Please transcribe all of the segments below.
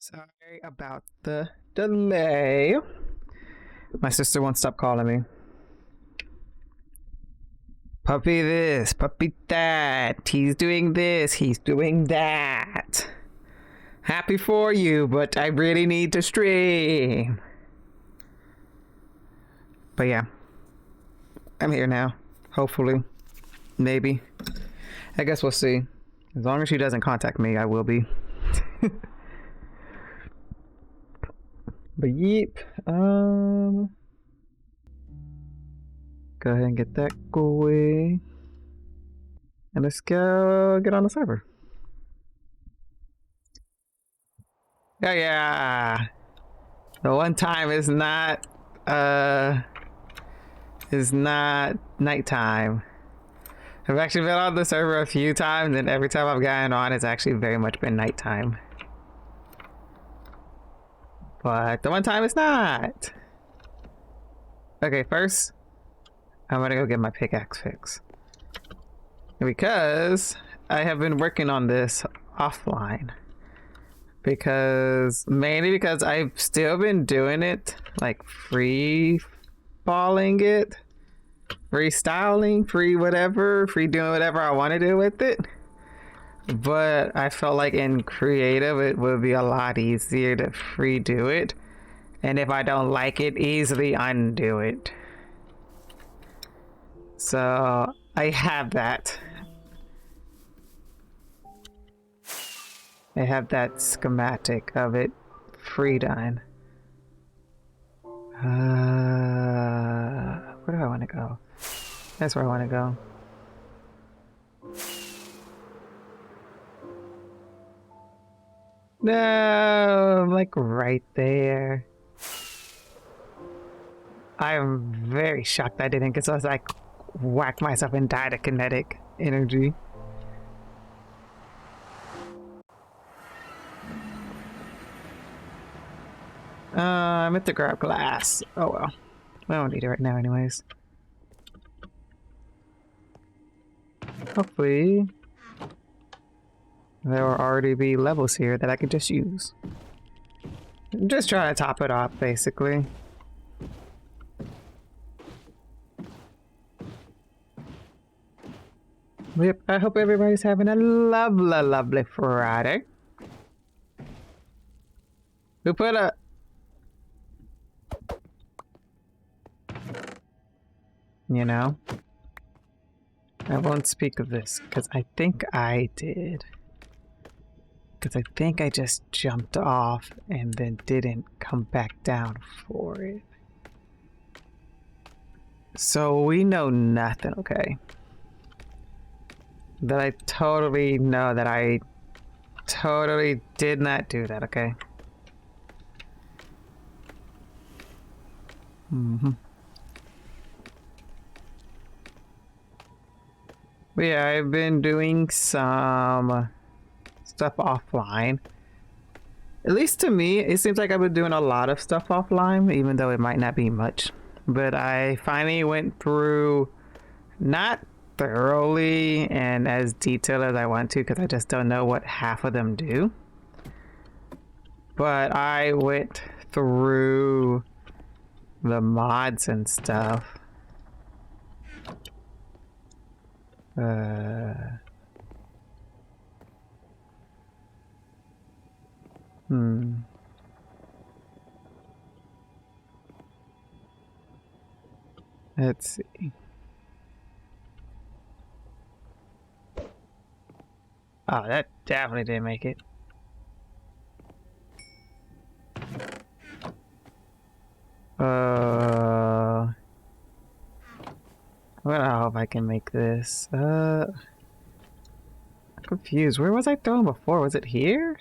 Sorry about the delay. My sister won't stop calling me. Puppy this, puppy that. He's doing this, he's doing that. Happy for you, but I really need to stream. But yeah, I'm here now. Hopefully. Maybe. I guess we'll see. As long as she doesn't contact me, I will be. But yeep, go ahead and get that going. And let's go get on the server. Oh yeah. The one time is not nighttime. I've actually been on the server a few times, and every time I've gotten on, it's actually very much been nighttime. But the one time it's not. Okay, first, I'm gonna go get my pickaxe fix. Because I have been working on this offline. Mainly because I've still been doing it, like free falling it, freestyling, free whatever, free doing whatever I want to do with it. But I felt like in creative it would be a lot easier to free do it, and if I don't like it, easily undo it. So I have that. I have that schematic of it free done. Where do I want to go? That's where I want to go. No, I'm like right there. I'm very shocked I didn't, because I was like, whack myself and died of kinetic energy. I meant to grab glass. Oh well. I don't need it right now anyways. Hopefully there will already be levels here that I can just use. I'm just trying to top it off, basically. Yep, I hope everybody's having a lovely Friday. Who put a... You know? I won't speak of this, because I think I did. Because I think I just jumped off and then didn't come back down for it. So we know nothing, okay? That I totally know that I totally did not do that, okay? But yeah, I've been doing some stuff offline. At least to me, it seems like I've been doing a lot of stuff offline, even though it might not be much. But I finally went through, not thoroughly and as detailed as I want to, because I just don't know what half of them do. But I went through the mods and stuff. Let's see. Oh, that definitely didn't make it. Well, I hope I can make this. I'm confused. Where was I throwing before? Was it here?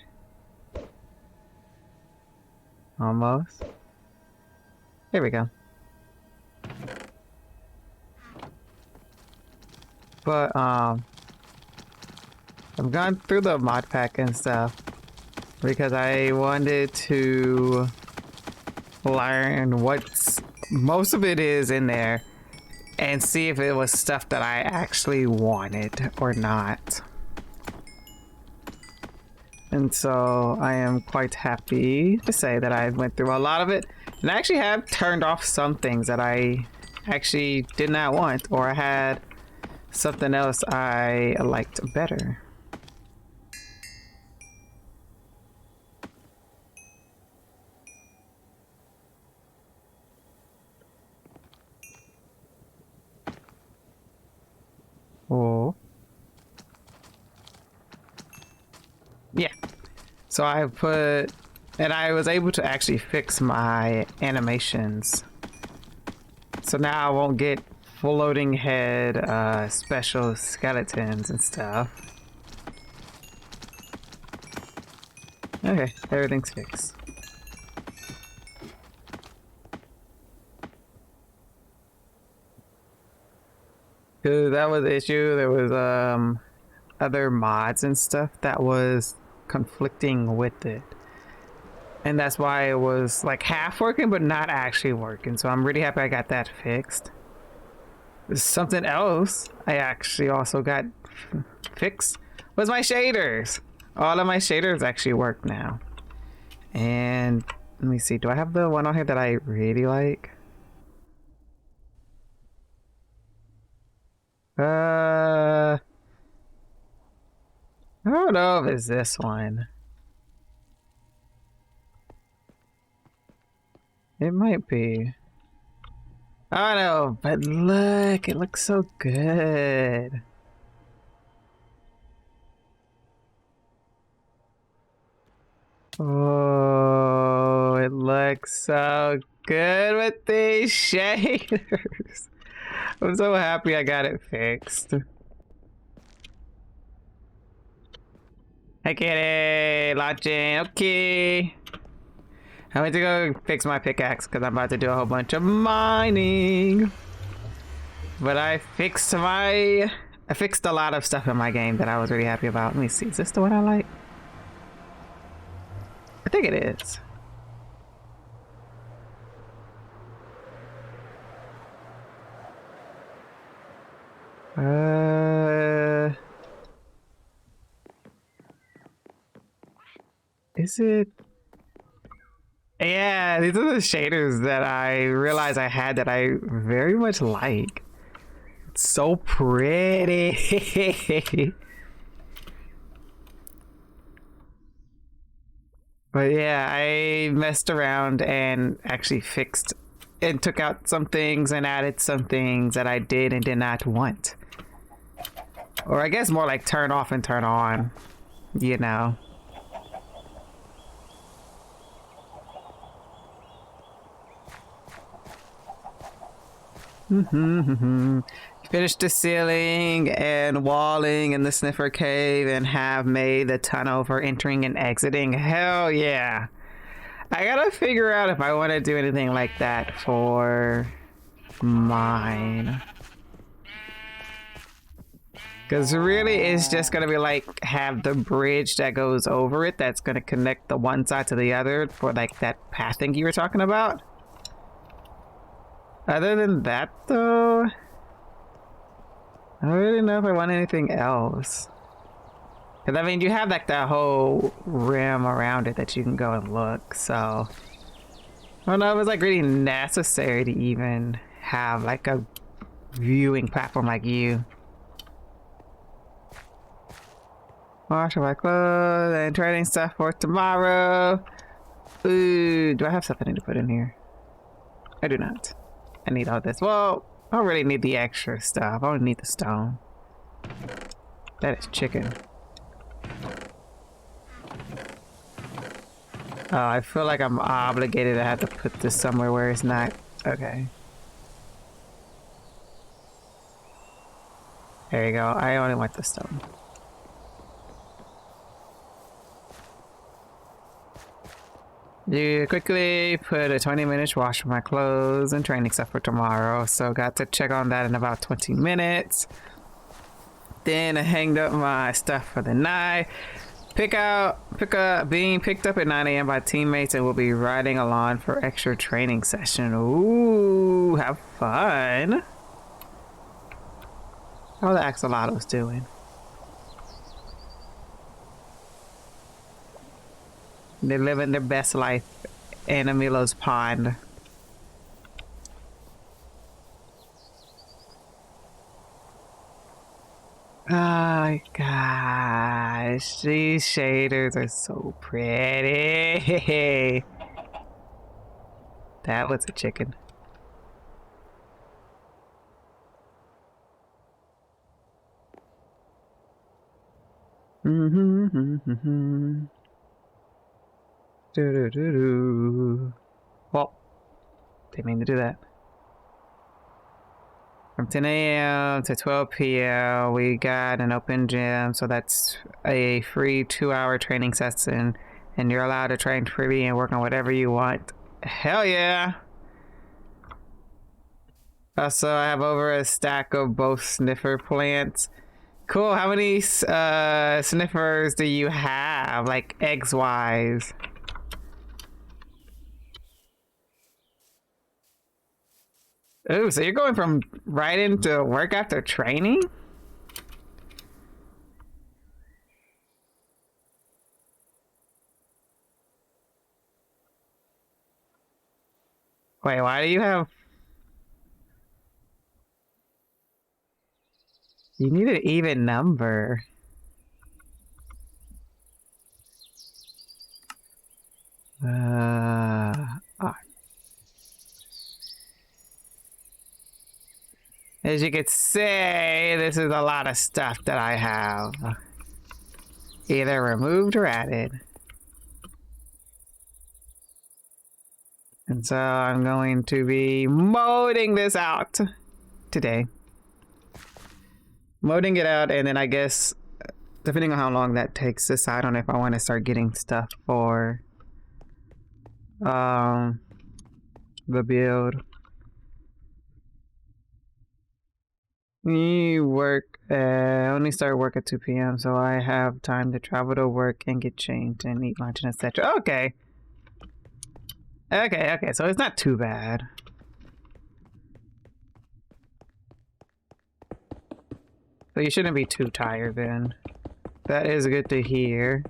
Almost. There we go. But, I've gone through the mod pack and stuff because I wanted to learn what most of it is in there and see if it was stuff that I actually wanted or not. And so I am quite happy to say that I went through a lot of it. And I actually have turned off some things that I actually did not want, or I had something else I liked better. Oh. Yeah. So I put, and I was able to actually fix my animations. So now I won't get floating head special skeletons and stuff. Okay, everything's fixed. Cause that was the issue. There was other mods and stuff that was conflicting with it. And that's why it was like half working but not actually working. So I'm really happy I got that fixed. There's something else I actually also got fixed was my shaders. All of my shaders actually work now. And let me see, do I have the one on here that I really like? I don't know if it's this one. It might be. I don't know, but look, it looks so good. Oh, it looks so good with these shaders. I'm so happy I got it fixed. I get it, launching, okay. I went to go fix my pickaxe because I'm about to do a whole bunch of mining. But I fixed a lot of stuff in my game that I was really happy about. Let me see, is this the one I like? I think it is. Is it? Yeah, these are the shaders that I realized I had that I very much like. It's so pretty. But yeah, I messed around and actually fixed and took out some things and added some things that I did and did not want. Or I guess more like turn off and turn on, you know. Finished the ceiling and walling in the Sniffer cave and have made the tunnel for entering and exiting. Hell yeah. I gotta figure out if I want to do anything like that for mine. Because really it's just gonna be like have the bridge that goes over it that's gonna connect the one side to the other for like that path thing you were talking about. Other than that though, I don't really know if I want anything else. Because I mean you have like that whole rim around it that you can go and look, so I don't know if it's like really necessary to even have like a viewing platform like you. Wash my clothes and training stuff for tomorrow. Ooh, do I have something to put in here? I do not. I need all this. Well, I don't really need the extra stuff. I don't need the stone. That is chicken. Oh, I feel like I'm obligated to have to put this somewhere where it's not. Okay. There you go. I only want the stone. You quickly put a 20-minute wash of my clothes and training stuff for tomorrow. So got to check on that in about 20 minutes. Then I hanged up my stuff for the night. Being picked up at 9 a.m. by teammates and will be riding along for extra training session. Ooh, have fun. How the axolotls doing? They're living their best life in Amilo's pond. Oh my gosh, these shaders are so pretty. That was a chicken. Mm-hmm. Do-do-do-do. Well, didn't mean to do that. From 10 a.m. to 12 p.m. we got an open gym, so that's a free 2-hour training session, and you're allowed to train freely and work on whatever you want. Hell yeah! Also, I have over a stack of both sniffer plants. Cool. How many sniffers do you have, like eggs wise? Ooh, so you're going from right into work after training? Wait, why do you have... You need an even number. Ah. As you can see, this is a lot of stuff that I have. Either removed or added. And so I'm going to be moding this out today. Moding it out, and then I guess, depending on how long that takes, decide on if I want to start getting stuff for the build. You work, only start work at 2 p.m. so I have time to travel to work and get changed and eat lunch and etc. Okay. Okay, so it's not too bad. So you shouldn't be too tired then. That is good to hear.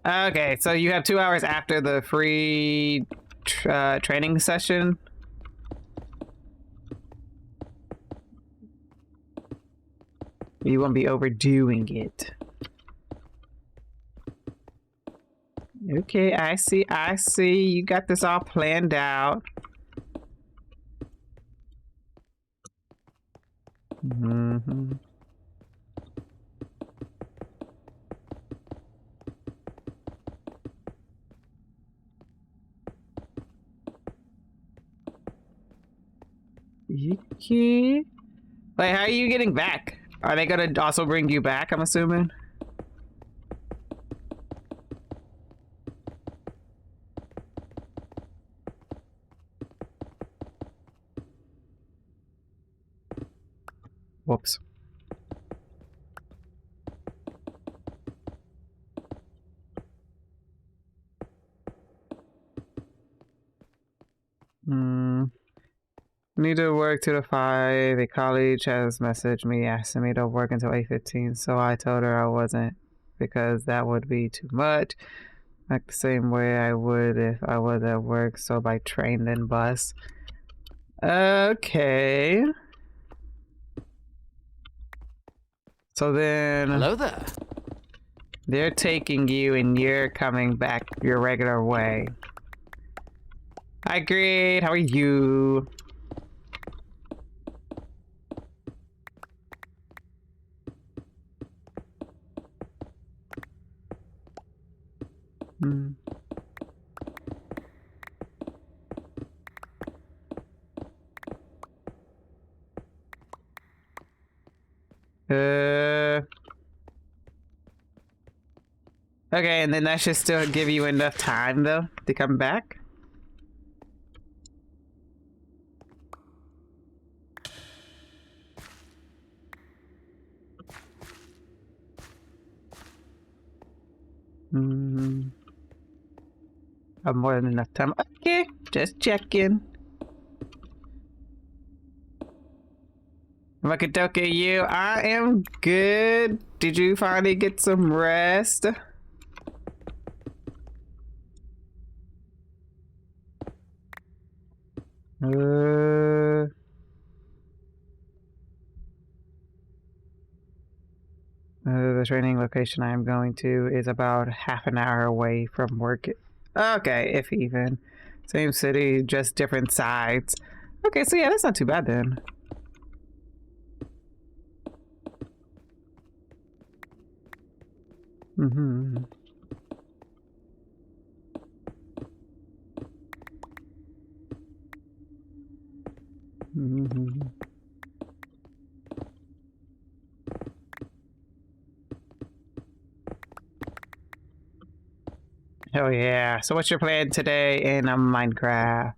Okay, so you have 2 hours after the free training session. You won't be overdoing it. Okay, I see. You got this all planned out. Mm-hmm. Okay. Like, how are you getting back? Are they gonna also bring you back, I'm assuming? Whoops. Need to work 2 to 5. The college has messaged me asking me to work until 8:15, so I told her I wasn't because that would be too much. Like the same way I would if I was at work, so by train then bus. Okay. So then... Hello there. They're taking you and you're coming back your regular way. Hi, great. How are you? Okay, and then that should still give you enough time, though, to come back? Have more than enough time. Okay, just checking. Wakadoka, you. I am good. Did you finally get some rest? The training location I am going to is about half an hour away from work. Okay, if even. Same city, just different sides. Okay, so yeah, that's not too bad then. Mm-hmm. Mm-hmm. Oh yeah. So what's your plan today in Minecraft?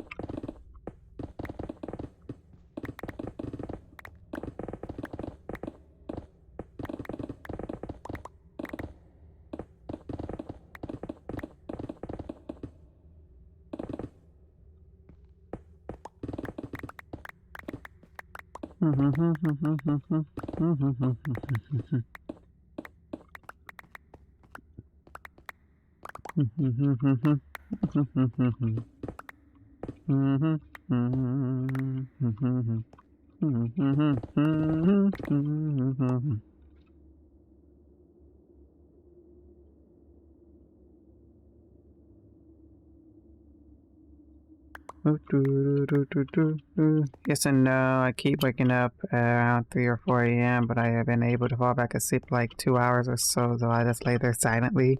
Yes and no. I keep waking up around 3 or 4 a.m., but I have been able to fall back asleep like 2 hours or so, so I just lay there silently.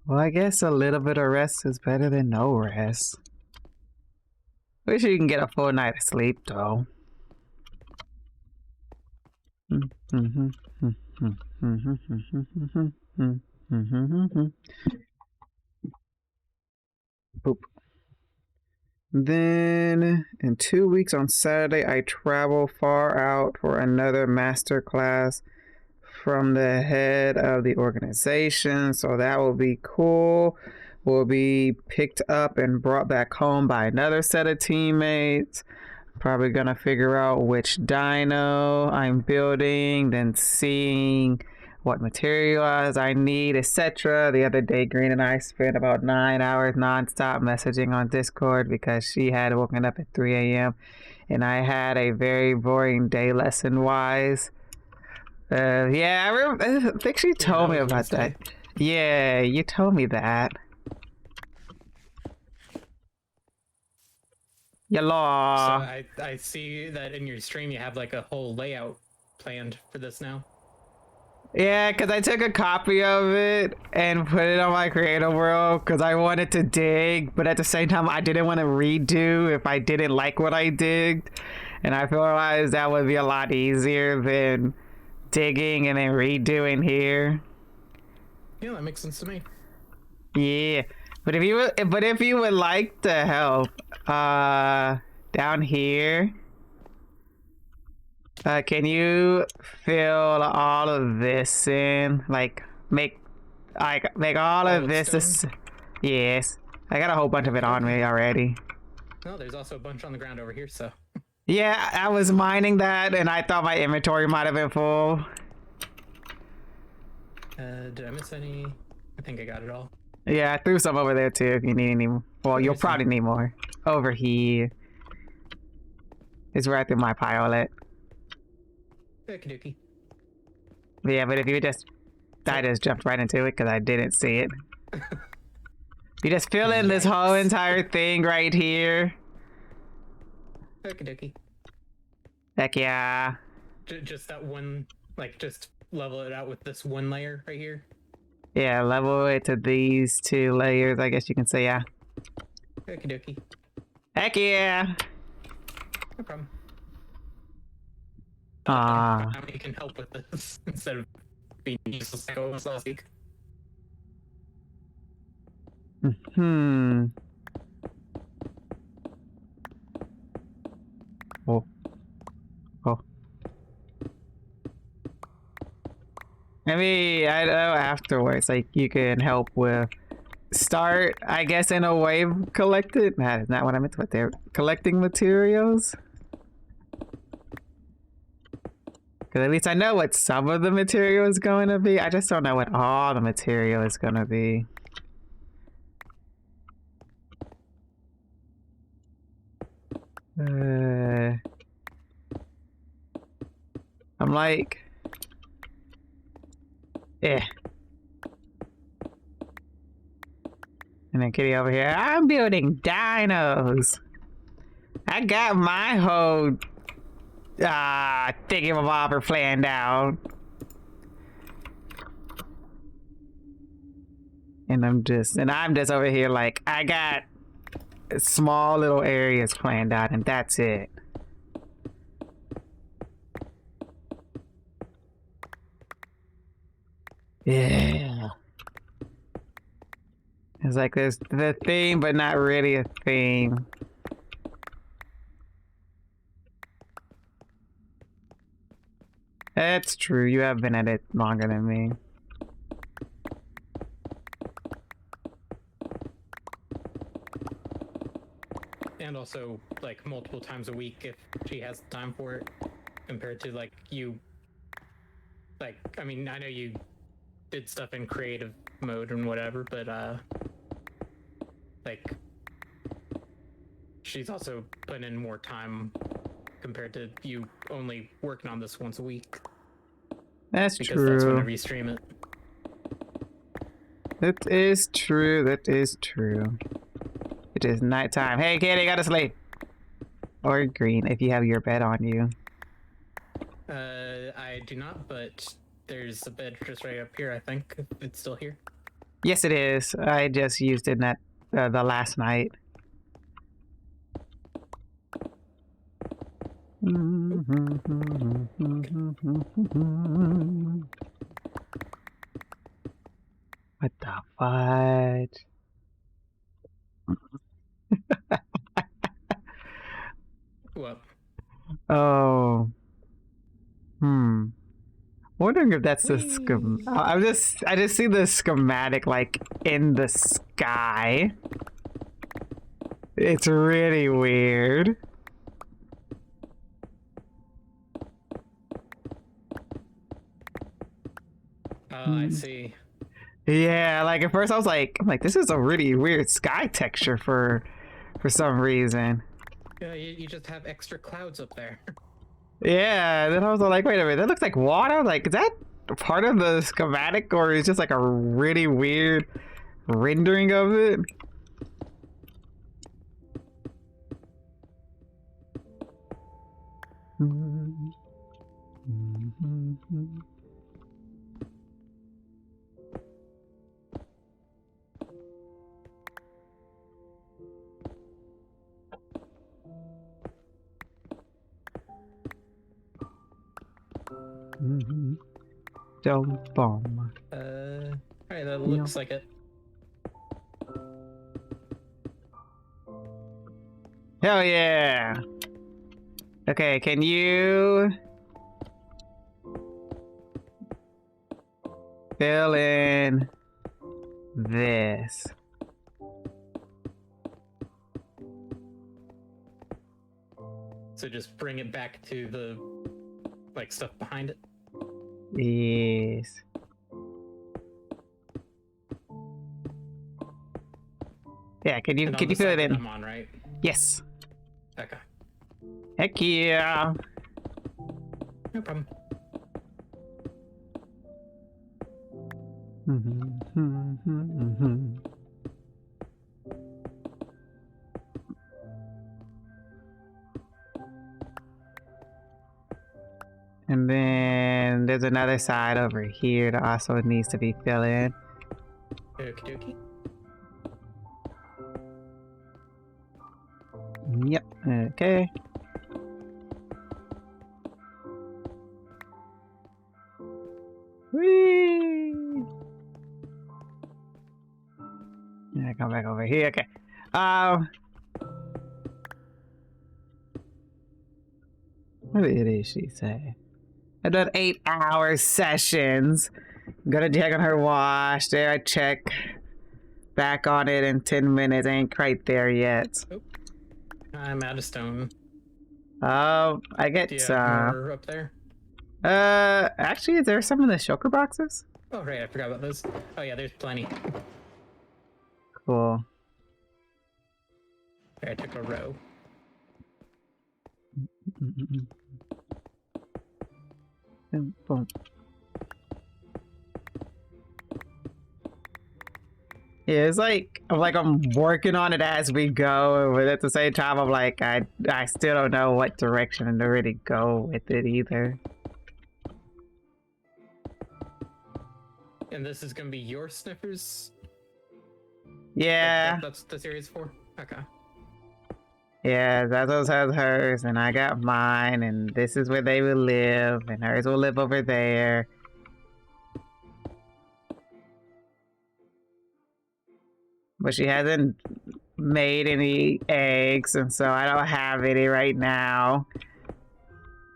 Well, I guess a little bit of rest is better than no rest. Wish you can get a full night of sleep, though. Boop. Then, in 2 weeks on Saturday, I travel far out for another master class from the head of the organization, so that will be cool. We'll be picked up and brought back home by another set of teammates. Probably gonna figure out which dino I'm building, then seeing what materials I need, etc. The other day, Green and I spent about 9 hours nonstop messaging on Discord because she had woken up at 3 a.m. and I had a very boring day lesson wise. Yeah, I think she told me about that. Yeah, you told me that. Yellow. So I see that in your stream you have like a whole layout planned for this now. Yeah, because I took a copy of it and put it on my creative world because I wanted to dig, but at the same time, I didn't want to redo if I didn't like what I digged. And I realized that would be a lot easier than digging and then redoing here. Yeah, that makes sense to me. Yeah, but if you would like to help, down here. Can you fill all of this in? Like, make all of this. Yes. I got a whole bunch of it on me already. No, there's also a bunch on the ground over here, so. Yeah, I was mining that, and I thought my inventory might have been full. Did I miss any? I think I got it all. Yeah, I threw some over there too if you need any more. Well, you'll probably need more. Over here. It's right through my pilot. Okie dokie. Yeah, but if you I just jumped right into it because I didn't see it. You just fill in this whole entire thing right here. Okie dokie. Heck yeah. Just that one, like, just level it out with this one layer right here. Yeah, level it to these 2 layers, I guess you can say, yeah. Okie dokie. Heck yeah. No problem. Ah. How many can help with this instead of being useless like I was last week? Oh. Oh. Maybe I know afterwards, like you can help with start, I guess, in a way collected. That is not what I meant, but they're collecting materials. Because at least I know what some of the material is going to be. I just don't know what all the material is going to be. I'm like, yeah. And then Kitty over here, I'm building dinos. I got my whole thingamabobber planned out. And I'm just over here like, I got small little areas planned out and that's it. Yeah. It's like there's the theme, but not really a theme. That's true. You have been at it longer than me. And also, like, multiple times a week if she has time for it, compared to, like, you. Like, I mean, I know you did stuff in creative mode and whatever, but, like, she's also putting in more time compared to you only working on this once a week. That's because true. That's whenever you stream it. That is true. That is true. It is nighttime. Hey, Kitty, gotta sleep. Or green, if you have your bed on you. I do not, but there's a bed just right up here, I think. If it's still here. Yes, it is. I just used it that the last night. What the fudge? What? Oh. Wondering if that's the schem. I just see the schematic like in the sky. It's really weird. Oh, I see. Yeah, like at first I'm like, this is a really weird sky texture for some reason. Yeah, you just have extra clouds up there. Yeah, then I was like, wait a minute, that looks like water. Like, is that part of the schematic, or is it just like a really weird rendering of it? Don't bomb. Alright, that looks like it. Hell yeah! Okay, can you fill in this? So just bring it back to the like stuff behind it. Yes. Yeah, can you fill it in? I'm on, right? Yes. Okay. Heck yeah. No problem. And then there's another side over here that also needs to be filled in. Okie dokie. Yep. Okay. Whee! Yeah, come back over here. Okay. What did she say? I done 8-hour sessions. Gonna check on her wash. There, I check back on it in 10 minutes. Ain't quite there yet. Oh. I'm out of stone. I get Do you have more up there? Actually, is there some in the shulker boxes? Oh, right, I forgot about those. Oh, yeah, there's plenty. Cool. There, I took a row. Boom. Yeah, it's like I'm working on it as we go, but at the same time, I'm like I still don't know what direction to really go with it either. And this is gonna be your Sniffers? Yeah, That's the series 4? Okay. yeah, Zazo's has hers, and I got mine, and this is where they will live, and hers will live over there. But she hasn't made any eggs, and so I don't have any right now.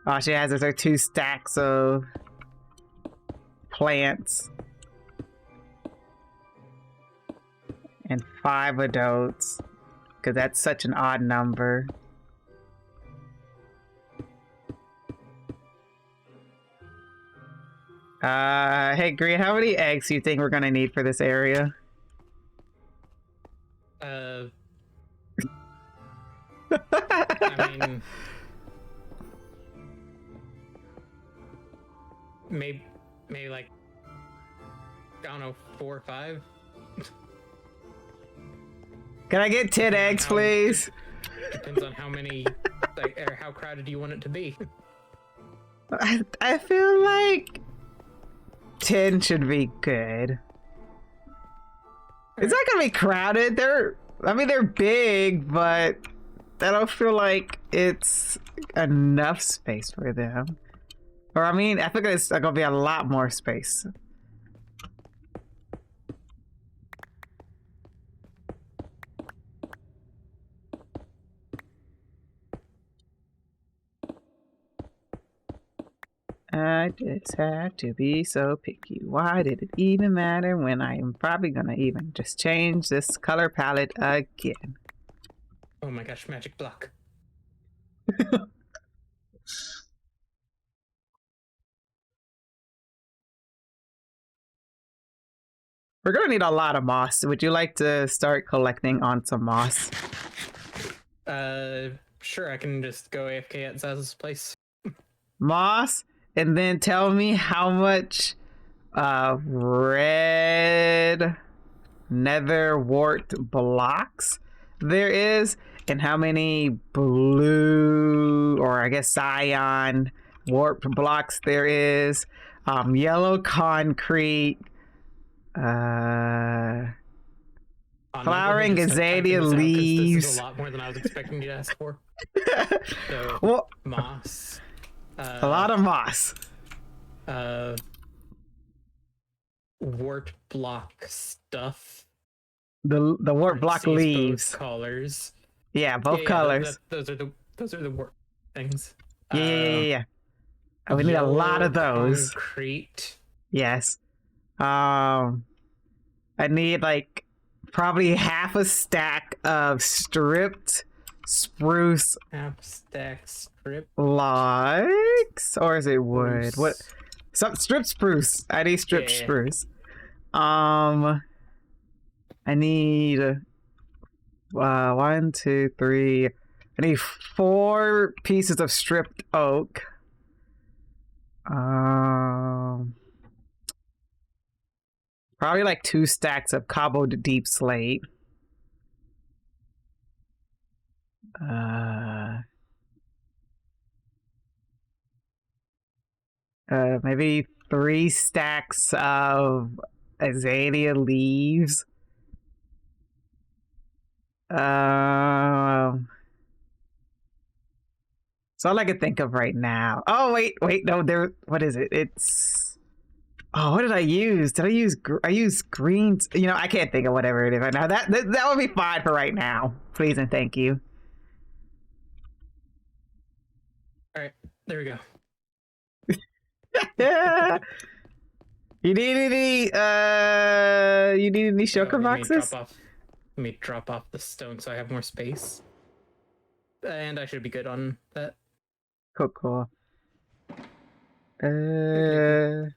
All she has is her 2 stacks of plants. And 5 adults. Because that's such an odd number. Hey Green, how many eggs do you think we're gonna need for this area? I mean, maybe like, I don't know, 4 or 5. Can I get 10 eggs, please? Depends on how many, like, or how crowded you want it to be. I feel like 10 should be good. It's not gonna be crowded. They're big, but I don't feel like it's enough space for them. Or I mean, I think it's gonna be a lot more space. I just had to be so picky. Why did it even matter when I am probably gonna even just change this color palette again? Oh my gosh, magic block. We're gonna need a lot of moss. Would you like to start collecting on some moss? Sure, I can just go AFK at Zaz's place. Moss? And then tell me how much red nether wart blocks there is, and how many blue, or I guess cyan warp blocks there is. Yellow concrete, flowering azalea leaves. This is a lot more than I was expecting you to ask for. So, Well, moss. a lot of moss. Wart block stuff. The wart block leaves. Both colors. Yeah, both colors. Those are the wart things. Yeah. Oh, we need a lot of those. Concrete. Yes. I need like probably half a stack of stripped spruce. Half stack strip logs, or is it wood? What? Some stripped spruce. I need stripped spruce. I need 1, 2, 3. I need 4 pieces of stripped oak. Probably like 2 stacks of cobbled deep slate. Maybe 3 stacks of azalea leaves. That's all I can think of right now. Oh wait, no, there. What is it? It's. Oh, what did I use? Did I use? I used greens. You know, I can't think of whatever it is right now. That would be fine for right now. Please and thank you. All right, there we go. Yeah. You need any? You need any shulker boxes? Let me drop off the stone so I have more space. And I should be good on that. Cool. Then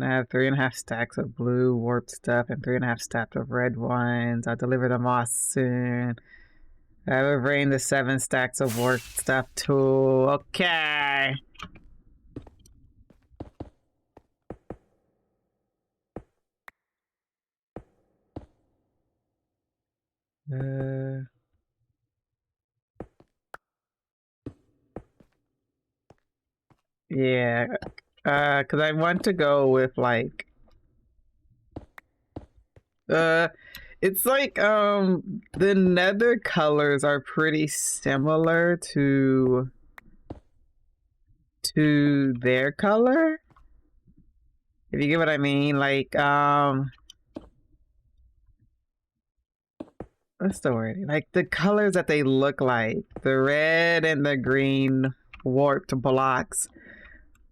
I have 3.5 stacks of blue warped stuff and 3.5 stacks of red ones. I'll deliver the moss soon. I will bring the 7 stacks of warped stuff too. Okay. Yeah. Cause I want to go with like it's like the nether colors are pretty similar to their color. If you get what I mean, like what's the word? Like the colors that they look like, the red and the green warped blocks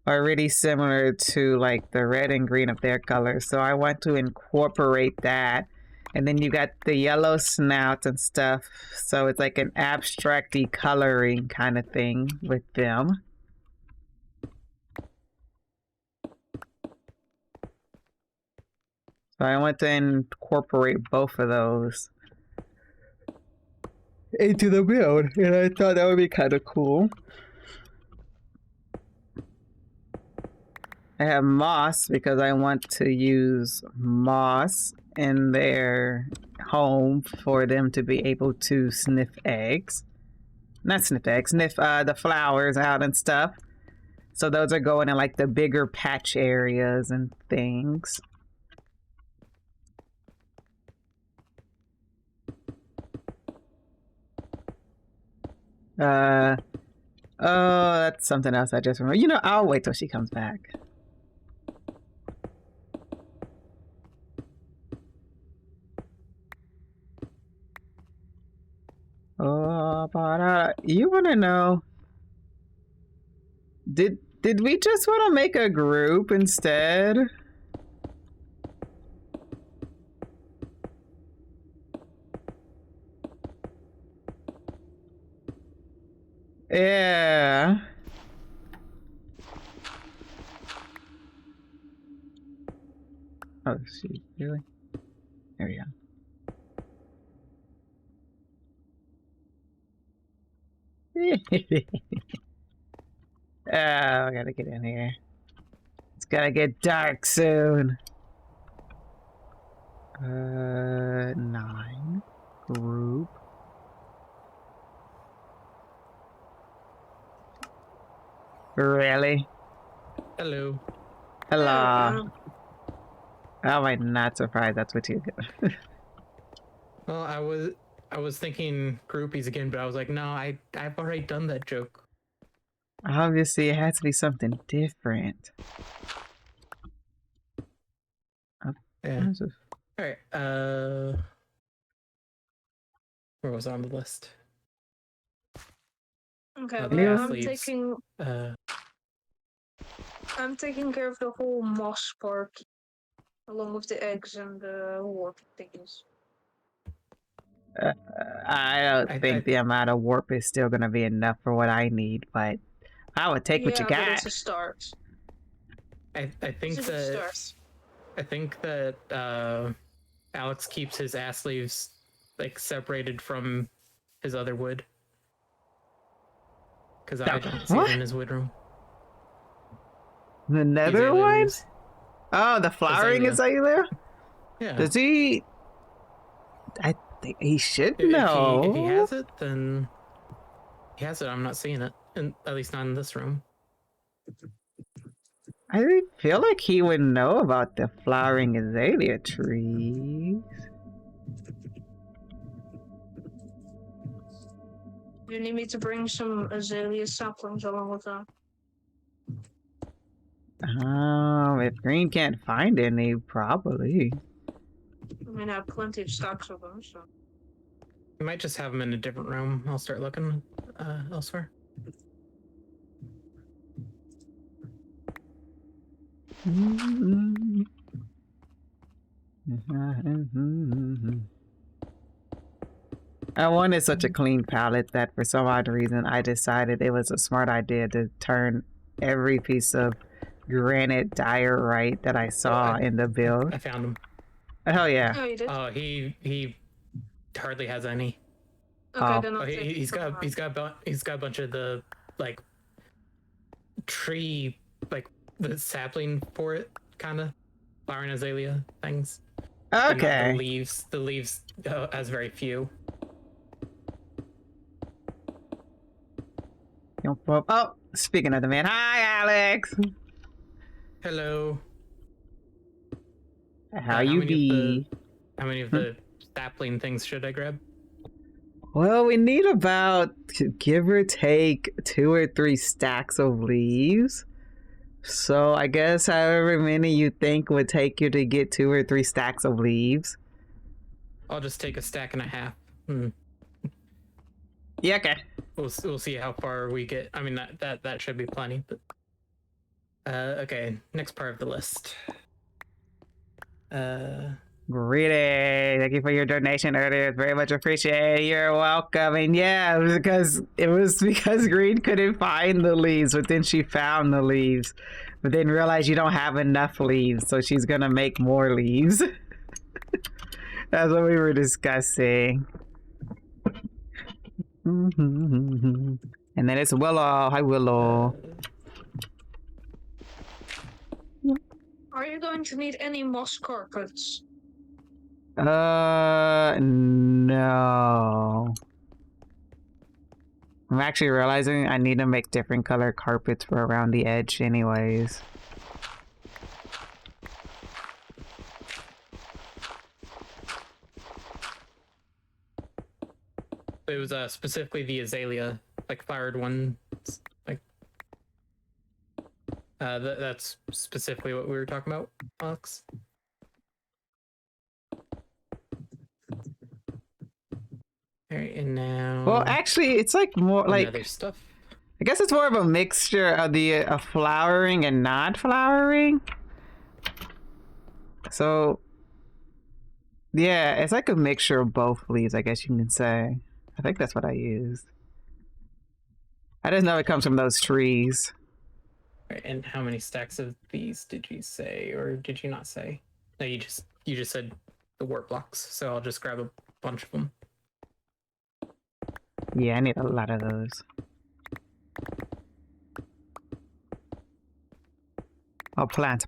are really similar to like the red and green of their colors. So I want to incorporate that. And then you got the yellow snouts and stuff. So it's like an abstracty coloring kind of thing with them. So I want to incorporate both of those into the build. And I thought that would be kind of cool. I have moss because I want to use moss in their home for them to be able to sniff eggs. Not sniff eggs, sniff the flowers out and stuff. So those are going in like the bigger patch areas and things. Oh, that's something else I just remember. You know, I'll wait till she comes back. Oh, but you want to know? Did we just want to make a group instead? Yeah. Oh, shoot. Really? There we go. Oh, I gotta get in here. It's gotta get dark soon. 9. Group. Really? Hello. Hello. How am I not surprised that's what you do? Well, I was thinking groupies again, but I was like, no, I've already done that joke. Obviously, it has to be something different. Yeah. All right. Where was it on the list? Okay, The well, gas leaves. I'm taking care of the whole moss part, along with the eggs and the warp things. I don't think the amount of warp is still gonna be enough for what I need, but I would take what you got. Yeah, but it's a start. I think that Alex keeps his ass leaves like separated from his other wood. Because I don't see it in his wood room. The nether one? Oh, the flowering azalea? Yeah. Does he? I think he should know. If he has it, then he has it. I'm not seeing it, at least not in this room. I feel like he would know about the flowering azalea trees. You need me to bring some azalea saplings along with that? If Green can't find any, probably. I mean, I have plenty of stocks of them, so. You might just have them in a different room. I'll start looking elsewhere. I wanted such a clean palette that for some odd reason I decided it was a smart idea to turn every piece of granite diorite that I saw in the build. I found him. Oh yeah. Oh, you did? He hardly has any. Okay, Oh. then I'll Oh, take he's it from got a bunch of the like tree, like the sapling for it, kind of flowering azalea things. But not Okay. the leaves has very few. Oh, speaking of the man, hi Alex. Hello. How you be? How many of the sapling things should I grab? Well, we need about, give or take, 2 or 3 stacks of leaves. So I guess however many you think would take you to get 2 or 3 stacks of leaves. I'll just take a stack and a half. Yeah, okay. We'll see how far we get. I mean that should be plenty. But okay, next part of the list. Greedy. Thank you for your donation earlier. It's very much appreciated. You're welcome. And yeah, it was because Green couldn't find the leaves, but then she found the leaves, but then realized you don't have enough leaves, so she's gonna make more leaves. That's what we were discussing. And then it's Willow. Hi, Willow. Are you going to need any moss carpets? No. I'm actually realizing I need to make different color carpets for around the edge anyways. It was specifically the azalea, like flowered ones, like that's specifically what we were talking about, Alex. All right, and now. Well, actually, it's like more like other stuff. I guess it's more of a mixture of the flowering and not flowering. So, yeah, it's like a mixture of both leaves, I guess you can say. I think that's what I used. I just know it comes from those trees. Right, and how many stacks of these did you say, or did you not say? No, you just said the warp blocks. So I'll just grab a bunch of them. Yeah, I need a lot of those. Oh, plants.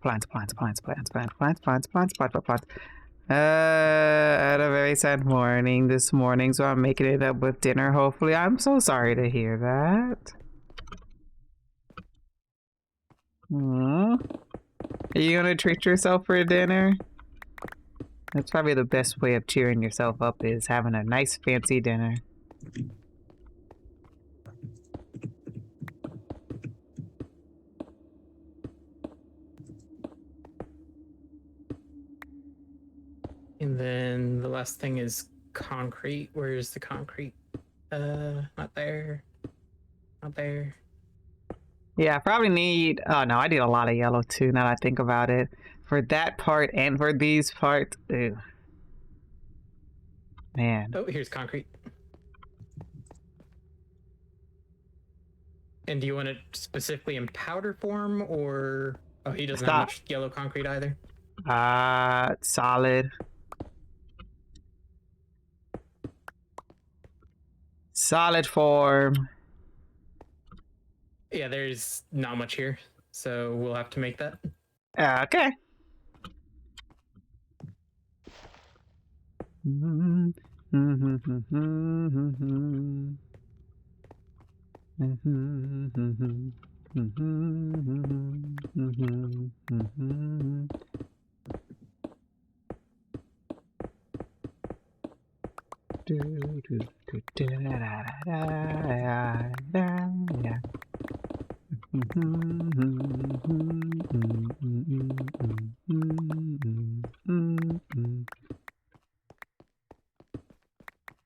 I had a very sad morning this morning, so I'm making it up with dinner, hopefully. I'm so sorry to hear that. Are you gonna treat yourself for dinner? That's probably the best way of cheering yourself up, is having a nice fancy dinner. And then the last thing is concrete. Where is the concrete? Not there. Not there. Yeah, I probably need... Oh, no, I need a lot of yellow, too, now that I think about it. For that part and for these parts. Ew. Man. Oh, here's concrete. And do you want it specifically in powder form, or... Oh, he doesn't have much yellow concrete either? Solid. Solid form. Yeah, there's not much here, so we'll have to make that. Okay.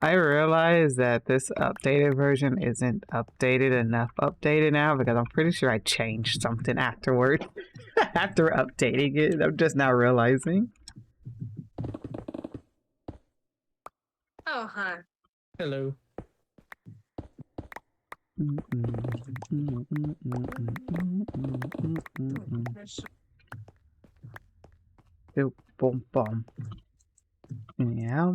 I realize that this updated version isn't updated now because I'm pretty sure I changed something afterward. After updating it, I'm just now realizing. Oh, hi. Hello. Boom, boom, boom. Yeah.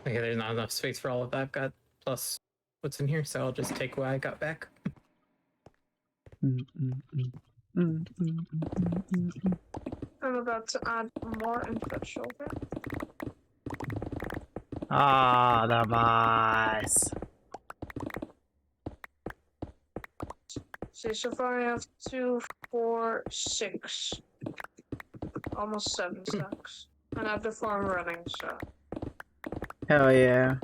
Okay, there's not enough space for all of that I've got, plus what's in here, so I'll just take what I got back. I'm about to add more input shoulder. Ah, the mice. So far I have 2, 4, 6. Almost 7 stacks. And I have the farm running, so. Hell yeah.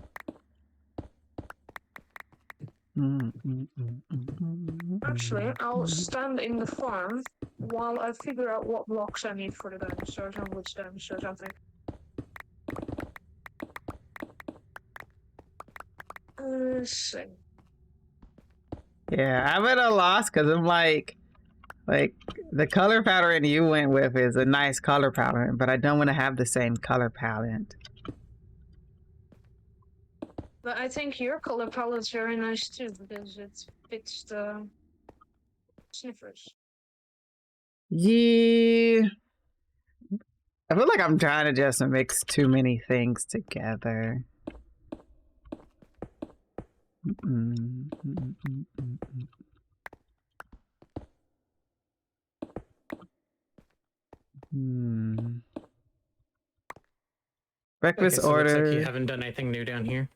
Actually, I'll stand in the farm while I figure out what blocks I need for the dinosaurs and which dinosaurs I think. Let's see. Yeah, I'm at a loss because I'm like the color pattern you went with is a nice color pattern, but I don't want to have the same color palette. But I think your color palette's very nice too because it fits the sniffers. Yeah. I feel like I'm trying to just mix too many things together. Breakfast Okay, so order. looks like you haven't done anything new down here.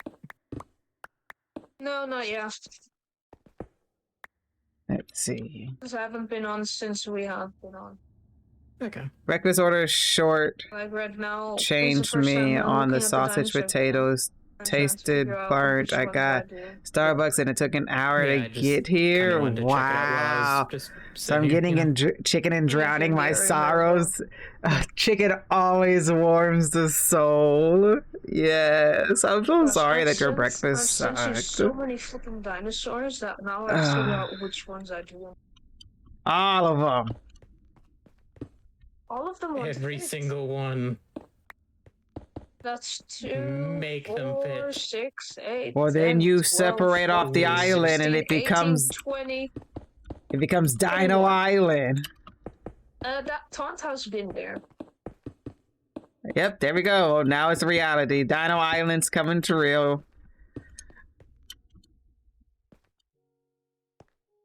No, not yet. Let's see. Because I haven't been on since we have been on. Okay. Breakfast order short. Like right now, it's the Changed first time me I'm on the looking at sausage dinosaur potatoes. and trying to Tasted figure out burnt. which I ones got do. Starbucks and it took an hour Yeah, to I just get kinda here. wanted to check it out while I Wow. was just So I'm sitting here, getting you know? in chicken and drowning my very well. sorrows. Chicken always warms the soul. Yes, I'm so Gosh, sorry I've that your sent- breakfast I've sent you sucked. so many fucking dinosaurs that now I figure out which ones I do. All of them. All of them want to Every fit. single one. That's 2, Make them 4, fit. 6, 8, Well, 10, then you 12, separate off the 14, island and 16, it becomes 18, 20. it becomes Dino 21. Island. That taunt has been there. Yep, there we go. Now it's reality. Dino Island's coming to real.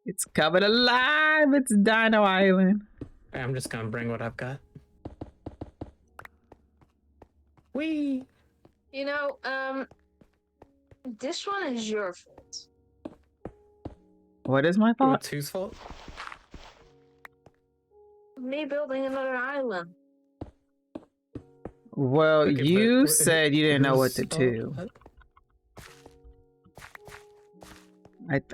It's coming alive. It's Dino Island. I'm just gonna bring what I've got. Whee! You know, this one is your fault. What is my fault? What's whose fault? Me building another island. Well, Okay, you but said you didn't know what whose to fault? do. What?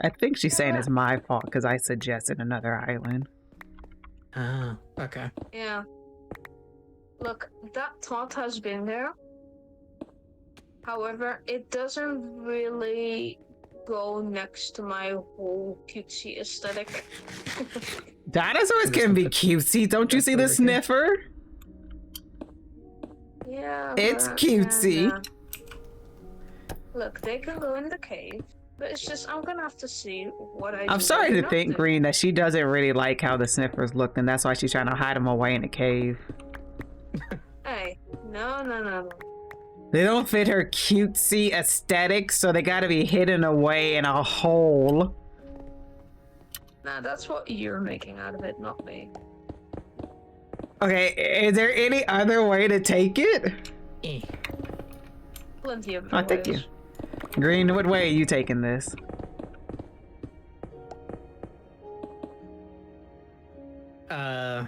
I think she's saying it's my fault because I suggested another island. Ah, okay. Yeah. Look, that thought has been there. However, it doesn't really go next to my whole cutesy aesthetic. Dinosaurs can be cutesy. Don't you see the Over here. sniffer? Yeah. It's but, cutesy. yeah. Look, they can go in the cave, but it's just I'm gonna have to see what I do. I'm sorry and to not think, do. Green, that she doesn't really like how the sniffers look, and that's why she's trying to hide them away in the cave. Hey, no. They don't fit her cutesy aesthetic, so they gotta be hidden away in a hole. Nah, that's what you're making out of it, not me. Okay, is there any other way to take it? Eh. Plenty of Oh, thank you. ways. Green, what way are you taking this? I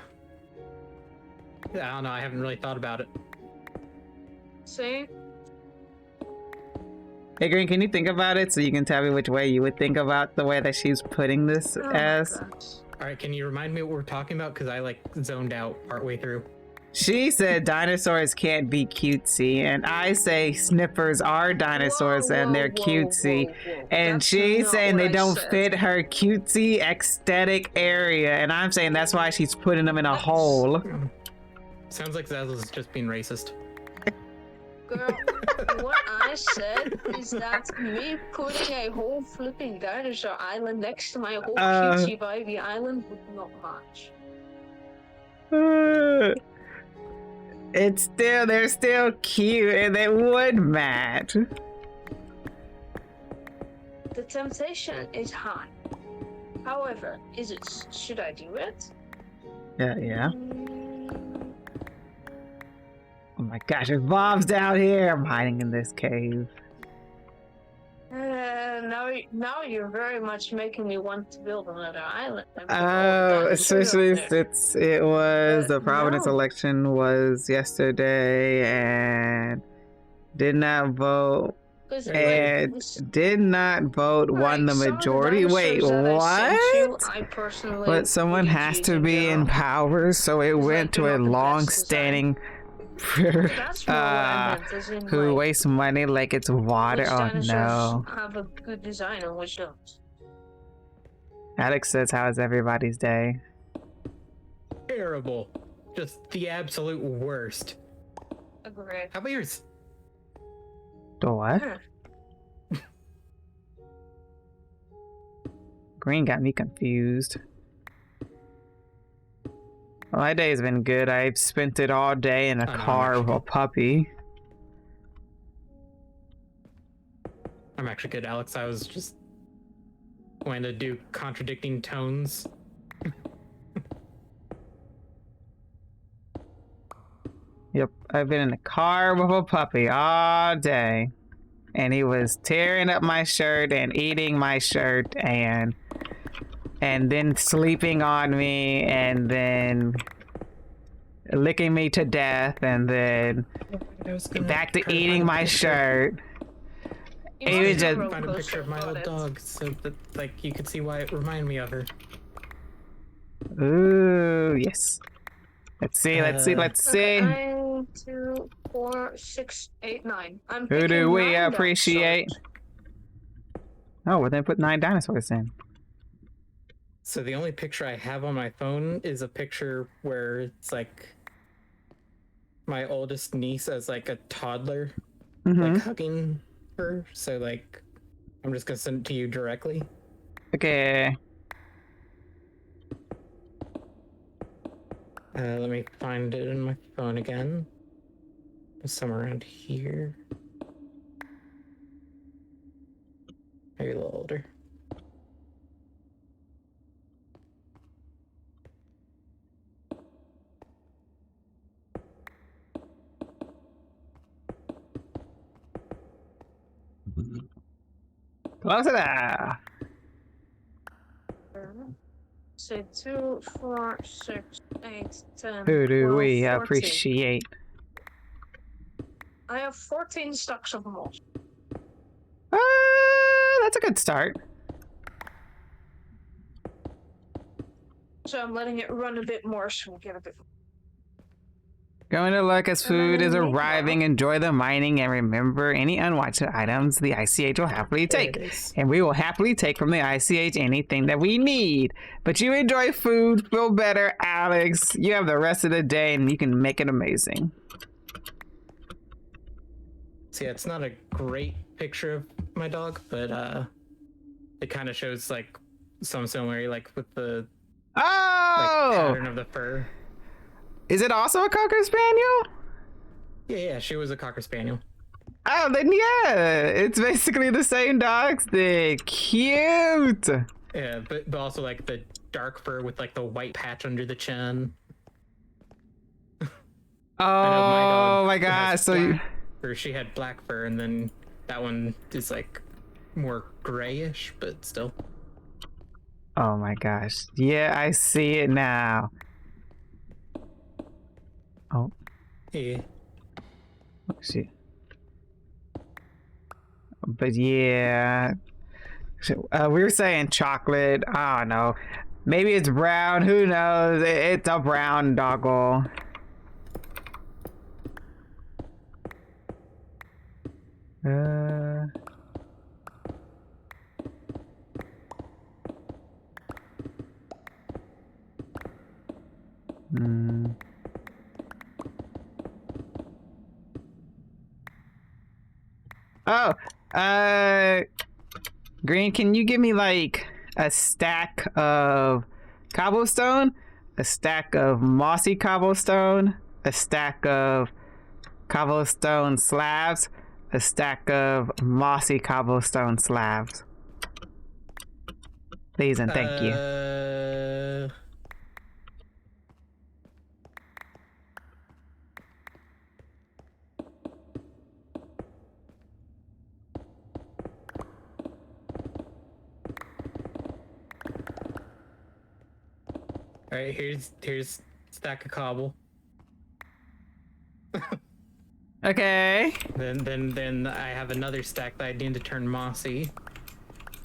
don't know. I haven't really thought about it. See? Hey, Green, can you think about it so you can tell me which way you would think about the way that she's putting this Oh my as? gosh. All right, can you remind me what we're talking about? Because I like zoned out partway through. She said dinosaurs can't be cutesy, and I say sniffers are dinosaurs Whoa, and they're whoa, cutesy. whoa. And That's she's not saying what they I don't said. fit her cutesy aesthetic area, and I'm saying that's why she's putting them in a That's- hole. Sounds like Zazzle's just being racist. Girl, what I said is that me putting a whole flipping dinosaur island next to my whole cutesy vibey island would not match. They're still cute and they would match. The temptation is high. However, should I do it? Yeah. Oh my gosh, there's bombs down here. I'm hiding in this cave. Now you're very much making me want to build another island. Oh, especially since it was the Providence no. election was yesterday and did not vote. And did not vote won the majority. Wait, what? But someone has to be in power, so it went to a long-standing who wastes money like it's water. Oh no! Have a good design and which don't. Alex says, "How is everybody's day?" Terrible, just the absolute worst. Agreed. How about yours? The what? Green got me confused. Well, my day has been good. I've spent it all day in a car with a puppy. I'm actually good, Alex. I was just going to do contradicting tones. Yep, I've been in a car with a puppy all day. And he was tearing up my shirt and eating my shirt and then sleeping on me and then licking me to death and then back to eating my shirt. It was just find a picture of my old dog so that like you could see why it reminded me of her. Ooh, yes. Let's see. Okay, 9, 2, 4, 6, 8, 9. Who do we appreciate? Oh, well then put 9 dinosaurs in. So the only picture I have on my phone is a picture where it's like my oldest niece as like a toddler, like hugging her. So like, I'm just gonna send it to you directly. Okay. Let me find it in my phone again. It's somewhere around here. Maybe a little older. Close it out. Say 2, 4, 6, 8, 10. Who do 12, we 14. appreciate? I have 14 stacks of moss. That's a good start. So I'm letting it run a bit more so we'll get a bit more. Going to look as food is arriving, enjoy the mining, and remember any unwanted items the ICH will happily take. And we will happily take from the ICH anything that we need. But you enjoy food, feel better, Alex. You have the rest of the day and you can make it amazing. So yeah, it's not a great picture of my dog, but it kind of shows like some similarity, like with the like, pattern of the fur. Is it also a Cocker Spaniel? Yeah, she was a Cocker Spaniel. Oh, then yeah, it's basically the same dog stick. Cute. Yeah, but also like the dark fur with like the white patch under the chin. Oh my god! So she had black fur, and then that one is like more grayish, but still. Oh my gosh! Yeah, I see it now. Oh. Yeah. Oh, shit. But yeah. We were saying chocolate. I don't know. Maybe it's brown. Who knows? It's a brown doggle. Oh, Green, can you give me like a stack of cobblestone, a stack of mossy cobblestone, a stack of cobblestone slabs, a stack of mossy cobblestone slabs? Please and thank you. All right, here's stack of cobble. Okay. Then I have another stack that I need to turn mossy.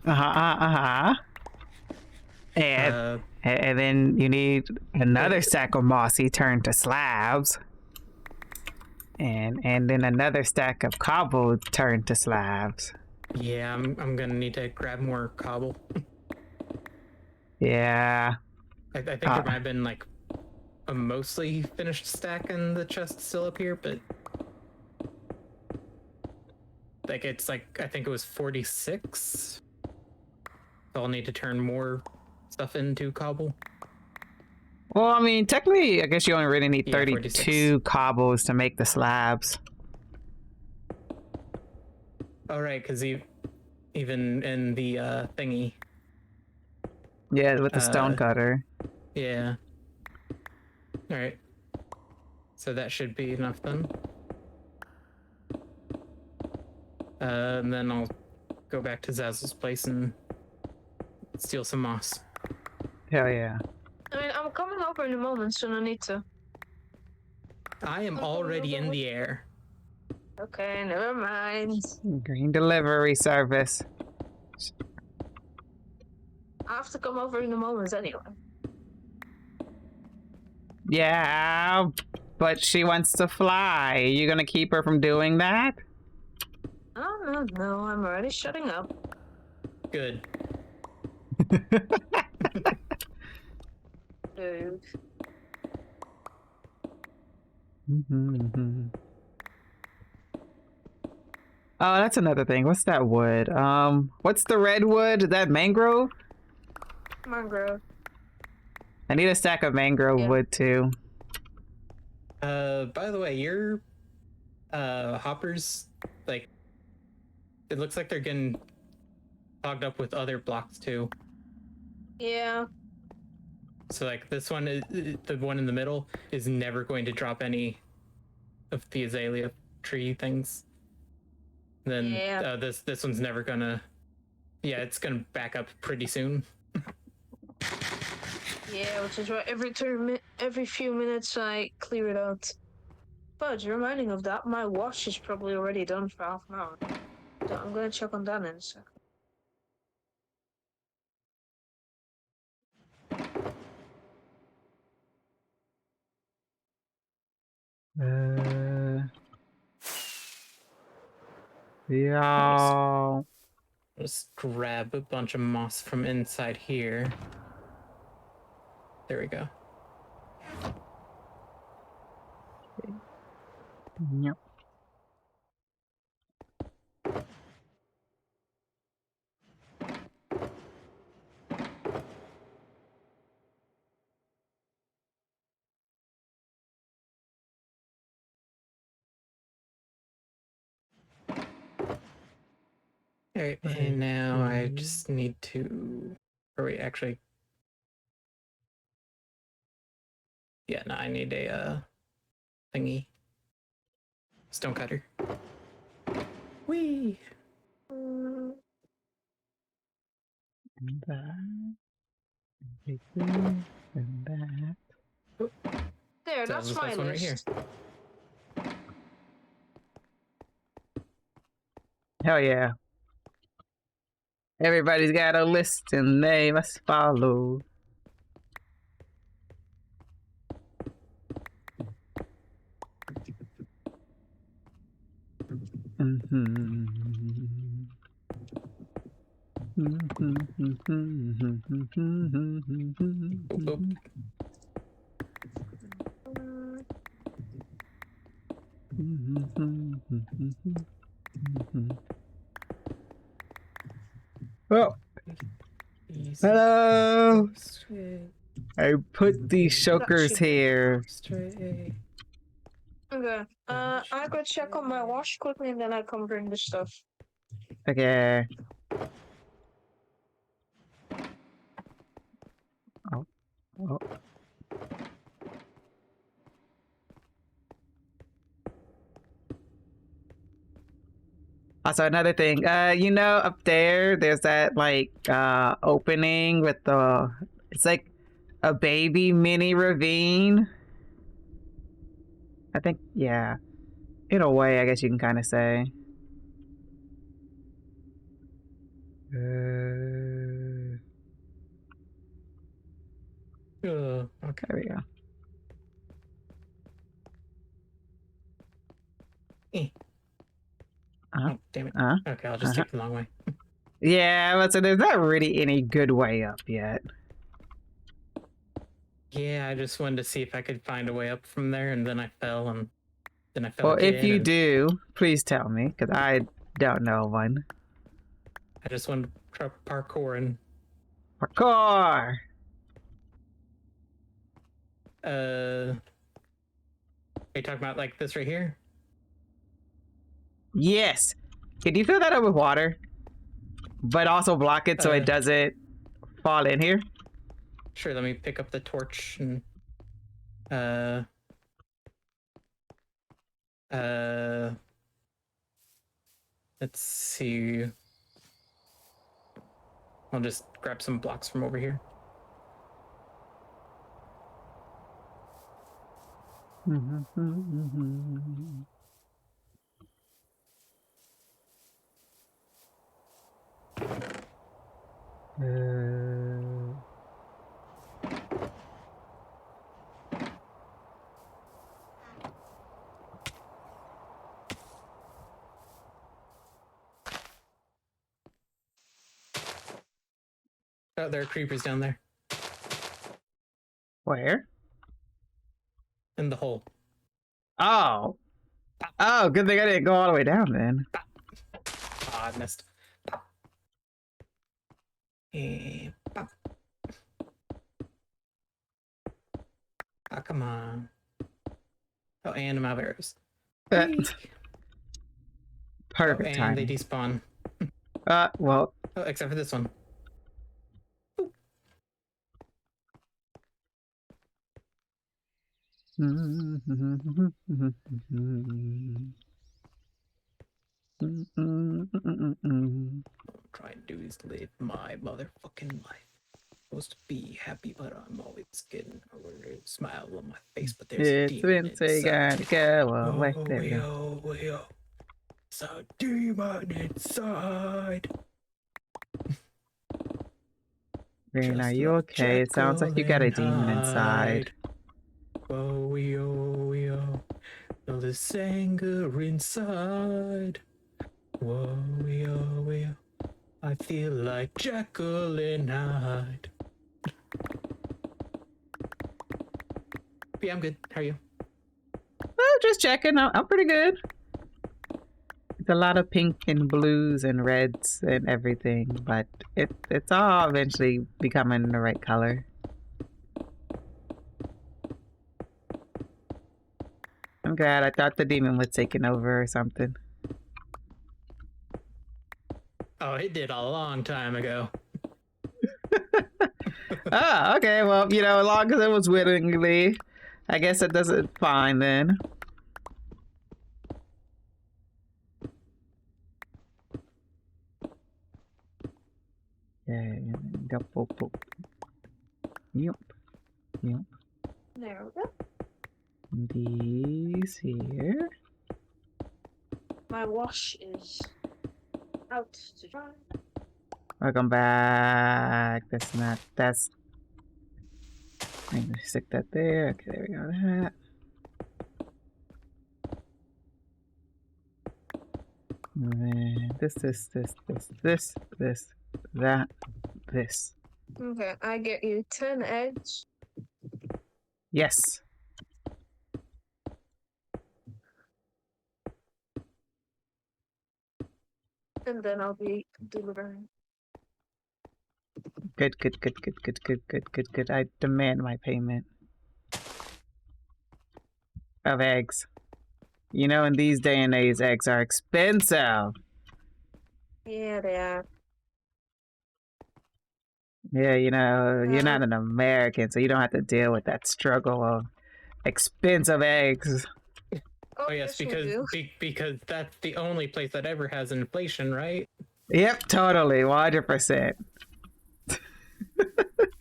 And and then you need another stack of mossy turned to slabs. And then another stack of cobble turned to slabs. Yeah, I'm gonna need to grab more cobble. Yeah. I think there might have been like a mostly finished stack in the chest still up here, but like it's like I think it was 46. So I'll need to turn more stuff into cobble. Well, I mean, technically, I guess you only really need Yeah, 32 46. cobbles to make the slabs. Oh right, because even in the thingy. Yeah, with the stone cutter. Yeah. All right. So that should be enough then. And then I'll go back to Zazzle's place and steal some moss. Hell yeah. I mean, I'm coming over in a moment, so no need to. I am already in the air. Okay, never mind. Green delivery service. I have to come over in a moment anyway. Yeah, but she wants to fly. You gonna keep her from doing that? Oh, no, I'm already shutting up. Good. Dude. Oh, that's another thing. What's that wood? What's the red wood? Is that mangrove? Mangrove. I need a stack of mangrove wood too. By the way, your hoppers, like, it looks like they're getting clogged up with other blocks too. Yeah. So like this one, the one in the middle, is never going to drop any of the azalea tree things. Then this one's never gonna. Yeah, it's gonna back up pretty soon. Yeah, which is why every few minutes I clear it out. But reminding of that, my wash is probably already done for half an hour. So I'm gonna check on that in a second. Yeah. Just grab a bunch of moss from inside here. There we go. Yep. Alright, and now I just need to. Or wait, actually. Yeah, no, I need a thingy. Stone cutter. Whee! And that. And that. There, that's my list. Right here. Hell yeah. Everybody's got a list and they must follow. Mhm. Oh, hello. Straight, I put these chokers you. here. straight. Okay. I go check on my wash quickly and then I come bring the stuff. Okay. Oh, oh. Also, another thing, you know, up there's that like opening with the, it's like a baby mini ravine. I think, yeah. In a way, I guess you can kind of say. Okay. There we go. Eh. Uh-huh. Oh, damn it. Uh-huh. Okay, I'll just Uh-huh. take the long way. Yeah, but so there's not really any good way up yet. Yeah, I just wanted to see if I could find a way up from there, and then I fell, and then I fell Well, if again, you and do, please tell me, because I don't know one. I just wanted to try parkour and Parkour! are you talking about like this right here? Yes! Can you fill that up with water? But also block it so it doesn't fall in here? Sure, let me pick up the torch and let's see. I'll just grab some blocks from over here. Oh, there are creepers down there Where? in the hole. Oh. Oh, good thing I didn't go all the way down then. Oh, I missed. And pop. Oh, come on. Oh, and I'm out of arrows. Uh, Oh, Perfect and they timing. despawn. Well. Oh, except for this one. Try and do is live my motherfucking life. Supposed to be happy, but I'm always getting a smile on my face, but there's a It's demon Wednesday, inside. gotta go away. Oh, There we go. oh, it's a demon inside. Green, are Just you like okay? It sounds like you got a Jekyll demon and inside. Hyde. Oh, feel this anger inside. Whoa, I feel like Jekyll and Hyde. Yeah, I'm good. How are you? Oh, just checking. I'm pretty good. It's a lot of pink and blues and reds and everything, but it's all eventually becoming the right color. I'm glad. I thought the demon was taking over or something. Oh, it did a long time ago. Ah, okay. Well, you know, as long as it was willingly, I guess it does it fine then. Yeah, double poop. Yep. Yep. There we go. These here. My wash is out to dry. Welcome back. That's. I'm gonna stick that there. Okay, there we go. That. And then this, that, this. Okay, I get you 10 eggs. Yes. and then I'll be delivering. Good, good, good, good, good, good, good, good, good. I demand my payment of eggs. You know, in these day and age, eggs are expensive. Yeah, they are. Yeah, you know, you're not an American, so you don't have to deal with that struggle of expensive eggs. Oh yes, we do. because that's the only place that ever has inflation, right? Yep, totally, 100%.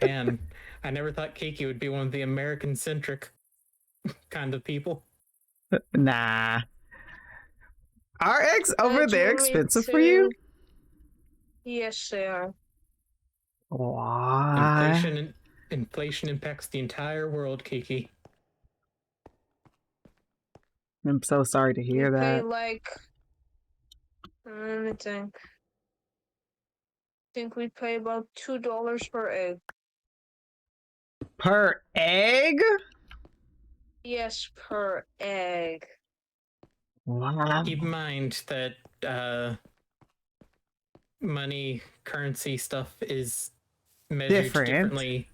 And I never thought Kiki would be one of the American-centric kind of people. Nah. Are eggs over Do you there want me expensive for you? Yes, they are. Why? Inflation impacts the entire world, Kiki. I'm so sorry to We hear pay that. like, let me think. I think we pay about $2 per egg. Per egg? Yes, per egg. Wow. Keep in mind that money, currency stuff is measured differently.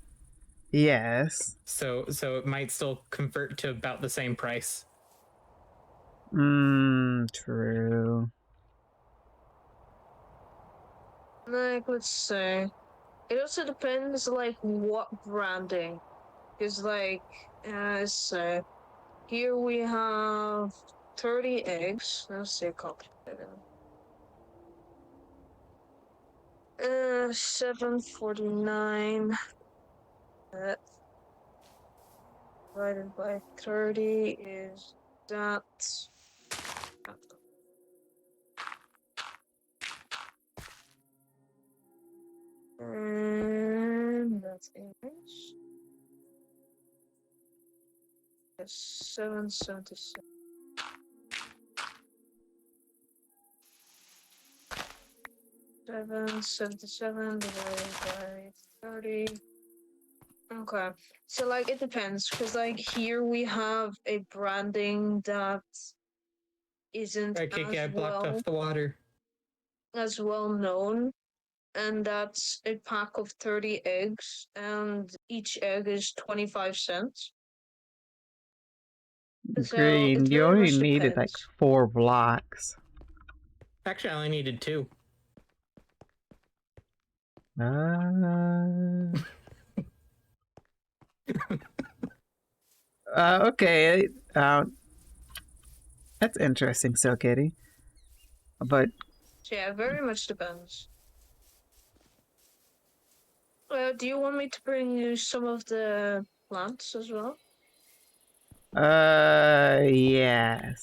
Yes. So it might still convert to about the same price. True. Like, let's say. It also depends, like, what branding. Because, like, so here we have 30 eggs. Let's see, complicated. 749. Divided by 30 is that. And that's English. Yes, 777. 777 divided by 30. Okay. So like it depends, because like here we have a branding that isn't Right, Kiki, I as blocked off the water. known, and that's a pack of 30 eggs, and each egg is 25 cents. So Green, it you very only much needed like depends. 4 blocks. Actually, I only needed 2. Okay. That's interesting, so Kitty. But So yeah, it very much depends. Do you want me to bring you some of the plants as well? yes.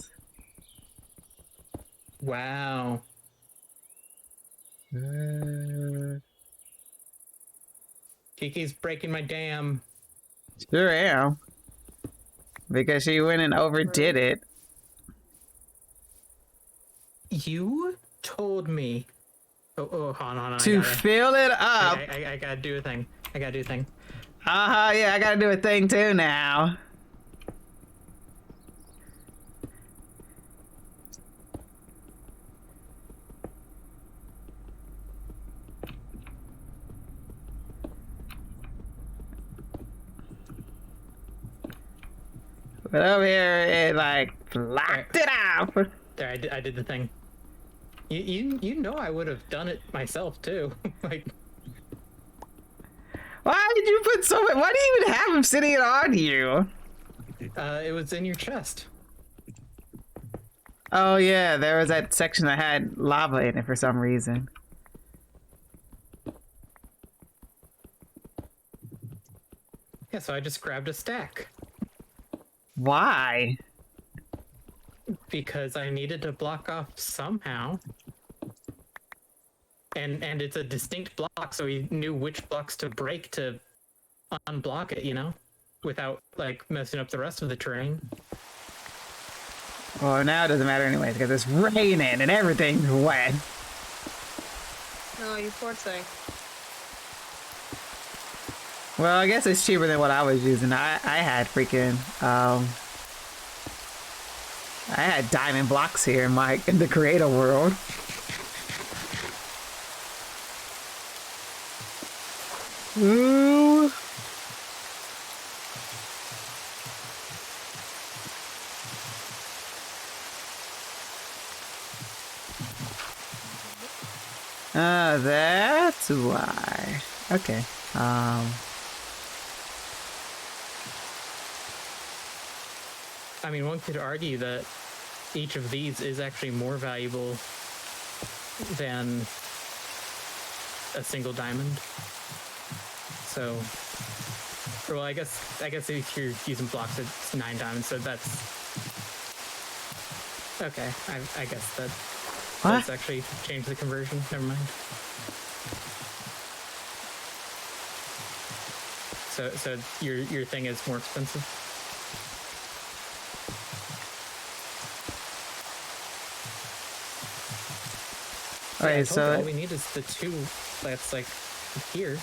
Wow. Kiki's breaking my dam. Sure am. Because she went and overdid it. You told me. Oh, hold on. To fill it up. I gotta do a thing. Yeah, I gotta do a thing too now. But over here, it like locked it out. There, I did the thing. You know I would have done it myself too. Like, Why did you put so much? Why do you even have him sitting on you? it was in your chest. Oh yeah, there was that section that had lava in it for some reason. Yeah, so I just grabbed a stack. Why? Because I needed to block off somehow. And it's a distinct block, so he knew which blocks to break to unblock it, you know? Without, like, messing up the rest of the terrain. Well, now it doesn't matter anyways, because it's raining and everything's wet. No, you poor thing. Well, I guess it's cheaper than what I was using. I had freaking, I had diamond blocks here in the creator world. Ooh. That's why. Okay. I mean, one could argue that each of these is actually more valuable than a single diamond. So, well, I guess if you're using blocks, it's 9 diamonds. So that's okay. I guess that does actually change the conversion. Never mind. So your thing is more expensive. Okay, so all we need is the 2 that's like here.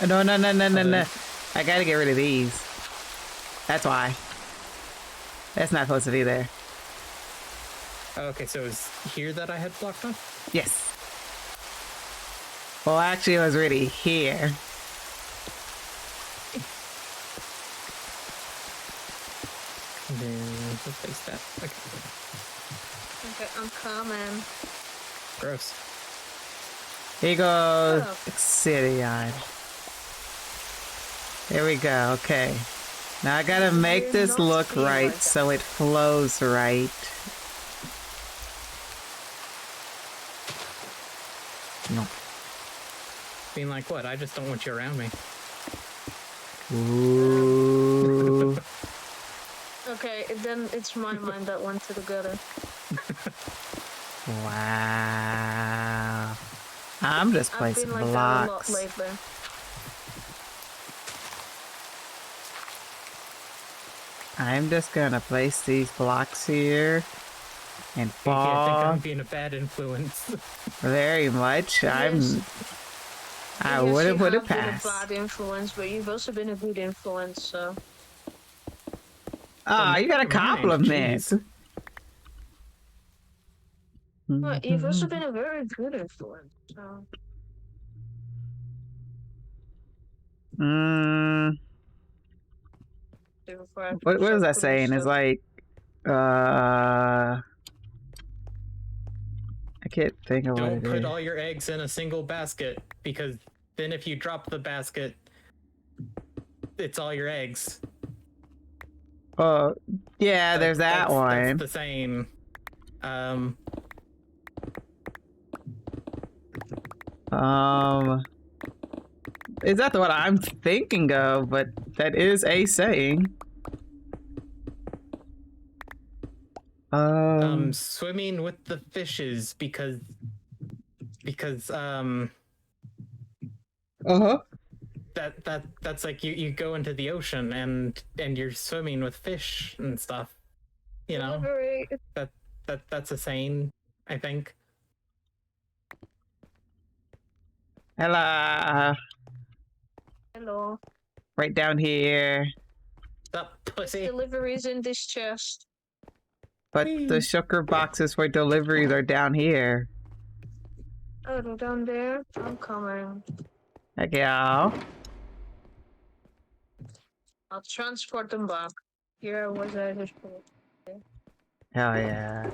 no. I gotta get rid of these. That's why. That's not supposed to be there. Okay, so it's here that I had blocked off? Yes. Well, actually, it was really here. And then replace that. Okay, I'm coming. Gross. Here goes Oh. Obsidian. There we go. Okay. Now I gotta make You're this not look feeling right like that. so it flows right. No. Being like, what? I just don't want you around me. Ooh. Okay, then it's my mind that went to the gutter. Wow. I'm just I've placing been like that a lot blocks. lately. I'm just gonna place these blocks here and You can't think fall I'm being a bad influence. very much. Yes. I Yes, would you have put it have been a past. bad influence, but you've also been a good influence, so... Oh, you got a never mind, compliment. jeez. But you've also been a very good influence, so... Mm, Before I what is start that putting saying? It's stuff- like, I can't think of what Don't it put is. all your eggs in a single basket, because then if you drop the basket, it's all your eggs. Oh, yeah, there's that one. That's the saying. Is that the one I'm thinking of? But that is a saying. Swimming with the fishes because Uh-huh. that's like you go into the ocean and you're swimming with fish and stuff. You know, Delivery. that's a saying, I think. Hello. Hello. Right down here. Stop, pussy. Deliveries in this chest. But the sugar boxes for deliveries are down here. Oh, they're down there? I'm coming. Okay, y'all. I'll transport them back. Here was I just put it. Hell yeah.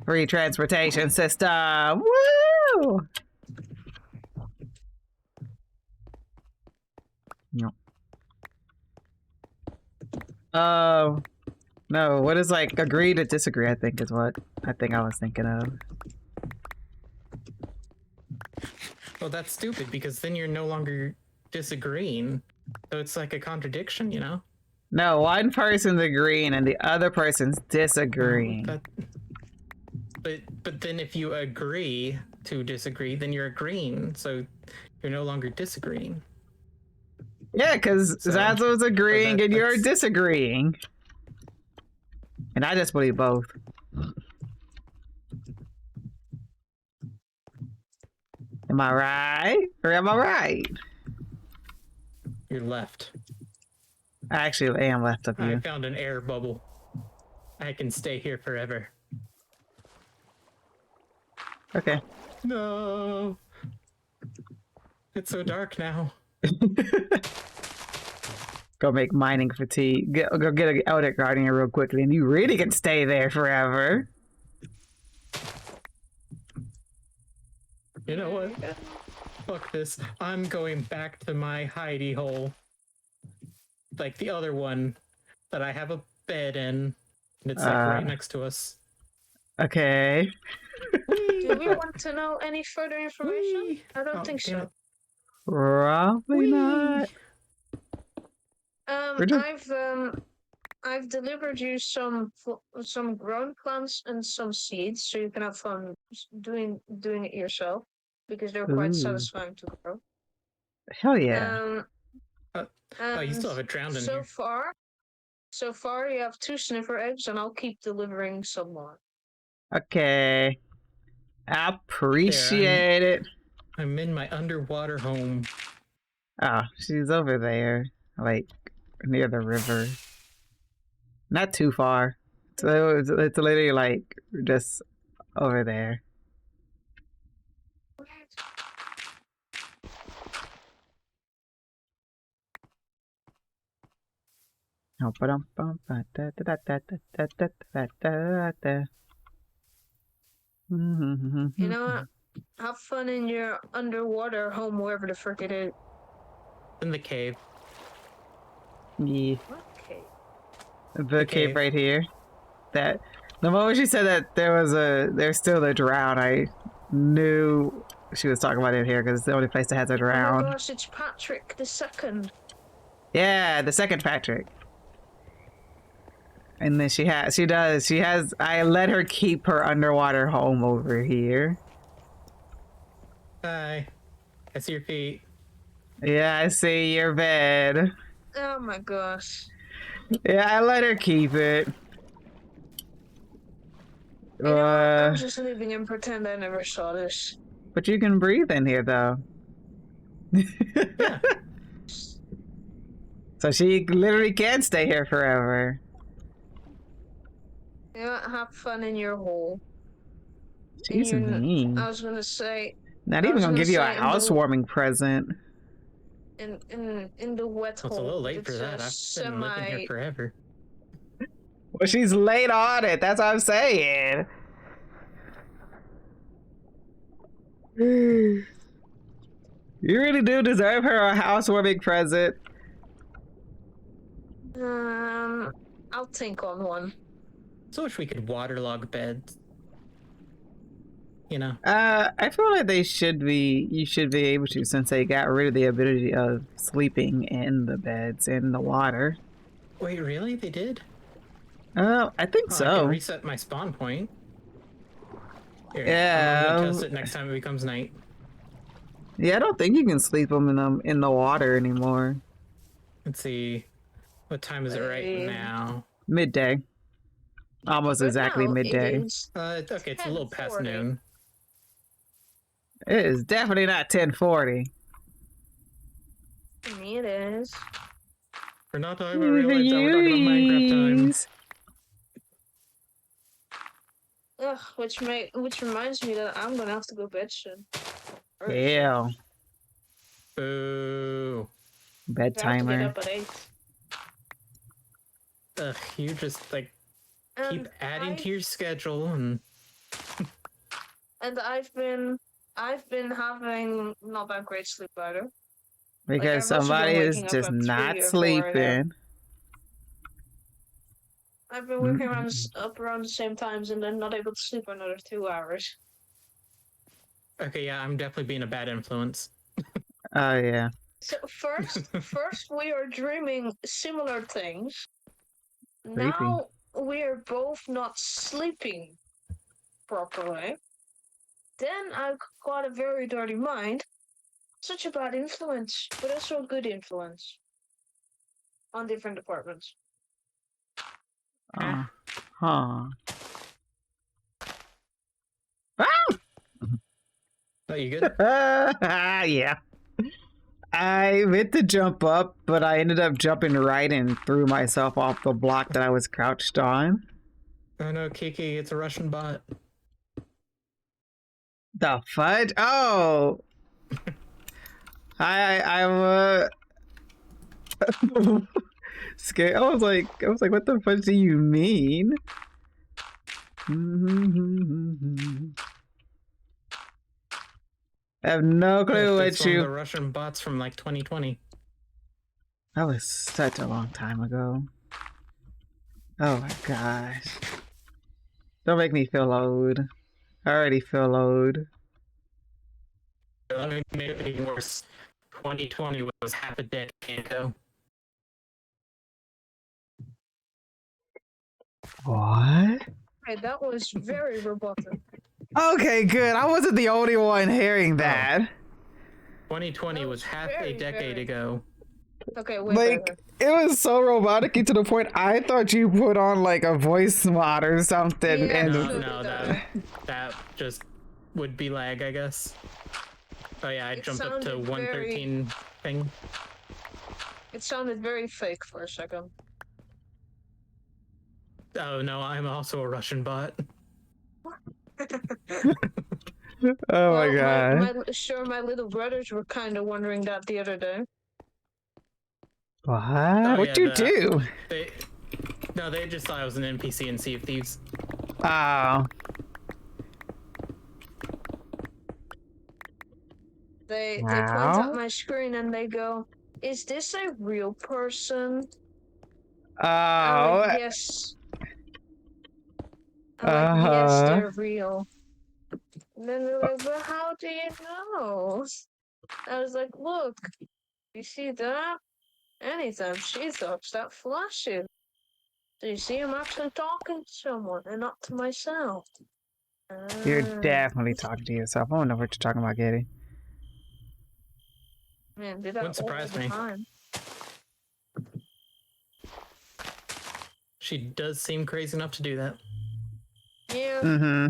Free transportation system. Woo! No. No, what is like agree to disagree, I think is what I was thinking of. Well, that's stupid because then you're no longer disagreeing. So it's like a contradiction, you know? No, one person's agreeing and the other person's disagreeing. But then if you agree to disagree, then you're agreeing. So you're no longer disagreeing. Yeah, because So- Zazo's agreeing and you're that's- disagreeing. And I just believe both. Am I right? Or am I right? You're left. I actually am left of I you. found an air bubble. I can stay here forever. Okay. No. It's so dark now. Go make mining fatigue. Go get an Elder Guardian real quickly, and you really can stay there forever. You know what? Fuck this. I'm going back to my hidey hole. Like the other one that I have a bed in. And it's like right next to us. Okay. Do we want to know any further information? Whee! I don't Oh, think damn so. it. Probably Whee! not. We're just- I've delivered you some grown plants and some seeds, so you can have fun doing it yourself because they're quite Ooh. satisfying to grow. Hell yeah. Oh, you still have And it drowned in so here. so far you have 2 sniffer eggs, and I'll keep delivering some more. Okay. I appreciate it. I'm in my underwater home. Oh, she's over there. Like, near the river. Not too far. So it's literally like just over there. Oh, You know what? Have fun in your underwater home, wherever the frick it is. In the cave. Yeah, Okay. the cave right here. That the moment she said that there's still a drown, I knew she was talking about it here because it's the only place that has a Oh my drown. gosh, it's Patrick the second. Yeah, the second Patrick. And then I let her keep her underwater home over here. Hi. I see your feet. Yeah, I see your bed. Oh my gosh. Yeah, I let her keep it. You know what? I'm just leaving and pretend I never saw this. But you can breathe in here though. Yeah. So she literally can stay here forever. You know what? Have fun in your hole. She's mean. I was gonna say. Not even gonna give you a housewarming present. In the wet hole. It's a little late for It's that. I've been living here forever. Well, she's late on it. That's what I'm saying. You really do deserve her a housewarming present. I'll think on one. So wish we could waterlog beds. You know. I feel like you should be able to, since they got rid of the ability of sleeping in the beds in the water. Wait, really? They did? I think I so. can reset my spawn point. Here, Yeah. I'm gonna test it next time it becomes night. Yeah, I don't think you can sleep them in the water anymore. Let's see. What time is it right now? Midday. Almost But exactly now midday. It is Okay, it's a little past 10:40. noon. It is definitely not 10:40. For me, it is. We're not talking about real life time, we're talking about Minecraft time. Ugh, which reminds me that I'm gonna have to go bed soon. Yeah. Boo. I have to get Bedtimer. up at 8. Ugh, you just like keep And adding to your schedule and I've been having not that great sleep either. Because I've also been somebody is waking up just at 3 not or 4 sleeping. I've been waking up around the same times and then not able to sleep for another 2 hours. okay, yeah, I'm definitely being a bad influence. Oh yeah. So first we are dreaming similar things. Creepy. Now we are both not sleeping properly. Then I've got a very dirty mind. Such a bad influence, but also a good influence on different departments. Huh. Oh, you good? Yeah. I meant to jump up, but I ended up jumping right and threw myself off the block that I was crouched on. Oh no, Kiki, it's a Russian bot. The fudge? Oh! I'm scared. I was like, what the fuck do you mean? I have no clue It's what one of the you. Russian bots from like 2020. That was such a long time ago. Oh my gosh. Don't make me feel old. I already feel old. Let me make it even worse. 2020 was half a decade ago. What? Hey, that was very robotic. Okay, good. I wasn't the only one hearing that. 2020 That was was half very, a decade very- ago. Okay, way Like, better. it was so robotic to the point I thought you put on like a voice mod or something. Yeah, And so No, did I. that just would be lag, I guess. Oh yeah, I It jumped up to sounded 113 thing. It sounded very fake for a second. Oh no, I'm also a Russian bot. oh Well, my god. my little brothers were kind of wondering that the other day. What? Oh, What'd yeah, you do? They just thought I was an NPC in Sea of Thieves. Oh. They point Wow. at my screen and they go, "Is this a real person?" I'm Oh. like, "Yes." I'm like, "Yes, they're real." And then they're like, "But how do you know?" I was like, "Look, you see that? Anytime she talks, that flashes. So you see, I'm actually talking to someone and not to myself." You're Ah, definitely talking to yourself. I don't know what you're talking about, Katie. man, do that Wouldn't all surprise the me. time. She does seem crazy enough to do that. Yeah. Mm-hmm.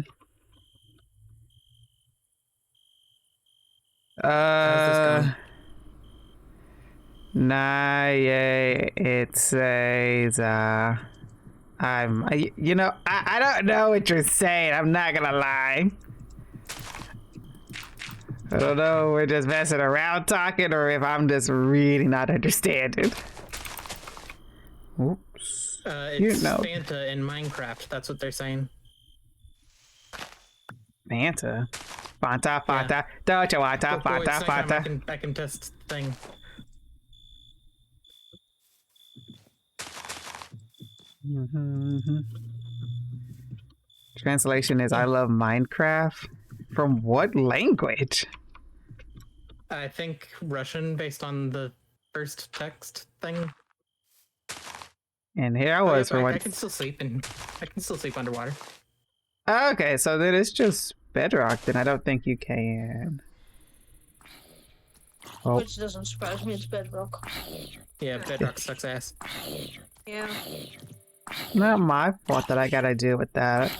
How's this going? Nah, yeah, it says, you know, I don't know what you're saying. I'm not gonna lie. I don't know, we're just messing around talking or if I'm just really not understanding. Oops. It's You know. Fanta in Minecraft. That's what they're saying. Fanta? Fanta, Yeah. Fanta. Don't you want to? Wait, Fanta, next time Fanta. I can test thing. Translation is I love Minecraft. From what language? I think Russian, based on the first text thing. And here I was for I once. can still sleep underwater. Okay, so then it's just Bedrock. Then I don't think you can. Oh. Which doesn't surprise me, it's Bedrock. Yeah, Bedrock sucks ass. Yeah. Not my fault that I gotta deal with that.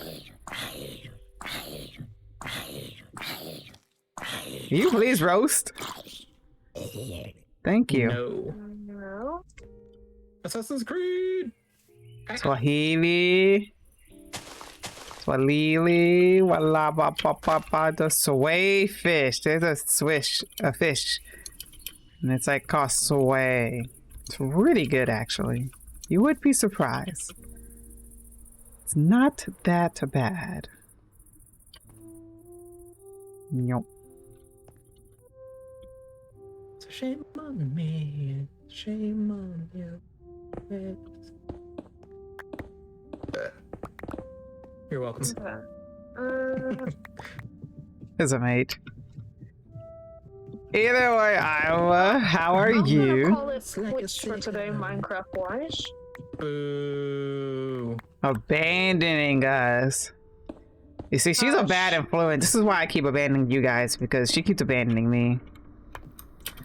Can you please roast? Thank you. No. Assassin's Creed. Swahili. Swahili. Wala ba ba ba ba. The sway fish. There's a fish. And it's like called sway. It's really good actually. You would be surprised. It's not that bad. Nope. So shame on me. Shame on you. You're welcome. As a mate. Either way, Iowa, how are I'm you? gonna call it quits for today, Minecraft-wise. Boo. Abandoning us. You see, she's a bad influence. This is why I keep abandoning you guys, because she keeps abandoning me.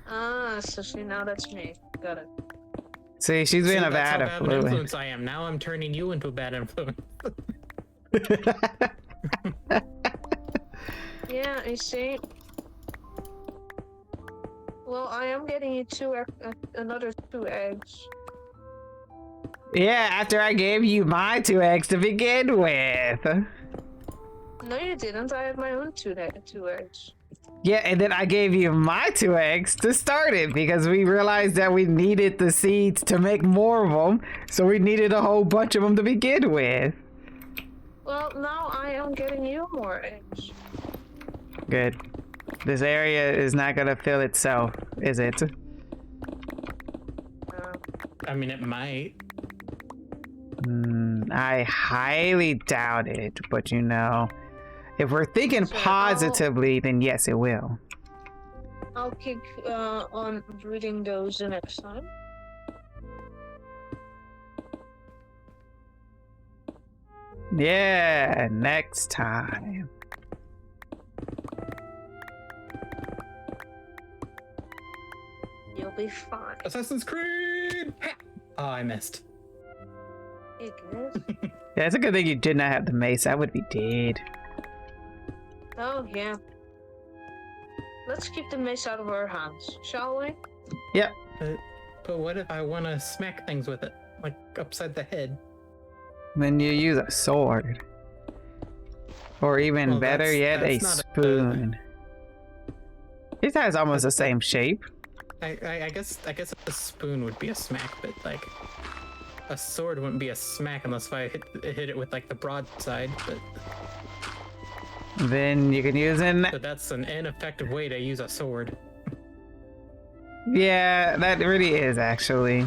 Ah, so see, now that's me. Got it. See, she's been a That's bad how bad of an influence. influence I am. Now I'm turning you into a bad influence. Yeah, you see. Well, I am getting you another 2 eggs. Yeah, after I gave you my 2 eggs to begin with. No, you didn't. I had my own 2 eggs. Yeah, and then I gave you my 2 eggs to start it because we realized that we needed the seeds to make more of them. So we needed a whole bunch of them to begin with. Well, now I am getting you more eggs. Good. This area is not gonna fill itself, is it? I mean, it might. I highly doubt it, but you know, if we're thinking So positively, then yes, it will. I'll keep on breeding those the next time. Yeah, next time. You'll be fine. Assassin's Creed! Ha! Oh, I missed. You good? Yeah, it's a good thing you did not have the mace. I would be dead. Oh, yeah. Let's keep the mace out of our hands, shall we? Yep. But what if I want to smack things with it? Like, upside the head? Then you use a sword. Or even Well, better yet, a that's not spoon. It has almost the same shape. I guess a spoon would be a smack, but like a sword wouldn't be a smack unless if I hit it with like the broadside. Then you can use But that's an ineffective way to use a sword. Yeah, that really is actually.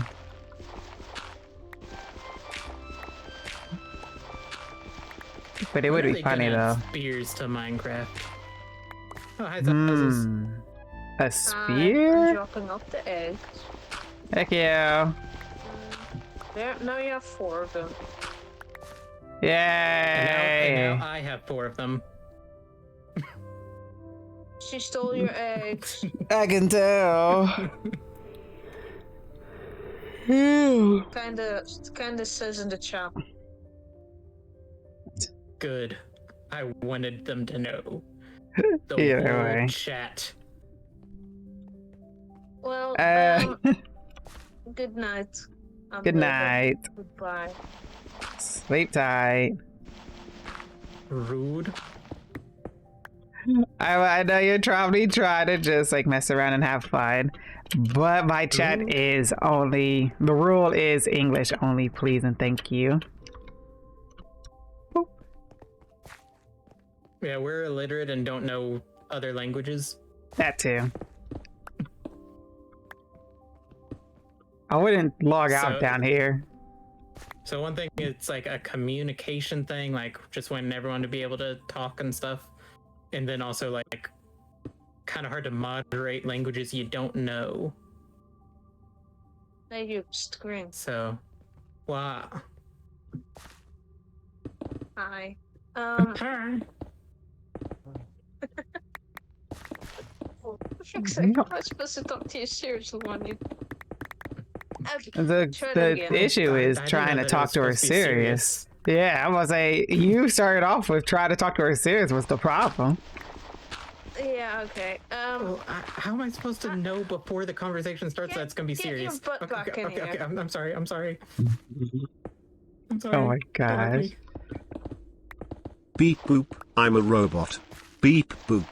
But it would be funny though. Spears to Minecraft. Oh, hi, puzzles. A I'm spear? dropping off the eggs. Heck yeah. There, now you have 4 of them. Yay! And now I have 4 of them. She stole your eggs. I can tell. Phew. Kinda says in the chat. Good. I wanted them to know. The Either whole way. chat. Well, good night. Good night. Goodbye. Sleep tight. Rude. I know you're probably trying to just like mess around and have fun, but my chat is only, the rule is English only, please and thank you. Boop. Yeah, we're illiterate and don't know other languages. That too. I wouldn't log out down here. So one thing, it's like a communication thing, like just wanting everyone to be able to talk and stuff. And then also like kind of hard to moderate languages you don't know. Thank you, screen. So, wow. Hi. Hi. I'm not supposed to talk to you seriously, one you. The issue is I didn't trying know to that it talk was to her supposed to be serious. Yeah, I was say you started off with trying to talk to her serious was the problem. Yeah, okay. Well, how am I supposed to know before the conversation starts that it's gonna be Get your serious? butt back in here. Okay. I'm sorry. I'm sorry. I'm sorry. Oh my Don't hurt gosh. me. Beep boop, I'm a robot. Beep boop.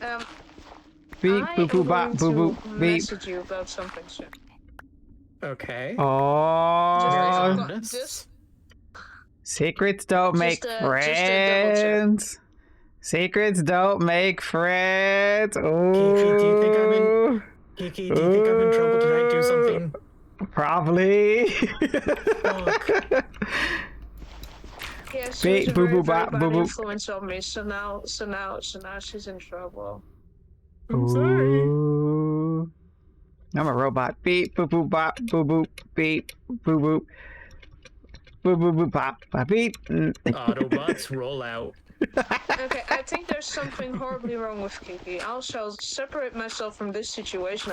Beep, I boop, boop, am bop, going boop, to boop, beep. message you about something soon. Okay. Oh, Just secrets don't make just a double check. friends. Secrets don't make friends. Oh, Kiki, do you think I'm in trouble? Did I do something? Probably. Fuck. Yeah, she was a Boo, very, boo, very bop, bad boo, boo. influence on me. So now she's in trouble. I'm sorry. Ooh. I'm a robot. Beep, boop, boop, bop, boop, boop, beep, boop, boop. Boop, boop, boop, bop, bop, beep. Autobots roll out. Okay, I think there's something horribly wrong with Kiki. I shall separate myself from this situation.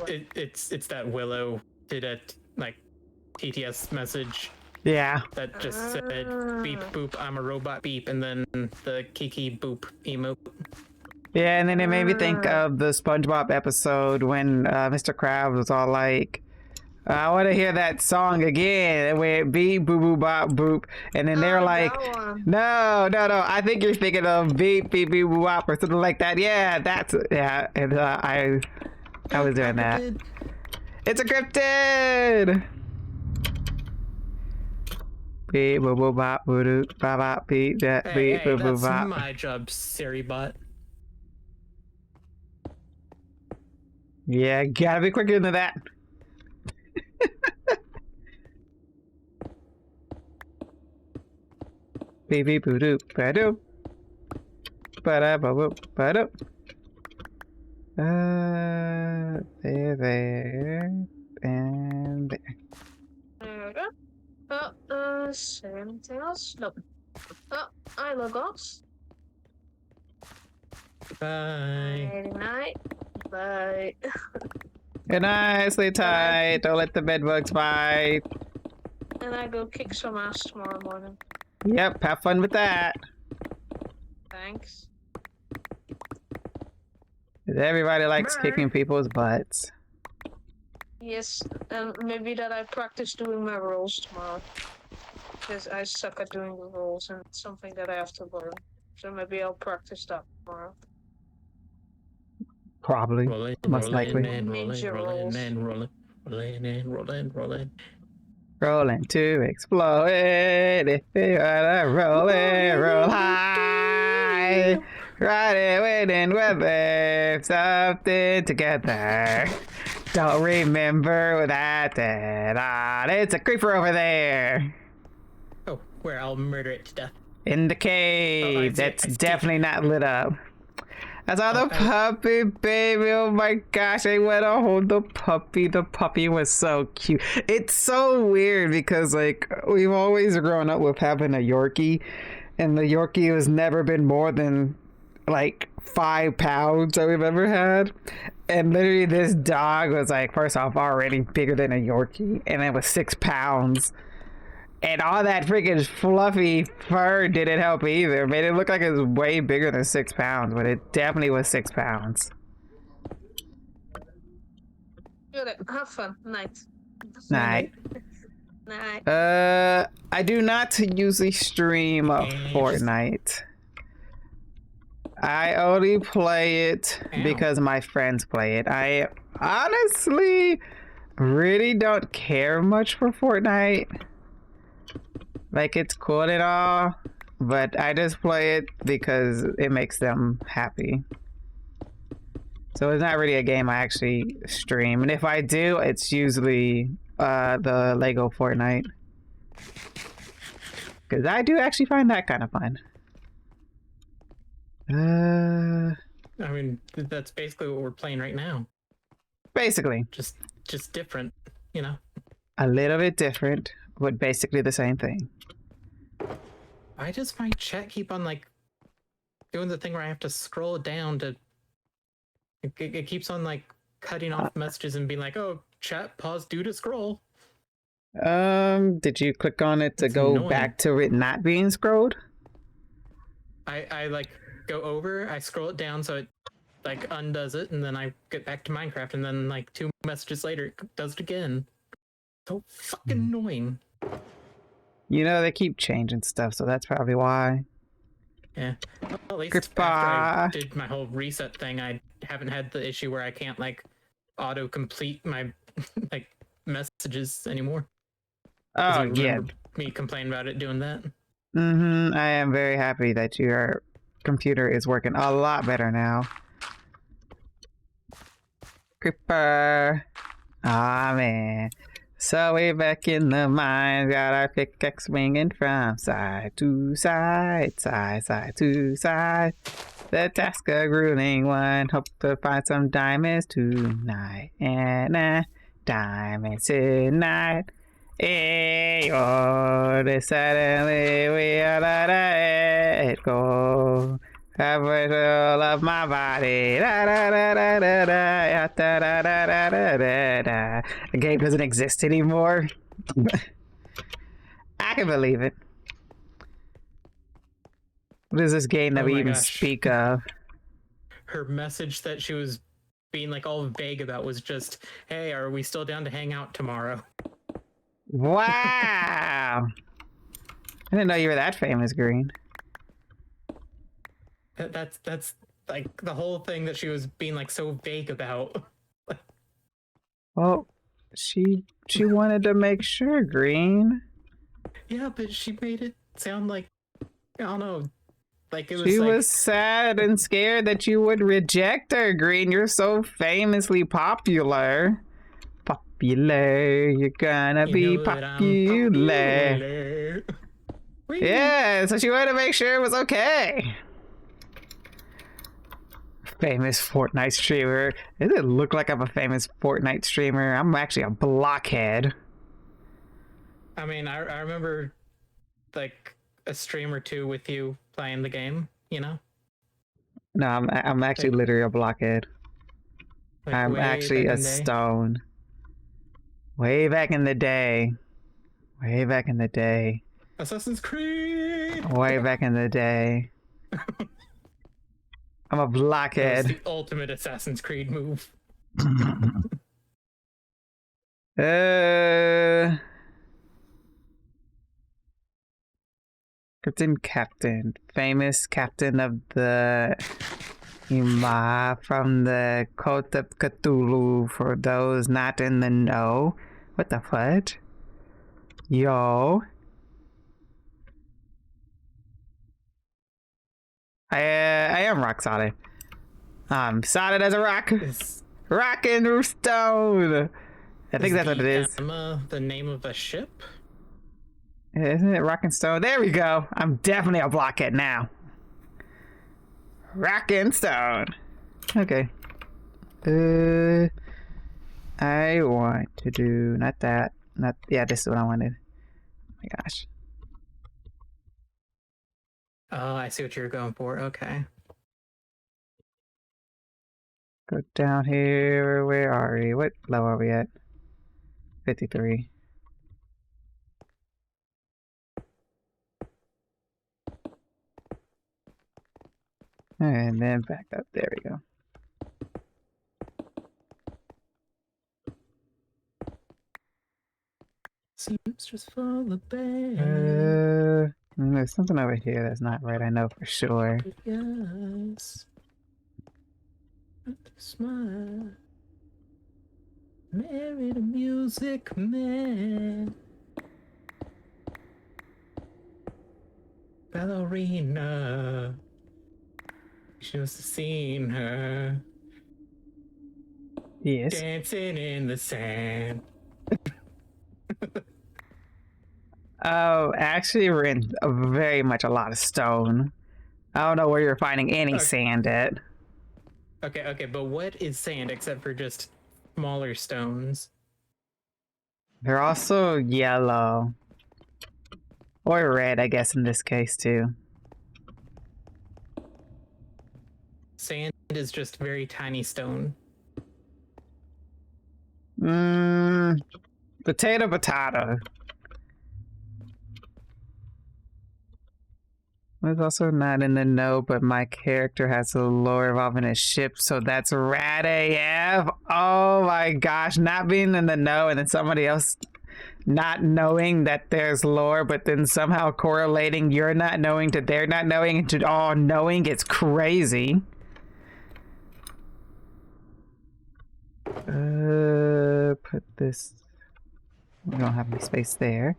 It's that Willow did a like TTS message Yeah. that just said beep boop, I'm a robot beep, and then the Kiki boop emote. Yeah, and then it made me think of the SpongeBob episode when Mr. Krabs was all like, I want to hear that song again where beep boop boop bop boop, and then they're Oh, like, that one. no, no, no. I think you're thinking of beep beep beep boop bop or something like that. Yeah, that's yeah. And I was doing that. Encrypted. It's encrypted. Beep boop boop bop boop doop bop bop beep that Hey, beep boop boop that's bop. my job, Siri bot. Yeah, gotta be quicker than that. Beep beep boop doop ba doop. Ba da ba boop ba doop. There, and there. There we go. Is there anything else? Nope. Oh, I log off. Bye. Nighty night. Bye. Good night, sleep tight. Don't let the bed bugs bite. And I go kick some ass tomorrow morning. Yep, have fun with that. Thanks. Everybody likes Bye. kicking people's butts. Yes, and maybe that I practice doing my rolls tomorrow. Because I suck at doing the rolls and it's something that I have to learn. So maybe I'll practice that tomorrow. Probably. Rolling, Most rolling, likely. and rolling, Ninja rolling, rolls. and rolling, rolling, and rolling, rolling. Rolling to explode. If you wanna roll it, roll high. Ride it wind and weather. Something together. Don't remember that. It's a creeper over there. Oh, where I'll murder it to death. In the Oh, I cave. see it, That's I see it. definitely not lit up. I saw the Oh, puppy, baby. Oh my gosh, I went to hold the puppy. The puppy was so cute. It's so weird because, like, we've always grown up with having a Yorkie, and the Yorkie has never been more than, like, 5 pounds that we've ever had. And literally, this dog was, like, first off, already bigger than a Yorkie, and it was 6 pounds. And all that freaking fluffy fur didn't help either. It made it look like it was way bigger than 6 pounds, but it definitely was 6 pounds. Good. Have fun. Night. Night. Night. I do not usually stream Yeah, Fortnite. I only play it Ow. because my friends play it. I honestly really don't care much for Fortnite. Like, it's cool and all, but I just play it because it makes them happy. So it's not really a game I actually stream. And if I do, it's usually the Lego Fortnite. Because I do actually find that kind of fun. I mean, that's basically what we're playing right now. Basically. Just different, you know? A little bit different, but basically the same thing. Why does my chat keep on, like, doing the thing where I have to scroll down to... It keeps on, like, cutting off messages and being like, oh, chat, pause due to scroll. Did you click on it to It's go annoying. back to it not being scrolled? I like, go over, I scroll it down so it, like, undoes it, and then I get back to Minecraft, and then, like, 2 messages later, it does it again. So fucking annoying. You know, they keep changing stuff, so that's probably why. Yeah. Well, at least Goodbye. after I did my whole reset thing, I haven't had the issue where I can't, like, auto-complete my, like, messages anymore. 'Cause Oh, you yeah. remember me complaining about it doing that. Mm-hmm. I am very happy that your computer is working a lot better now. Creeper. Ah, man. So we back in the mine, got our pickaxe swinging from side to side, side to side. The task a grueling one, hope to find some diamonds tonight. And diamonds tonight. Hey, oh, suddenly we are let it go. Halfway all of my body. Da, da, da, da, da, da, da, da, da, da, da, da. The game doesn't exist anymore. I can believe it. What is this game that Oh we my even gosh. speak of? Her message that she was being like all vague about was just, hey, are we still down to hang out tomorrow? Wow. I didn't know you were that famous, Green. That's like the whole thing that she was being like so vague about. Well, she wanted to make sure, Green. Yeah, but she made it sound like, I don't know, like it was She like, was sad and scared that you would reject her, Green. You're so famously popular. Popular, you're gonna you be know that I'm popular. popular. Yeah, so she wanted to make sure it was okay. Famous Fortnite streamer. Does it look like I'm a famous Fortnite streamer? I'm actually a blockhead. I mean, I remember like a stream or two with you playing the game, you know? No, I'm actually literally a blockhead. Like I'm way actually back a in the day. stone. Way back in the day. Way back in the day. Assassin's Creed! Way back in the day. I'm a That was blockhead. the ultimate Assassin's Creed move. Captain. Famous captain of the Ima from the Cult of Cthulhu for those not in the know. What the fudge? Yo. I am rock solid. I'm solid as a rock. Rock and stone. I think that's what it is. Emma the name of a ship? Isn't it rock and stone? There we go. I'm definitely a blockhead now. Rock and stone. Okay. I want to do not that. Not yeah, this is what I wanted. Oh my gosh. Oh, I see what you're going for. Okay. Go down here. Where are we? What level are we at? 53. And then back up. There we go. Seems just for the best. There's something over here that's not right. I know for sure. Yes. Smile. Married a music man. Ballerina. She must have seen her Yes. dancing in the sand. Oh, actually, we're in very much a lot of stone. I don't know where you're finding any sand at. Okay, but what is sand except for just smaller stones? They're also yellow. Or red, I guess, in this case, too. Sand is just very tiny stone. Potato. I was also not in the know, but my character has a lore involving a ship, so that's rad AF. Oh my gosh, not being in the know and then somebody else not knowing that there's lore, but then somehow correlating your not knowing to their not knowing and to all knowing, it's crazy. Put this. We don't have any space there.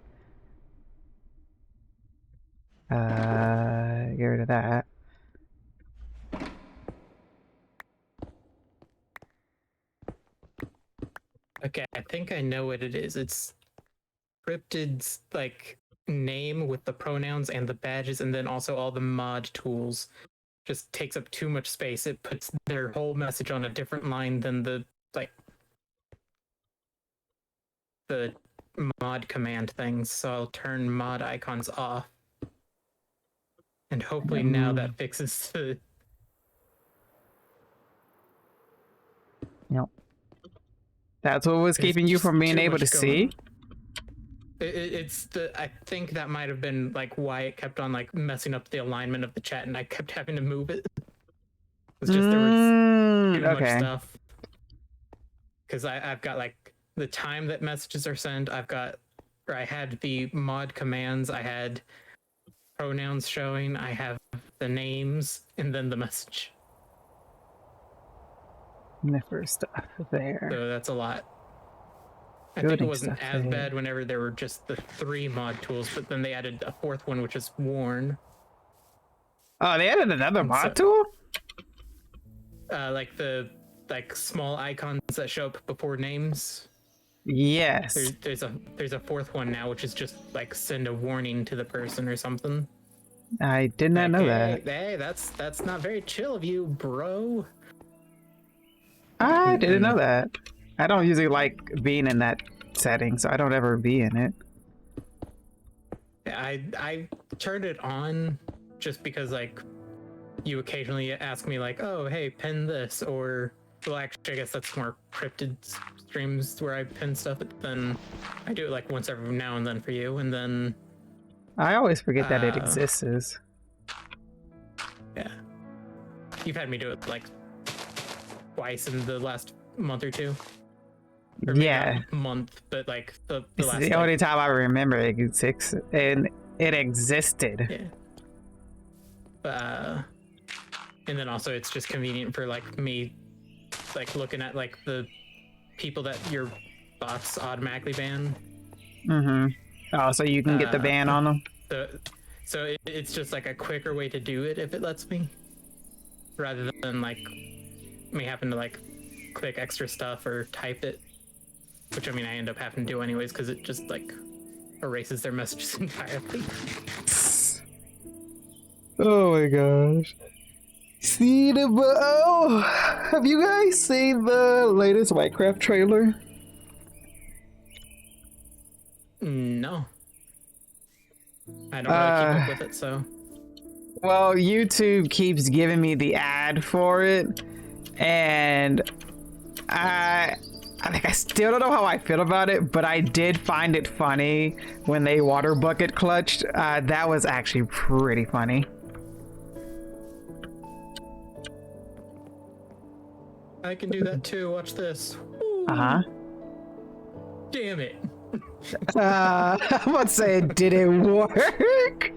Get rid of that. Okay, I think I know what it is. It's cryptid's like name with the pronouns and the badges, and then also all the mod tools. Just takes up too much space. It puts their whole message on a different line than the the mod command things. So I'll turn mod icons off, and hopefully now that fixes the. Yep. That's what was keeping you from being able to see? It's the. I think that might have been like why it kept on like messing up the alignment of the chat, and I kept having to move it. It's just there was too much stuff. because I've got like the time that messages are sent. I had the mod commands. I had pronouns showing. I have the names and then the message. Sniffer stuff there. So that's a lot. I think it wasn't as bad whenever there were just the 3 mod tools, but then they added a 4th one, which is worn. Oh, they added another mod tool? Like the small icons that show up before names. Yes. There's a 4th one now, which is just like send a warning to the person or something. I did not know that. Hey, that's not very chill of you, bro. I didn't know that. I don't usually like being in that setting, so I don't ever be in it. I turned it on just because like you occasionally ask me like, oh hey, pin this, or well actually I guess that's more cryptid streams where I pin stuff, but then I do it like once every now and then for you, and then I always forget that it exists. Yeah. You've had me do it like twice in the last month or two. Or Yeah. not a month, but like the It's last the only time I remember it exists, and it existed. Yeah. And then also it's just convenient for like me like looking at like the people that your bots automatically ban. Mm-hmm. Oh, so you can get the ban on them? So it's just like a quicker way to do it if it lets me, rather than like me having to like click extra stuff or type it, which I mean I end up having to do anyways because it just like erases their messages entirely. Oh my gosh. See the have you guys seen the latest Minecraft trailer? No. I don't really keep up with it, so. Well, YouTube keeps giving me the ad for it, and I think I still don't know how I feel about it, but I did find it funny when they water bucket clutched. That was actually pretty funny. I can do that too. Watch this. Uh-huh. Damn it. I'm about to say it didn't work.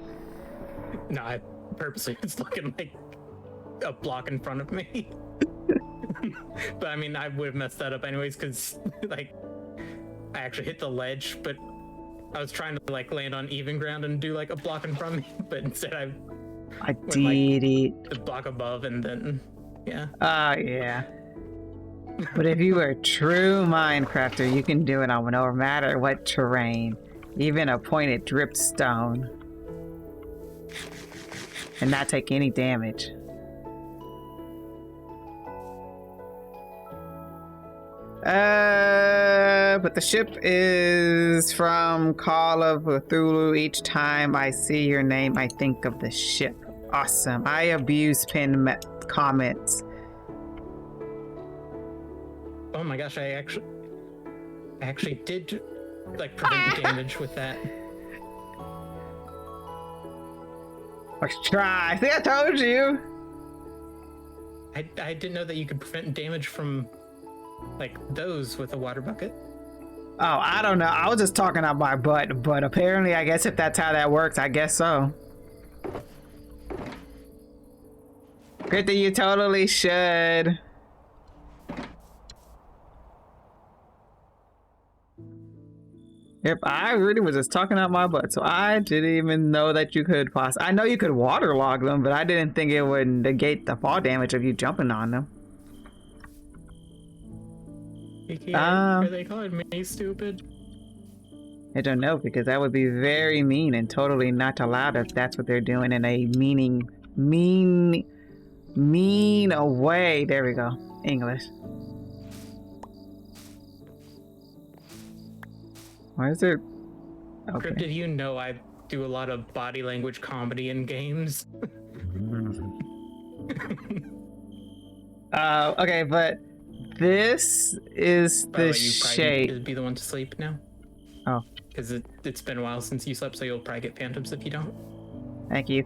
No, I purposely was looking like a block in front of me. But I mean, I would have messed that up anyways, because like I actually hit the ledge, but I was trying to like land on even ground and do like a block in front of me, but instead I went, did it. The block above, and then yeah. Yeah. But if you were a true Minecrafter, you can do it on no matter what terrain, even a pointed dripped stone, and not take any damage. But the ship is from Call of Cthulhu. Each time I see your name, I think of the ship. Awesome. I abuse pinned comments. Oh my gosh, I actually did like prevent damage with that. Let's try. I think I told you. I didn't know that you could prevent damage from like those with a water bucket. Oh, I don't know. I was just talking out my butt, but apparently I guess if that's how that works, I guess so. Good that you totally should. Yep, I really was just talking out my butt, so I didn't even know that you could I know you could waterlog them, but I didn't think it would negate the fall damage of you jumping on them. Are they calling me stupid? I don't know, because that would be very mean and totally not allowed if that's what they're doing in a mean way. There we go. English. Why is there... Okay. Cryptid, you know I do a lot of body language comedy in games. Okay, but this is the shape. You'd be the one to sleep now. Oh. Because it's been a while since you slept, so you'll probably get phantoms if you don't. Thank you.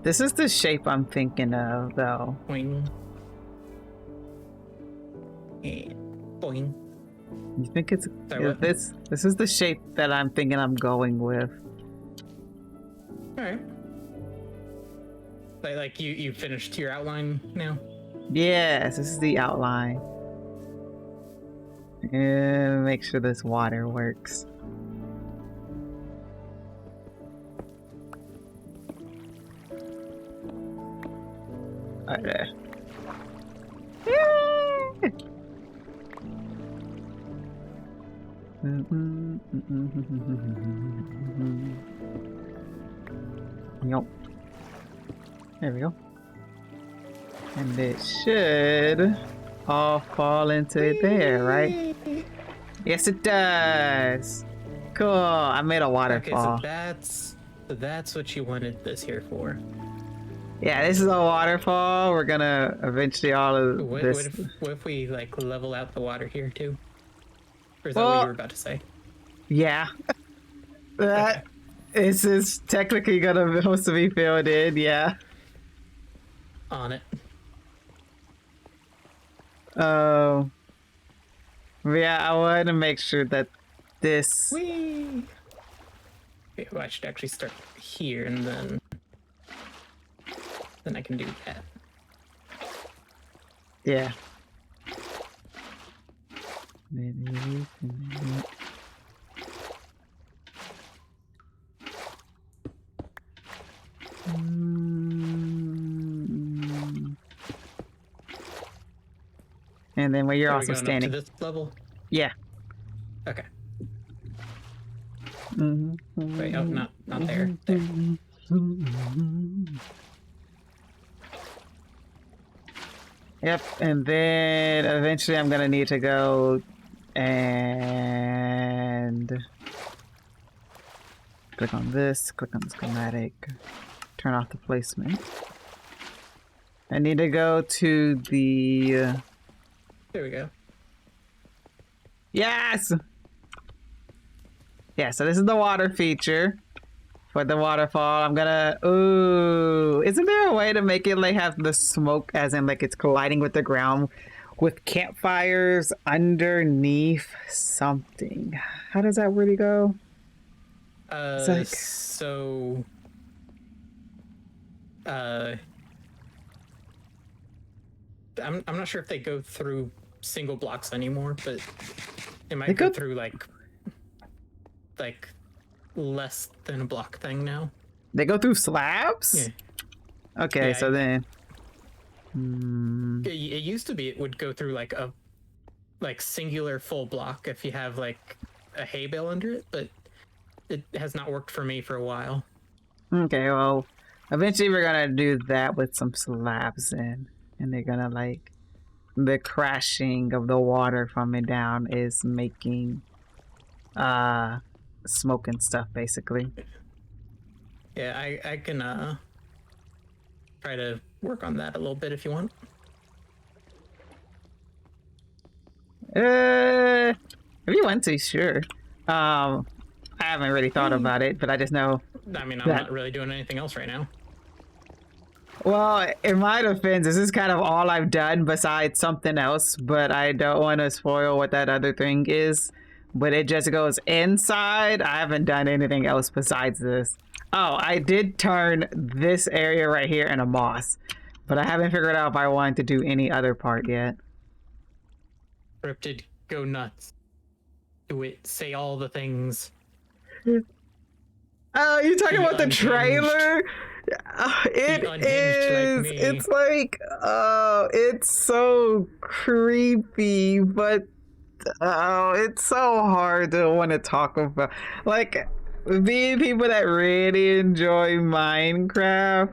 This is the shape I'm thinking of, though. Wing. And boing. You think it's Sorry, what? this is the shape that I'm thinking I'm going with. All right. Like you finished your outline now? Yes, this is the outline. And make sure this water works. Right there. Yay! Yup. There we go. And it should all fall into there, right? Yes, it does. Cool. I made a waterfall. Okay, so that's what you wanted this here for. Yeah, this is a waterfall. We're gonna eventually all of What this. what if we like level out the water here too? Or is that what Well, you were about to say? Yeah. That is technically gonna be supposed to be filled in, yeah. On it. Oh. Yeah, I want to make sure that this. Whee! Okay, well, I should actually start here and then I can do that. Yeah. And then where you're Are we also going standing. up to this level? Yeah. Okay. Mm-hmm. Wait, oh, not there. There. Yep, and then eventually I'm gonna need to go and click on this, click on the schematic, turn off the placement. I need to go to the There we go. yes! Yeah, so this is the water feature for the waterfall. I'm gonna, ooh, isn't there a way to make it like have the smoke as in like it's colliding with the ground with campfires underneath something? How does that really go? like- So I'm not sure if they go through single blocks anymore, but it might They go go- through like less than a block thing now. They go through slabs? Yeah. Okay, Yeah, so then It used to be it would go through like a singular full block if you have like a hay bale under it, but it has not worked for me for a while. okay, well, eventually we're gonna do that with some slabs in, and they're gonna like the crashing of the water from it down is making smoke and stuff basically. Yeah, I can try to work on that a little bit if you want. If you want to, sure. I haven't really thought about it, but I just know. I mean, I'm not really doing anything else right now. Well, in my defense, this is kind of all I've done besides something else, but I don't want to spoil what that other thing is. But it just goes inside. I haven't done anything else besides this. Oh, I did turn this area right here into moss, but I haven't figured out if I wanted to do any other part yet. Scripted, go nuts. Do it. Say all the things. Oh, you're talking Be about the unhinged. trailer? It unhinged like is. me. It's like, it's so creepy, but oh, it's so hard to want to talk about. Like, being people that really enjoy Minecraft,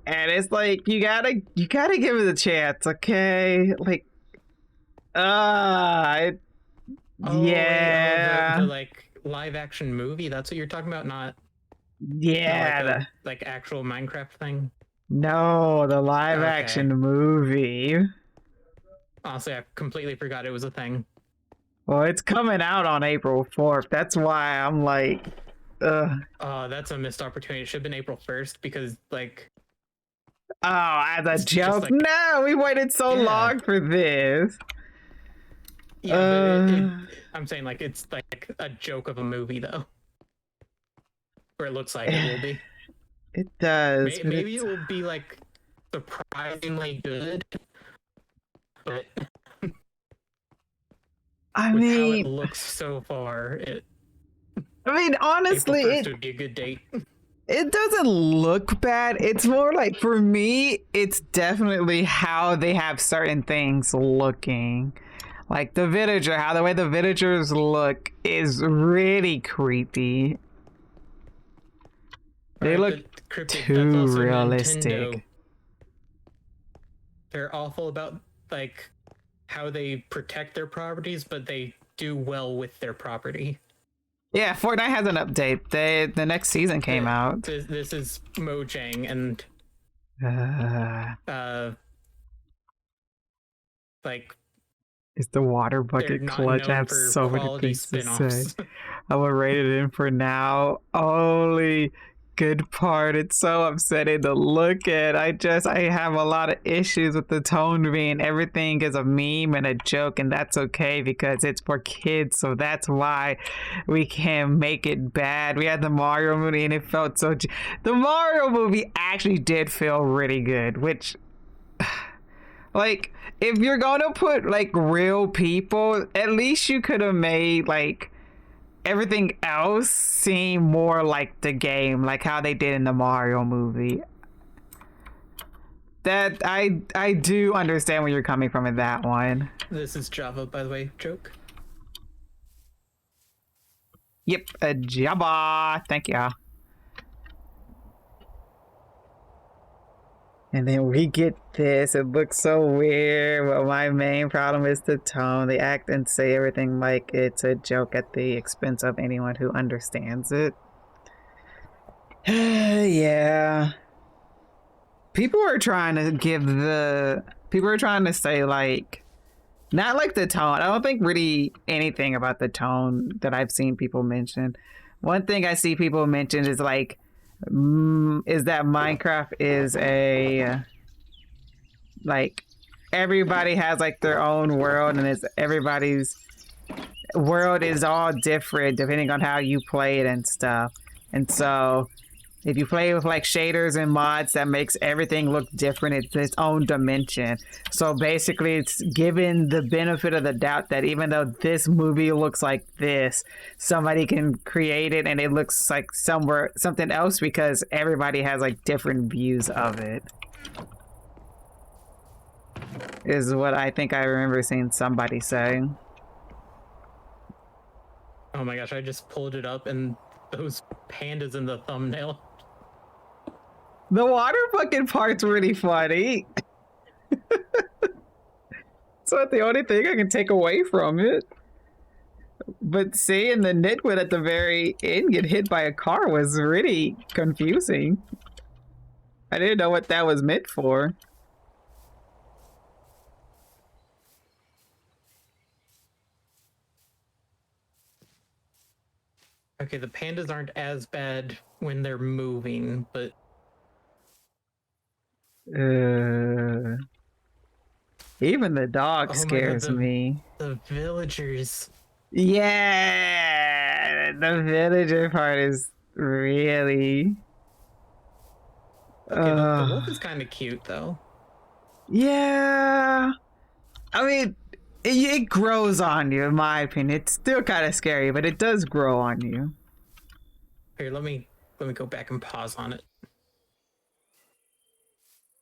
and it's like you gotta give it a chance, okay? Like, it, Oh, yeah, the like live action movie. That's what you're talking about, not yeah. not like actual Minecraft thing. No, the live Okay. action movie. Honestly, I completely forgot it was a thing. Well, it's coming out on April 4th. That's why I'm like, ugh. Oh, that's a missed opportunity. It should have been April 1st because like Oh, as a It's just joke? like- No, we waited so Yeah. long for this. Yeah, but I'm saying like it's like a joke of a movie though, or it looks like it will be. It does. But Maybe it will be like surprisingly good, but I with how it mean, looks so far, honestly, April 1st would be a good date. it doesn't look bad. It's more like, for me, it's definitely how they have certain things looking. Like the villager, how the way the villagers look is really creepy. They Right, look but Cryptic, that's too also realistic. Nintendo. They're awful about like how they protect their properties, but they do well with their property. Yeah, Fortnite has an update. The next season came out. This is Mojang and like It's the water they're bucket not clutch. I known have for so many quality things to say. spin-offs. I will rate it in for now. Only good part. It's so upsetting to look at. I have a lot of issues with the tone being everything is a meme and a joke, and that's okay because it's for kids. So that's why we can't make it bad. We had the Mario movie and it felt so. The Mario movie actually did feel really good, which. Like, if you're gonna put like real people, at least you could have made like everything else seem more like the game, like how they did in the Mario movie. That I do understand where you're coming from in that one. This is Java, by the way. Joke. Yep, a Jabba. Thank you. And then we get this. It looks so weird, but my main problem is the tone. They act and say everything like it's a joke at the expense of anyone who understands it. Yeah. People are trying to say like, not like the tone. I don't think really anything about the tone that I've seen people mention. One thing I see people mention is like, is that Minecraft is a like everybody has like their own world and it's everybody's world is all different depending on how you play it and stuff. And so if you play with like shaders and mods, that makes everything look different. It's its own dimension. So basically it's given the benefit of the doubt that even though this movie looks like this, somebody can create it and it looks like something else because everybody has like different views of it. Is what I think I remember seeing somebody say. Oh my gosh, I just pulled it up and those pandas in the thumbnail. The water bucket part's really funny. It's not the only thing I can take away from it. But seeing the nitwit at the very end get hit by a car was really confusing. I didn't know what that was meant for. Okay, the pandas aren't as bad when they're moving, but Even the dog scares me. the villagers. Yeah, the villager part is really. Okay, the wolf is kind of cute though. Yeah, I mean, it grows on you, in my opinion. It's still kind of scary, but it does grow on you. Here, let me go back and pause on it.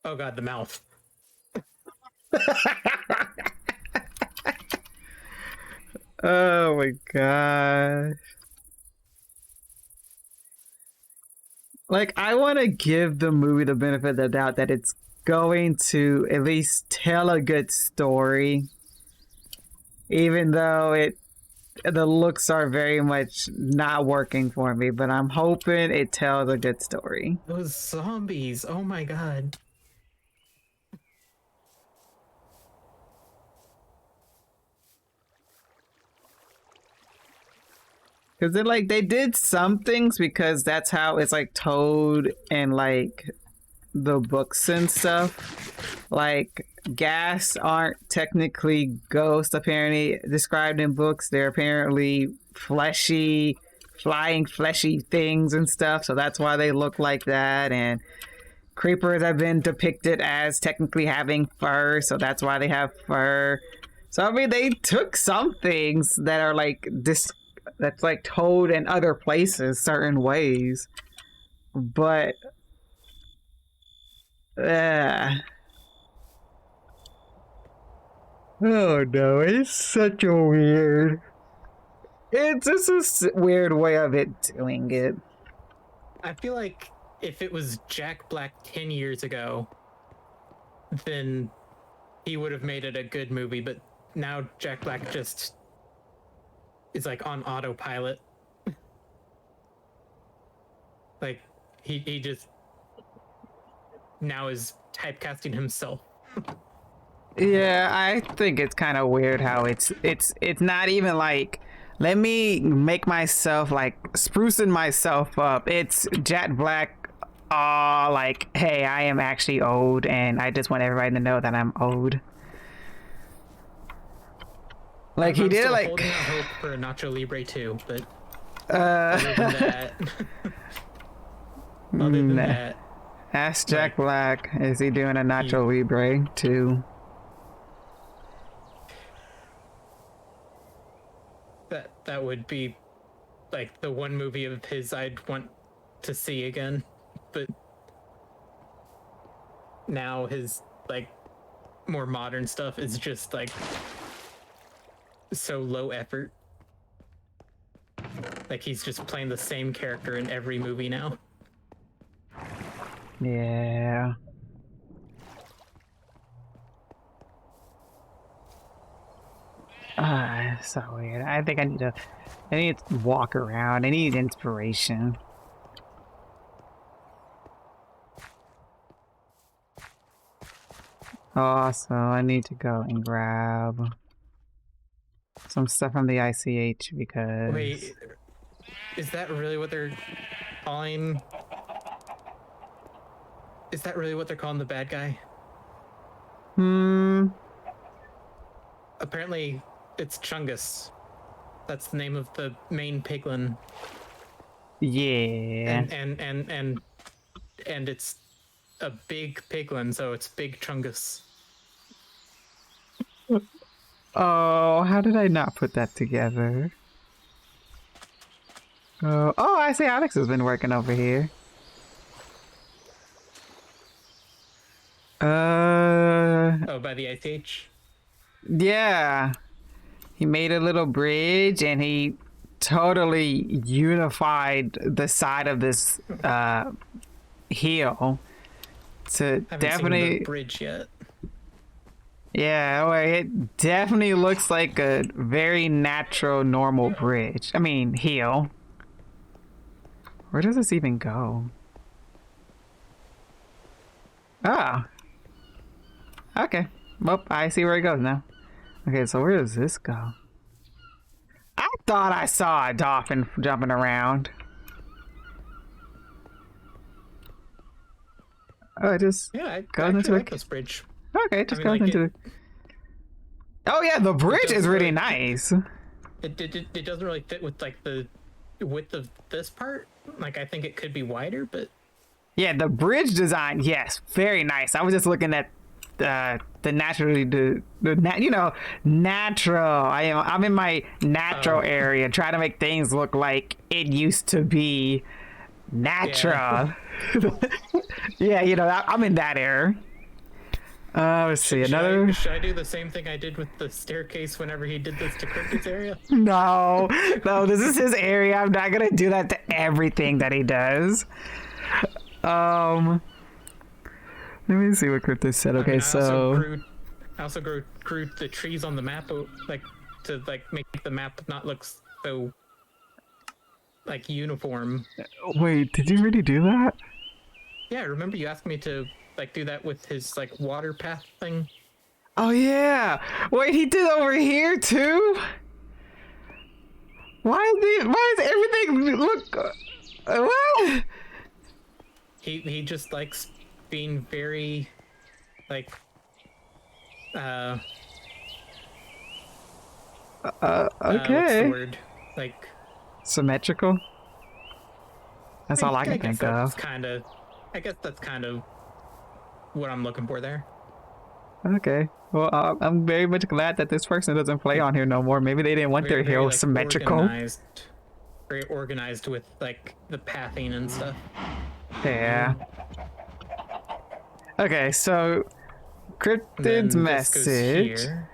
Oh god, the mouth. Oh my gosh. Like, I want to give the movie the benefit of the doubt that it's going to at least tell a good story. Even though the looks are very much not working for me, but I'm hoping it tells a good story. Those zombies, oh my god. Because then, like, they did some things because that's how it's, like, told in, like, the books and stuff. Like, gas aren't technically ghosts, apparently, described in books. They're apparently fleshy, flying fleshy things and stuff. So that's why they look like that. And creepers have been depicted as technically having fur. So that's why they have fur. So, I mean, they took some things that are like this, that's like told in other places certain ways. But, oh no, it's such a weird. It's just a weird way of it doing it. I feel like if it was Jack Black 10 years ago, then he would have made it a good movie, but now Jack Black just is like on autopilot. Like he just now is typecasting himself. Yeah, I think it's kind of weird how it's not even like, let me make myself like sprucing myself up. It's Jack Black, like, hey, I am actually old and I just want everybody to know that I'm old. Like, he did still like holding out hope for a Nacho Libre 2, but other than that, other than Nah. that, Ask Jack Black, is he doing a Nacho Libre too? that would be like the one movie of his I'd want to see again, but now his like more modern stuff is just like so low effort. Like he's just playing the same character in every movie now. Yeah. It's so weird. I think I need to walk around. I need inspiration. Also, I need to go and grab some stuff from the ICH because... Wait, is that really what they're calling? Is that really what they're calling the bad guy? Apparently, it's Chungus. That's the name of the main piglin. Yeah. And it's a big piglin, so it's Big Chungus. Oh, how did I not put that together? Oh, I see Alex has been working over here. Oh, by the ICH? Yeah. He made a little bridge and he totally unified the side of this hill to Haven't definitely seen the bridge yet. Yeah, well, it definitely looks like a very natural normal bridge. I mean, hill. Where does this even go? Ah. Okay. Well, I see where it goes now. Okay, so where does this go? I thought I saw a dolphin jumping around. Oh, it just I goes into like this bridge. Okay, it just I goes mean, like, into Oh yeah, the bridge is really nice. It doesn't really fit with like the width of this part. Like I think it could be wider, but yeah, the bridge design, yes, very nice. I was just looking at the naturally natural. I'm in my natural area, trying to make things look like it used to be natural. Yeah, I'm in that era. Let's see, another. Should I do the same thing I did with the staircase whenever he did this to Cricket's area? No, this is his area. I'm not gonna do that to everything that he does. Let me see what Crypto said. Okay, I also grew the trees on the map, like to like make the map not look so like uniform. Wait, did you really do that? Yeah, remember you asked me to like do that with his like water path thing? Oh yeah. Wait, he did over here too? Why does everything look what? He just likes being very like What's the Okay. word? Like, Symmetrical. That's all I can guess think of. I guess that's kind of what I'm looking for there. Okay. Well, I'm very much glad that this person doesn't play on here no more. Maybe they didn't want their Very hero like symmetrical. very organized with like the pathing and stuff. Yeah. Okay, so cryptid's Then this goes message. here.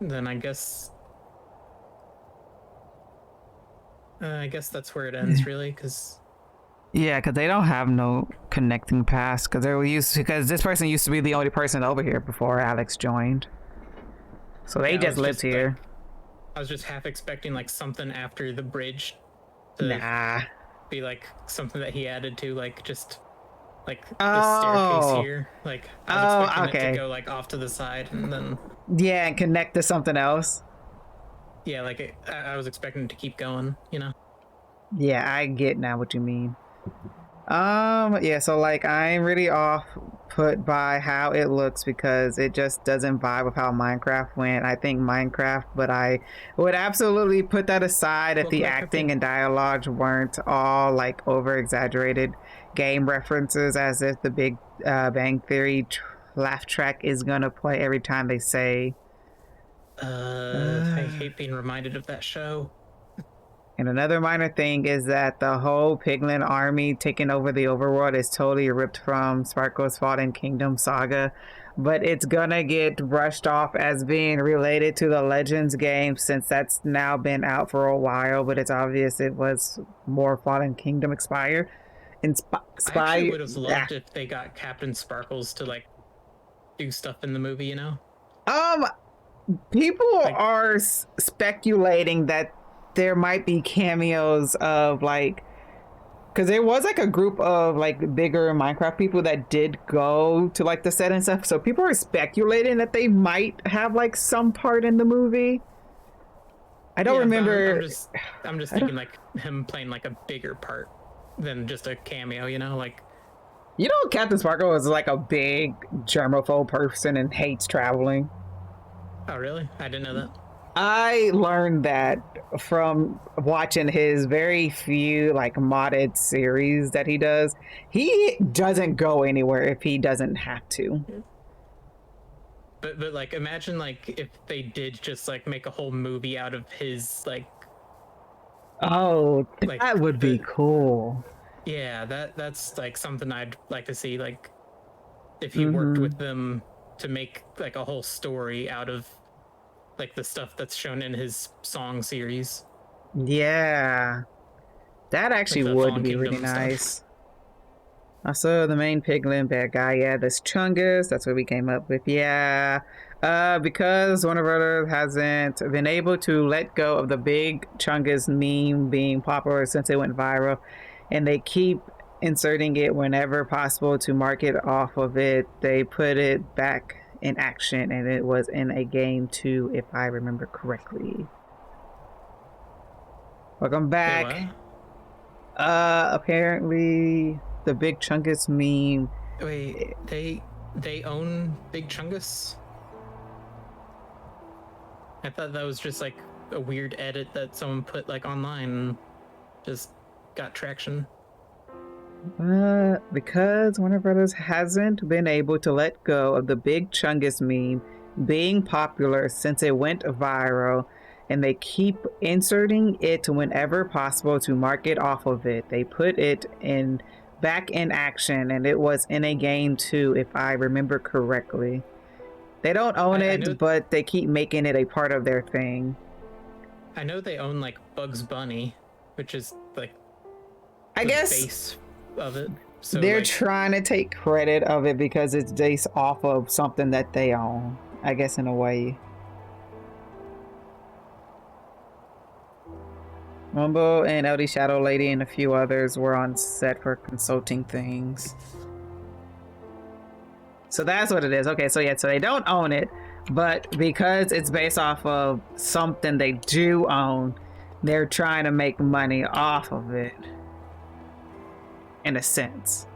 Then I guess that's where it ends, really, because Yeah, because they don't have no connecting pass because this person used to be the only person over here before Alex joined. So they just lived here. I was just half expecting like something after the bridge to Nah. be like something that he added to, like just like the Oh. staircase here. Like I was expecting it okay. to go like off to the side and then Yeah, and connect to something else. yeah, like I was expecting it to keep going, you know. Yeah, I get now what you mean. Yeah, so like I'm really off put by how it looks because it just doesn't vibe with how Minecraft went. I think Minecraft, but I would absolutely put that aside if the acting and dialogues weren't all like over exaggerated game references, as if the Big Bang Theory laugh track is gonna play every time they say. I hate being reminded of that show. And another minor thing is that the whole Piglin army taking over the overworld is totally ripped from Sparkle's Fallen Kingdom saga, but it's gonna get brushed off as being related to the Legends game since that's now been out for a while, but it's obvious it was more Fallen Kingdom inspired. I actually would have loved if they got Captain Sparkles to like do stuff in the movie, you know? People are speculating that there might be cameos of like, because there was like a group of like bigger Minecraft people that did go to like the set and stuff, so people are speculating that they might have like some part in the movie. I don't remember. I'm just thinking like him playing like a bigger part than just a cameo, you know? Like, you know, Captain Sparkle is like a big germaphobe person and hates traveling. Oh really? I didn't know that. I learned that from watching his very few like modded series that he does. He doesn't go anywhere if he doesn't have to. But like imagine like if they did just like make a whole movie out of his like that would be cool. Yeah, that's like something I'd like to see, like if he worked with them to make like a whole story out of like the stuff that's shown in his song series. Yeah, that actually like would be really nice. Also, the main piglin bad guy, yeah, this Chungus, that's what we came up with. Yeah, because Warner Brothers hasn't been able to let go of the big Chungus meme being popular since it went viral, and they keep inserting it whenever possible to market off of it. They put it back in action, and it was in a game too, if I remember correctly. Welcome back. Apparently the Big Chungus meme. Wait, they own Big Chungus? I thought that was just like a weird edit that someone put like online and just got traction. Because Warner Brothers hasn't been able to let go of the Big Chungus meme being popular since it went viral, and they keep inserting it whenever possible to market off of it. They put it back in action, and it was in a game too, if I remember correctly. They don't own it, but they keep making it a part of their thing. I know they own like Bugs Bunny, which is like I guess base of it. So they're like, trying to take credit of it because it's based off of something that they own, I guess, in a way. Rumble and LD Shadow Lady and a few others were on set for consulting things. So that's what it is. Okay, so yeah, so they don't own it, but because it's based off of something they do own, they're trying to make money off of it, in a sense.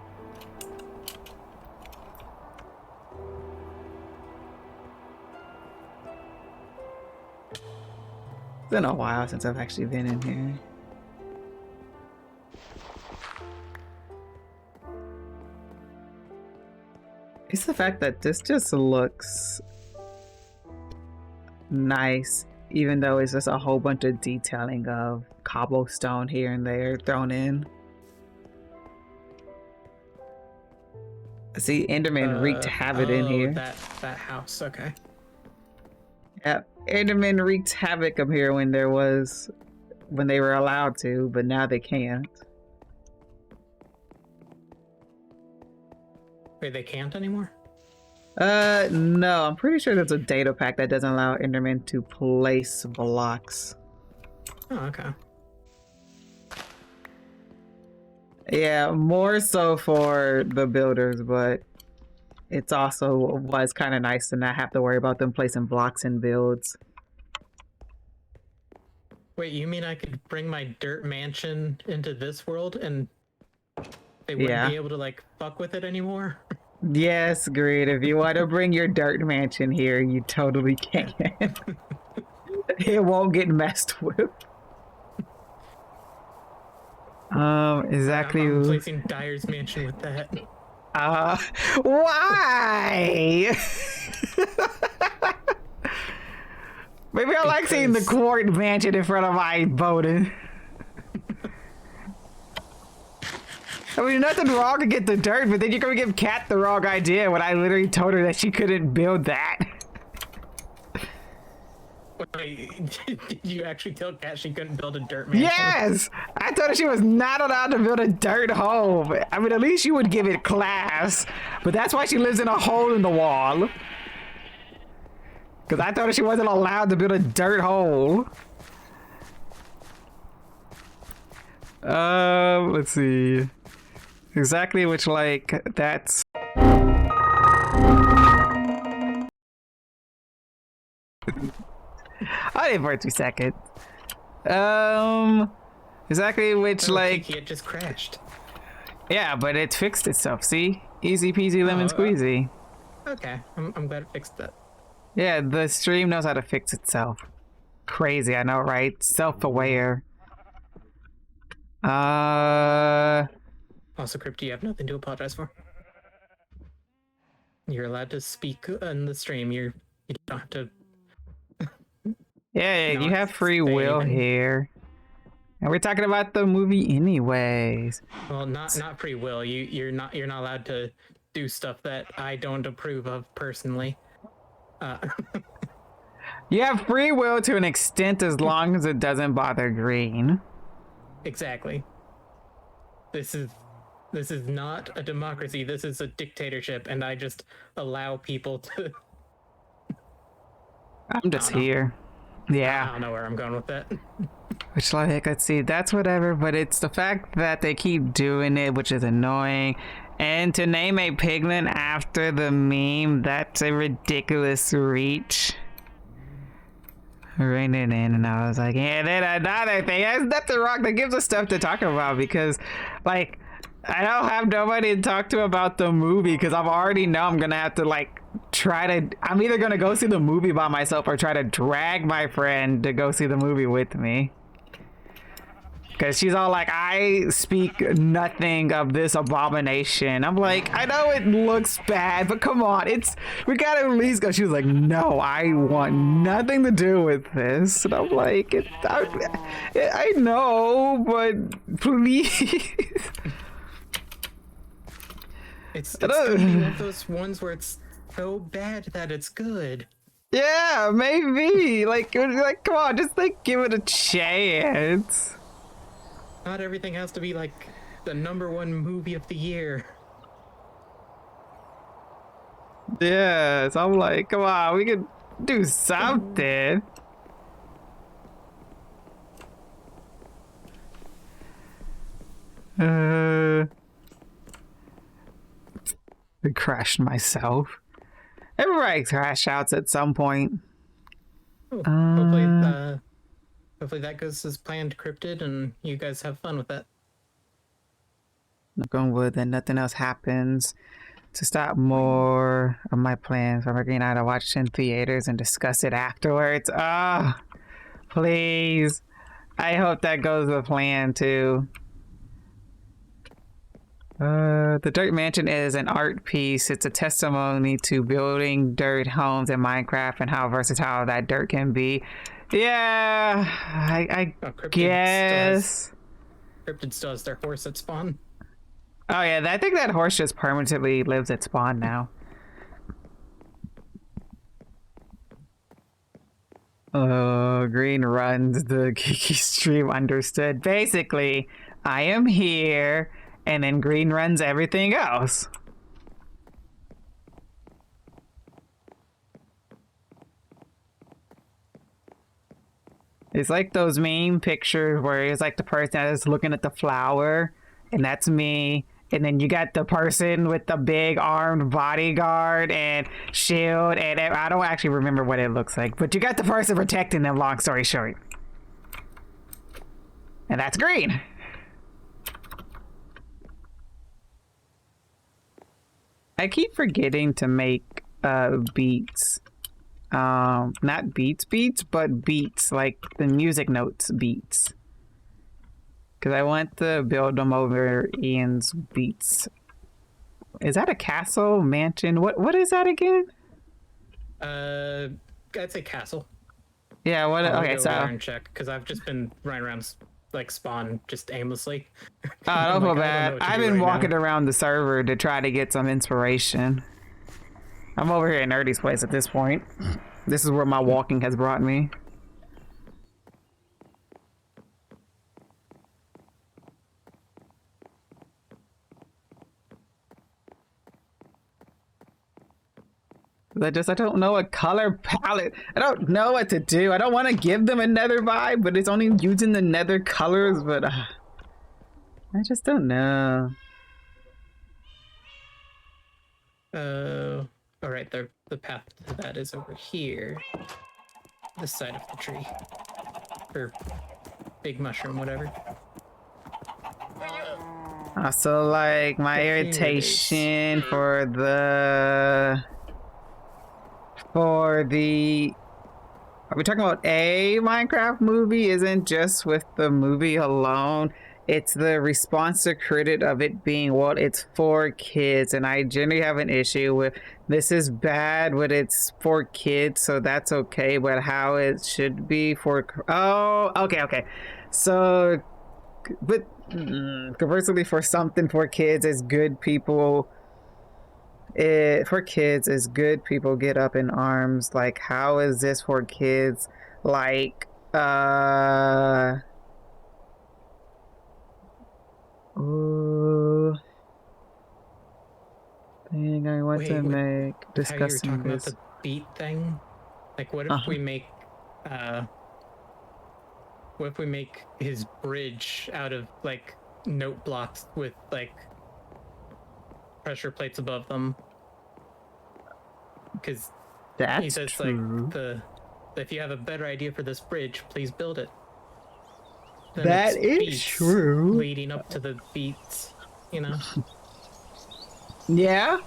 been a while since I've actually been in here. It's the fact that this just looks nice, even though it's just a whole bunch of detailing of cobblestone here and there thrown in. See, Enderman wreaked havoc in here. That house, okay. Yep, Enderman wreaked havoc up here when they were allowed to, but now they can't. Wait, they can't anymore? No, I'm pretty sure there's a data pack that doesn't allow Enderman to place blocks. Oh, okay. Yeah, more so for the builders, but it's also was kind of nice to not have to worry about them placing blocks in builds. Wait, you mean I could bring my dirt mansion into this world and they wouldn't be able to like fuck with it anymore? Yes, great. If you want to bring your dirt mansion here, you totally can. It won't get messed with. Exactly. I'm placing Dyer's mansion with that. Why? Maybe I like seeing the court mansion in front of my Bowden. I mean, nothing wrong to get the dirt, but then you're gonna give Kat the wrong idea when I literally told her that she couldn't build that. Wait, did you actually tell Kat she couldn't build a dirt mansion? Yes! I told her she was not allowed to build a dirt home. I mean, at least you would give it class. But that's why she lives in a hole in the wall. Because I told her she wasn't allowed to build a dirt hole. Let's see. Exactly which, like, that's... I did for 2 seconds. Exactly which, like... It just crashed. Yeah, but it fixed itself, see? Easy peasy lemon squeezy. Okay, I'm glad it fixed that. Yeah, the stream knows how to fix itself. Crazy, I know, right? Self-aware. Also, Crypt, you have nothing to apologize for. You're allowed to speak on the stream. You don't have to... Yeah, you have free will here. And we're talking about the movie anyways. Well, not free will. You're not allowed to do stuff that I don't approve of personally. You have free will to an extent as long as it doesn't bother Green. Exactly. This is not a democracy. This is a dictatorship, and I just allow people to... I'm just here. Yeah. I don't know where I'm going with that. Which, like, let's see, that's whatever, but it's the fact that they keep doing it, which is annoying. And to name a piglin after the meme, that's a ridiculous reach. Rein it in, and I was like, yeah, then another thing, there's nothing wrong, that gives us stuff to talk about, because, like, I don't have nobody to talk to about the movie, because I already know I'm gonna have to, like, I'm either gonna go see the movie by myself or try to drag my friend to go see the movie with me. Because she's all like, I speak nothing of this abomination. I'm like, I know it looks bad, but come on, we gotta at least go. She was like, no, I want nothing to do with this. And I'm like, I know, but please. It's gonna be one of those ones where it's so bad that it's good. Yeah, maybe. Like, come on, just like give it a chance. Not everything has to be like the #1 movie of the year. Yeah, so I'm like, come on, we could do something. I crashed myself. Everybody crash outs at some point. Oh, hopefully that goes as planned, Cryptid, and you guys have fun with that. Knock on wood that nothing else happens to stop more of my plans. I'm agreeing to watch in theaters and discuss it afterwards. Please. I hope that goes to plan too. The Dirt Mansion is an art piece. It's a testimony to building dirt homes in Minecraft and how versatile that dirt can be. Yeah, I guess. Cryptid still has their horse at spawn. Oh yeah, I think that horse just permanently lives at spawn now. Oh, Green runs the Kiki stream, understood. Basically, I am here, and then Green runs everything else. It's like those meme pictures where it's like the person that is looking at the flower, and that's me. And then you got the person with the big armed bodyguard and shield, and I don't actually remember what it looks like, but you got the person protecting them, long story short. And that's Green. I keep forgetting to make beats. Not beats, but beats, like the music notes beats. Because I want to build them over Ian's beats. Is that a castle, mansion? What is that again? I'd say castle. Yeah, what? I'll Okay, go so... over there and check, because I've just been running around, like, spawn just aimlessly. Oh, don't feel like, bad. I've been walking around the server to try to get some inspiration. I'm over here in Nerdy's place at this point. This is where my walking has brought me. I don't know a color palette. I don't know what to do. I don't want to give them a nether vibe, but it's only using the nether colors, but I just don't know. All right, the path to that is over here. This side of the tree. Or big mushroom, whatever. So like my irritation for the... Are we talking about a Minecraft movie? Isn't just with the movie alone. It's the response to critic of it being, well, it's for kids, and I generally have an issue with this is bad, but it's for kids, so that's okay, but how it should be for... Oh, okay. So, but conversely, for something for kids is good people... for kids is good people get up in arms. Like, how is this for kids? Like, ooh, thing I want to make discussing how you were talking this. about the beat thing? Like, what if we make what if we make his bridge out of like note blocks with like pressure plates above them? Because he says true. like if you have a better idea for this bridge, please build it. Then That it's is beats true. leading up to the beats, you know. Yeah,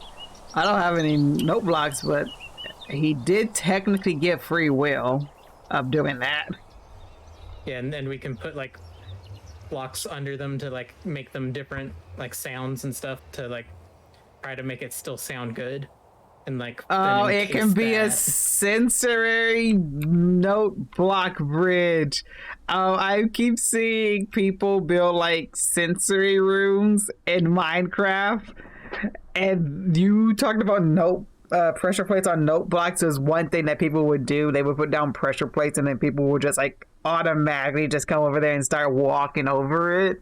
I don't have any note blocks, but he did technically get free will of doing that. Yeah, and then we can put like blocks under them to like make them different like sounds and stuff to like try to make it still sound good. And like, oh, it can be a sensory note block bridge. Oh, I keep seeing people build like sensory rooms in Minecraft, and you talked about pressure plates on note blocks is one thing that people would do. They would put down pressure plates, and then people would just like automatically just come over there and start walking over it.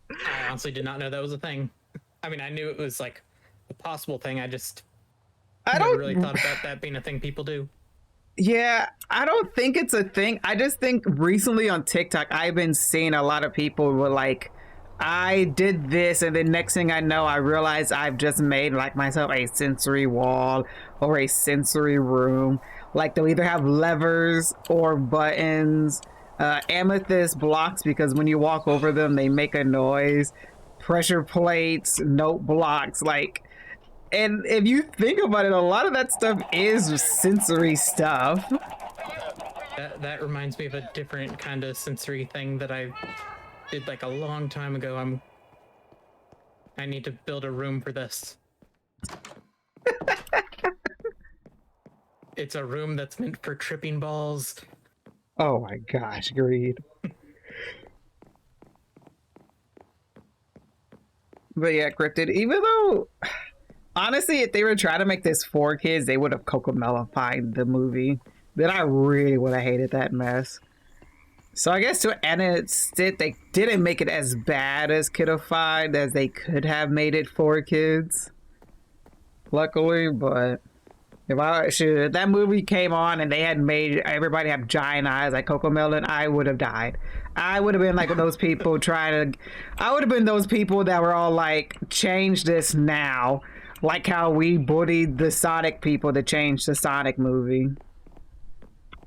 I honestly did not know that was a thing. I mean, I knew it was like a possible thing. I never really thought about that being a thing people do. Yeah, I don't think it's a thing. I just think recently on TikTok, I've been seeing a lot of people were like, I did this, and then next thing I know, I realized I've just made like myself a sensory wall or a sensory room. Like they'll either have levers or buttons, amethyst blocks because when you walk over them, they make a noise. Pressure plates, note blocks, like, and if you think about it, a lot of that stuff is sensory stuff. That reminds me of a different kind of sensory thing that I did like a long time ago. I need to build a room for this. It's a room that's meant for tripping balls. Oh my gosh, Greed. But yeah, Cryptid, even though, honestly, if they were trying to make this for kids, they would have Cocomellified the movie. Then I really would have hated that mess. So I guess to an extent, they didn't make it as bad as kidified as they could have made it for kids. Luckily, but if that movie came on and they had made everybody have giant eyes like Cocomelon, I would have died. I would have been like those people I would have been those people that were all like, change this now. Like how we bullied the Sonic people to change the Sonic movie.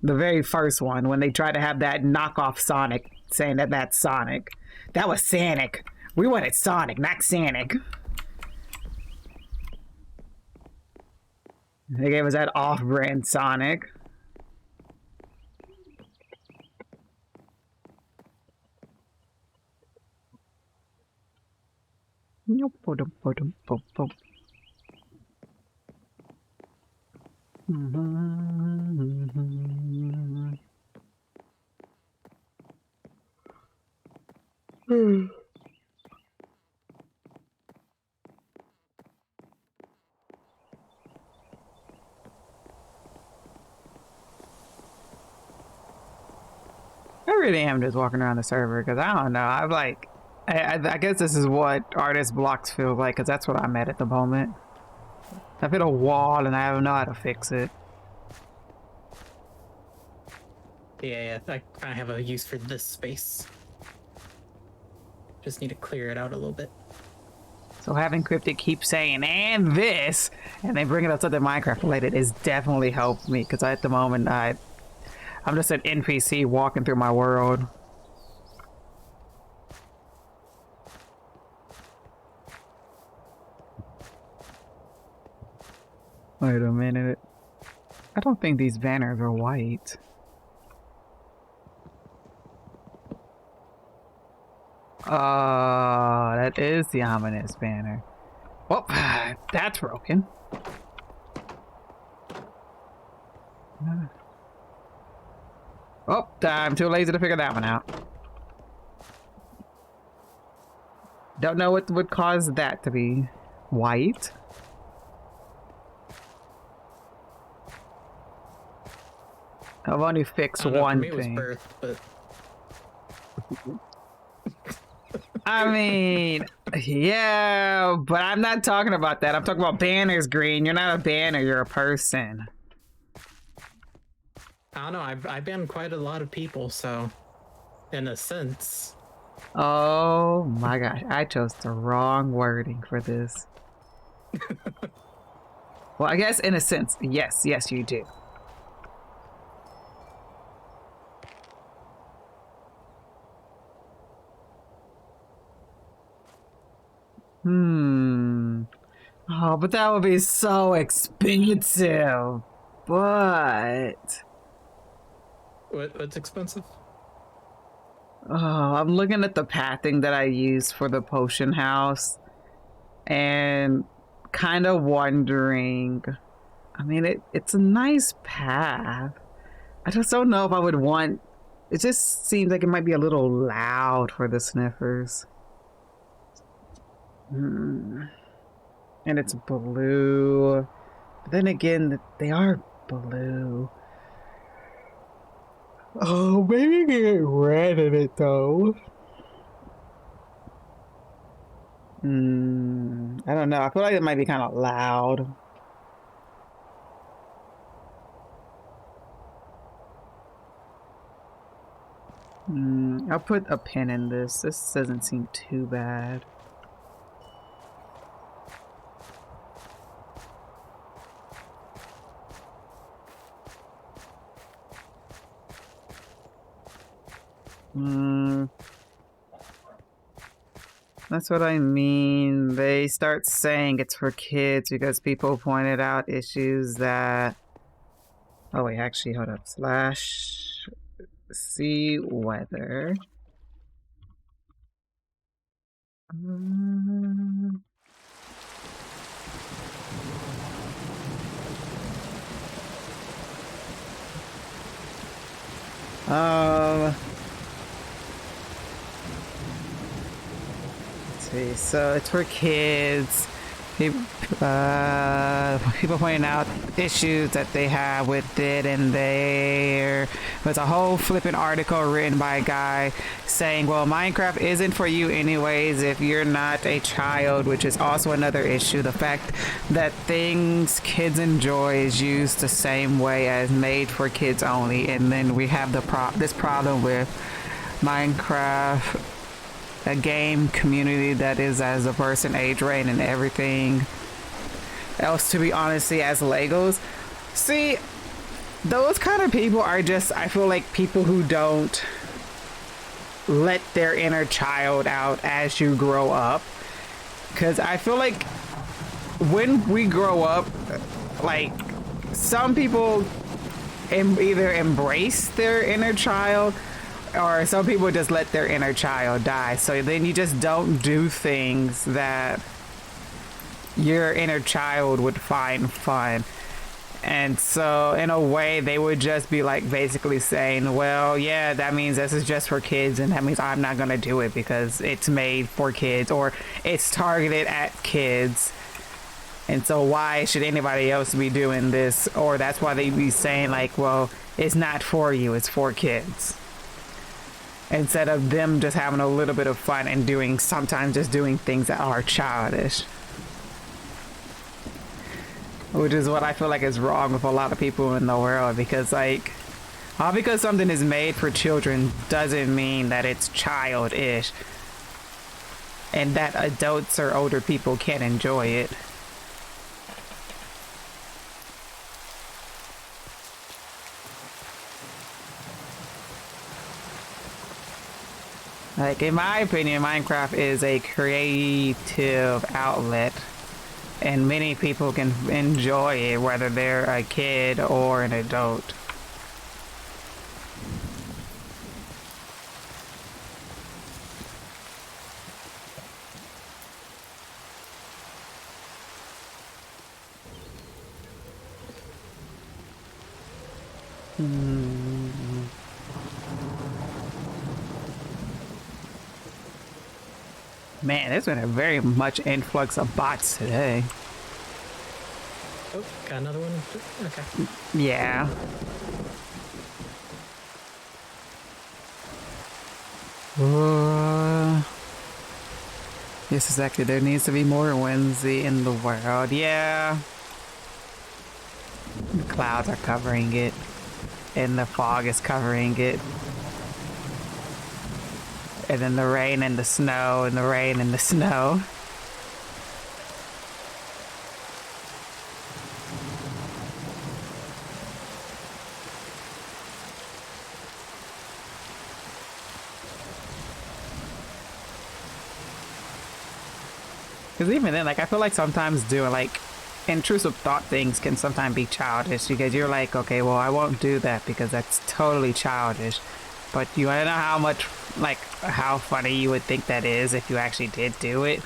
The very first one, when they tried to have that knockoff Sonic, saying that that's Sonic. That was Sonic. We wanted Sonic, not Sonic. They gave us that off-brand Sonic. I really am just walking around the server because I don't know. I'm like, I guess this is what artist blocks feel like because that's what I'm at the moment. I've hit a wall and I don't know how to fix it. Yeah, I have a use for this space. Just need to clear it out a little bit. So having Cryptic keep saying, and this, and then bringing up something Minecraft related is definitely helped me because at the moment I'm just an NPC walking through my world. Wait a minute. I don't think these banners are white. That is the ominous banner. Oh, that's broken. Oh, I'm too lazy to figure that one out. Don't know what would cause that to be white. I've only fixed one thing. For me it was birth, but... I mean, yeah, but I'm not talking about that. I'm talking about banners, Green. You're not a banner, you're a person. I don't know, I banned quite a lot of people, so in a sense. Oh my gosh, I chose the wrong wording for this. Well, I guess in a sense, yes, you do. Oh, but that would be so expensive. But... What's expensive? Oh, I'm looking at the pathing that I used for the potion house and kind of wondering, I mean, it's a nice path. I just don't know if I would want, it just seems like it might be a little loud for the sniffers. And it's blue. But then again, they are blue. Oh, maybe get red in it though. I don't know. I feel like it might be kind of loud. I'll put a pin in this. This doesn't seem too bad. That's what I mean. They start saying it's for kids because people pointed out issues that... Oh wait, actually, hold up. see whether. Let's see. So it's for kids. People pointing out issues that they have with it, and there was a whole flipping article written by a guy saying, well, Minecraft isn't for you anyways if you're not a child, which is also another issue. The fact that things kids enjoy is used the same way as made for kids only, and then we have this problem with Minecraft, a game community that is as a person age range and everything else, to be honestly, as Legos. See, those kind of people are just, I feel like, people who don't let their inner child out as you grow up. Because I feel like when we grow up, like, some people either embrace their inner child, or some people just let their inner child die. So then you just don't do things that your inner child would find fun. And so in a way, they would just be like basically saying, well, yeah, that means this is just for kids, and that means I'm not going to do it because it's made for kids, or it's targeted at kids. And so why should anybody else be doing this? Or that's why they be saying like, well, it's not for you, it's for kids. Instead of them just having a little bit of fun and sometimes just doing things that are childish. Which is what I feel like is wrong with a lot of people in the world, because like, all because something is made for children doesn't mean that it's childish and that adults or older people can't enjoy it. Like, in my opinion, Minecraft is a creative outlet, and many people can enjoy it, whether they're a kid or an adult. Man, there's been a very much influx of bots today. Oh, got another one. Okay. Yeah. Yes, exactly. There needs to be more Wednesday in the world. Yeah. The clouds are covering it, and the fog is covering it. And then the rain and the snow, and the rain and the snow. Because even then, like, I feel like sometimes doing, like, intrusive thought things can sometimes be childish, because you're like, okay, well, I won't do that because that's totally childish. But you want to know how much, like, how funny you would think that is if you actually did do it?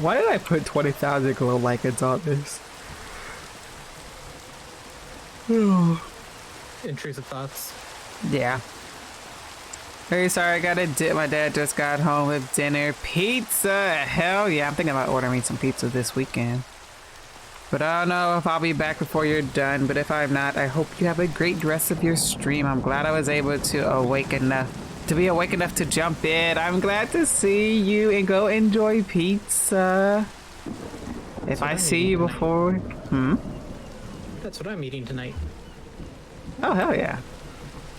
Why did I put 20,000 glow lichens on this? Intrusive thoughts. Yeah. Very sorry, I gotta dip. My dad just got home with dinner. Pizza! Hell yeah, I'm thinking about ordering some pizza this weekend. But I don't know if I'll be back before you're done, but if I'm not, I hope you have a great rest of your stream. I'm glad I was able to be awake enough to jump in. I'm glad to see you and go enjoy pizza. If I see you before... That's what I'm eating tonight. Oh, hell yeah.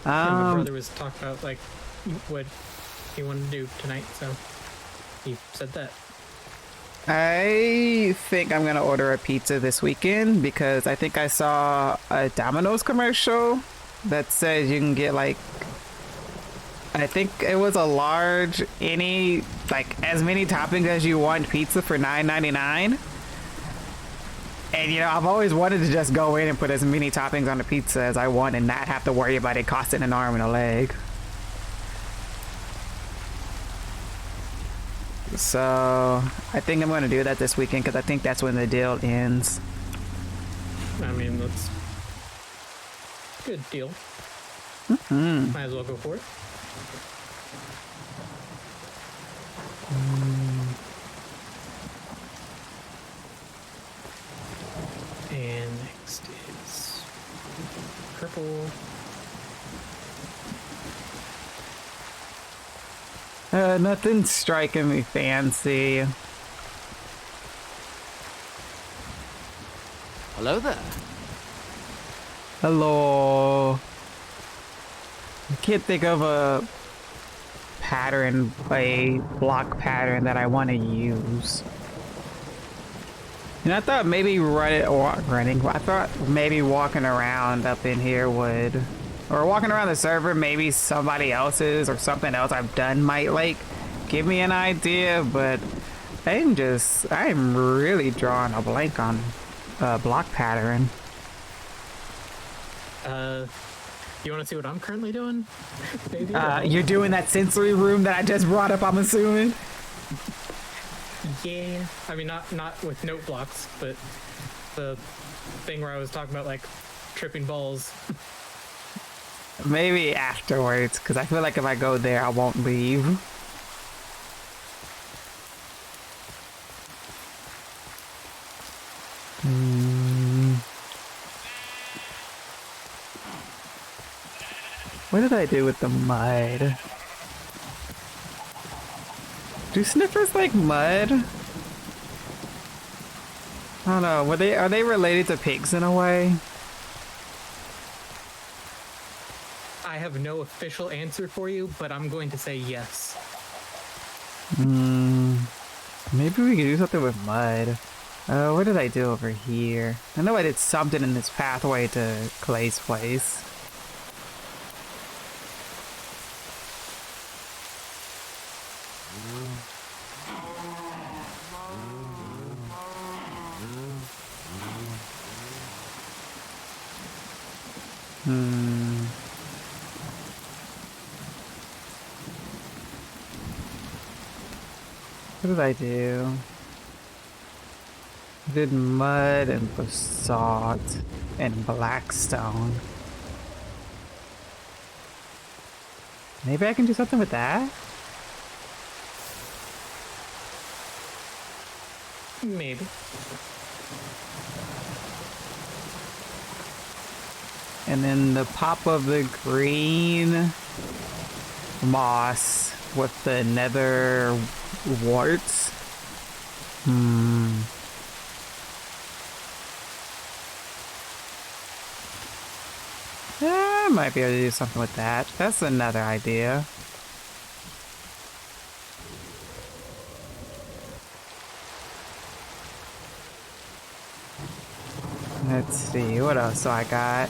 My brother was talking about, like, what he wanted to do tonight, so he said that. I think I'm gonna order a pizza this weekend because I think I saw a Domino's commercial that says you can get like I think it was a large, any, like, as many toppings as you want pizza for $9.99. And, you know, I've always wanted to just go in and put as many toppings on the pizza as I want and not have to worry about it costing an arm and a leg. So, I think I'm going to do that this weekend because I think that's when the deal ends. I mean, that's a good deal. Might as well go for it. And next is purple. Nothing's striking me fancy. Hello there. Hello. I can't think of a pattern, a block pattern that I want to use. And I thought maybe running. I thought maybe walking around up in here would, or walking around the server, maybe somebody else's or something else I've done might like give me an idea. But I'm really drawing a blank on block pattern. You want to see what I'm currently doing? Maybe. You're doing that sensory room that I just brought up, I'm assuming. Yeah. I mean, not with note blocks, but the thing where I was talking about like tripping balls. Maybe afterwards, because I feel like if I go there, I won't leave. What did I do with the mud? Do sniffers like mud? I don't know. Are they related to pigs in a way? I have no official answer for you, but I'm going to say yes. Maybe we could do something with mud. What did I do over here? I know I did something in this pathway to Clay's place. What did I do? I did mud and basalt and blackstone. Maybe I can do something with that? Maybe. And then the pop of the green moss with the nether warts. Yeah, I might be able to do something with that. That's another idea. Let's see, what else do I got?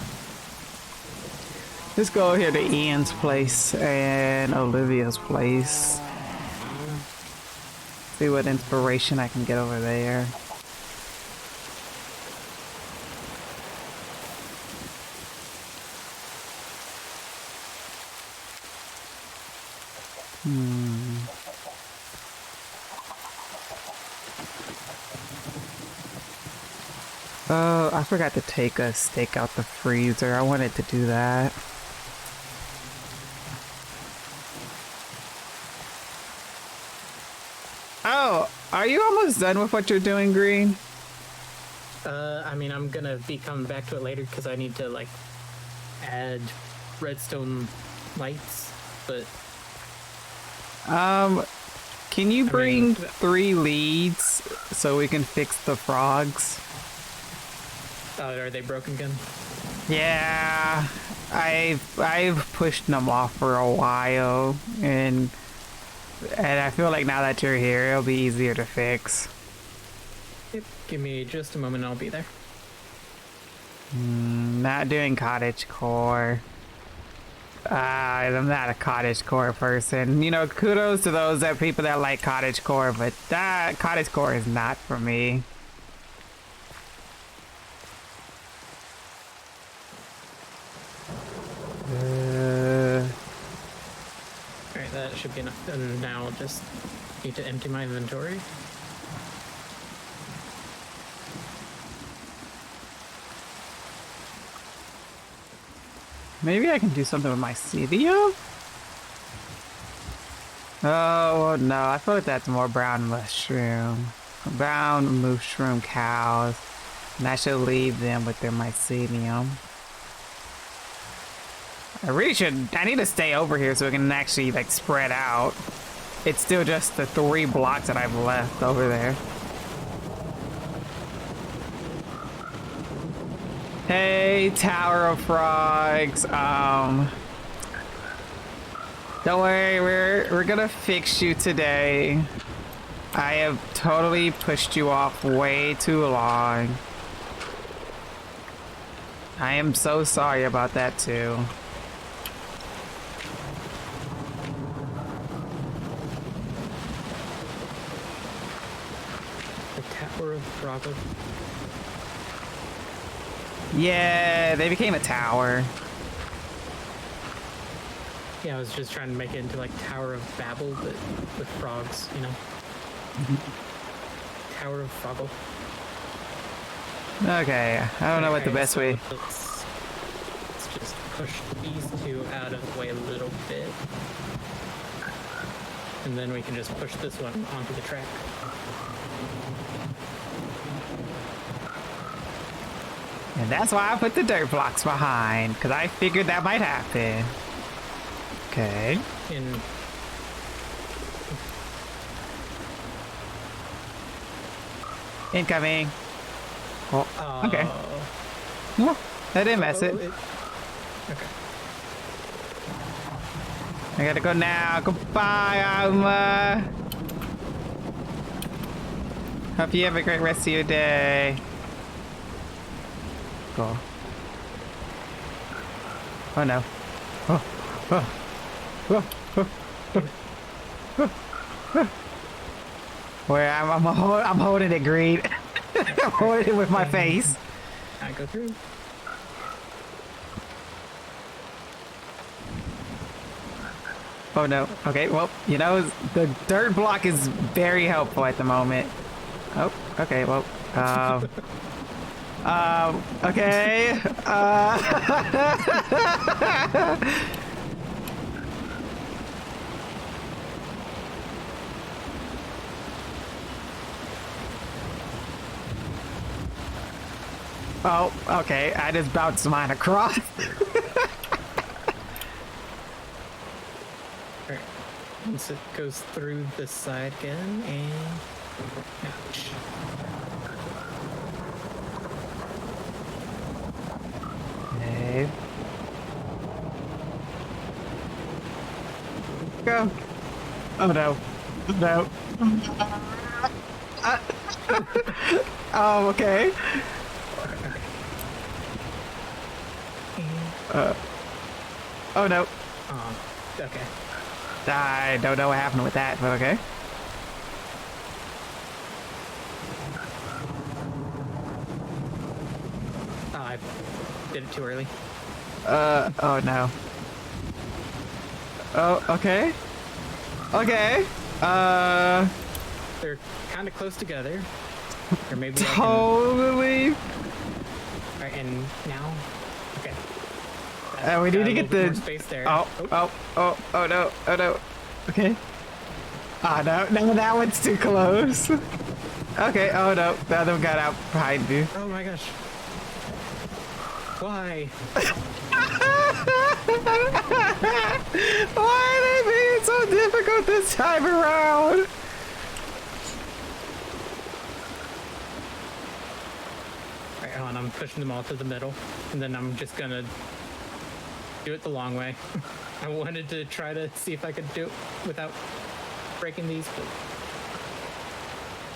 Let's go here to Ian's place and Olivia's place. See what inspiration I can get over there. Oh, I forgot to take a steak out the freezer. I wanted to do that. Oh, are you almost done with what you're doing, Green? I mean, I'm gonna be coming back to it later because I need to like add redstone lights, but can you bring 3 leads so we can fix the frogs? are they broken again? Yeah, I've pushed them off for a while, and I feel like now that you're here, it'll be easier to fix. Yep. Give me just a moment and I'll be there. Not doing cottage core. I'm not a cottagecore person. You know, kudos to those people that like cottagecore, but that cottagecore is not for me. Alright, that should be enough. And now I'll just need to empty my inventory. Maybe I can do something with my CDO? Oh, no, I feel like that's more brown mushroom. Brown mushroom cows. And I should leave them with their mycelium. I need to stay over here so it can actually, like, spread out. It's still just the 3 blocks that I've left over there. Hey, Tower of Frogs. Don't worry, we're gonna fix you today. I have totally pushed you off way too long. I am so sorry about that too. The Tower of Froggle. Yeah, they became a tower. Yeah, I was just trying to make it into like Tower of Babel, but with frogs, you know? Tower of Froggle. Okay, I don't know what the best way. Let's just push these 2 out of the way a little bit. And then we can just push this one onto the track. And that's why I put the dirt blocks behind, because I figured that might happen. Okay. Incoming. Oh, okay. No, I didn't mess it. Okay. I gotta go now. Goodbye, Alma. Hope you have a great rest of your day. Cool. Oh no. Oh. Oh. Oh. Oh. Oh. Oh. Where I'm holding it, Greed. I'm holding it with my face. I go through. Oh no. Okay, well, you know, the dirt block is very helpful at the moment. Oh, okay, well, okay. Oh, okay. I just bounced mine across. Alright. Once it goes through this side again, and... ouch. Okay. Go. Oh no. No. Oh, okay. Oh no. Okay. I don't know what happened with that, but okay. Oh, I did it too early. Oh no. Oh, okay. Okay. They're kind of close together. Or maybe Totally. Alright, and now... Okay. We need to get the... space there. Oh no. Oh no. Okay. Oh no, that one's too close. Okay, oh no, the other one got out behind you. Oh my gosh. Why? Why are they being so difficult this time around? Alright, hold on, I'm pushing them all to the middle, and then I'm just gonna do it the long way. I wanted to try to see if I could do it without breaking these, but...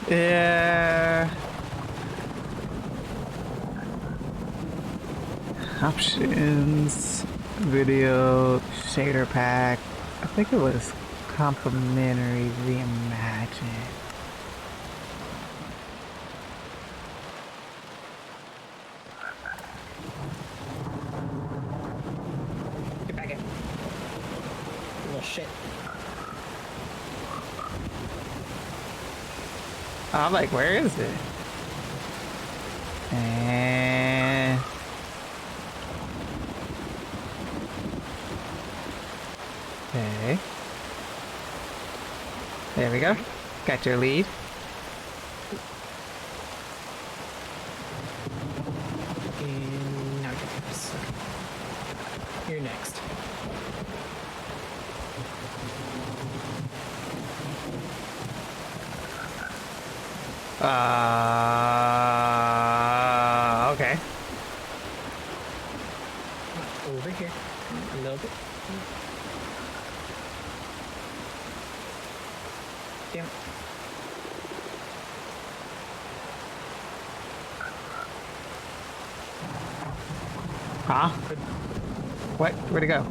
Yeah. Options. video shader pack. I think it was complimentary reimagine. Get back in. Little shit. I'm like, where is it? And okay, there we go. Got your lead. And now get this. You're next. Okay. Over here. A little bit. Damn it. Huh? What? Where'd it go?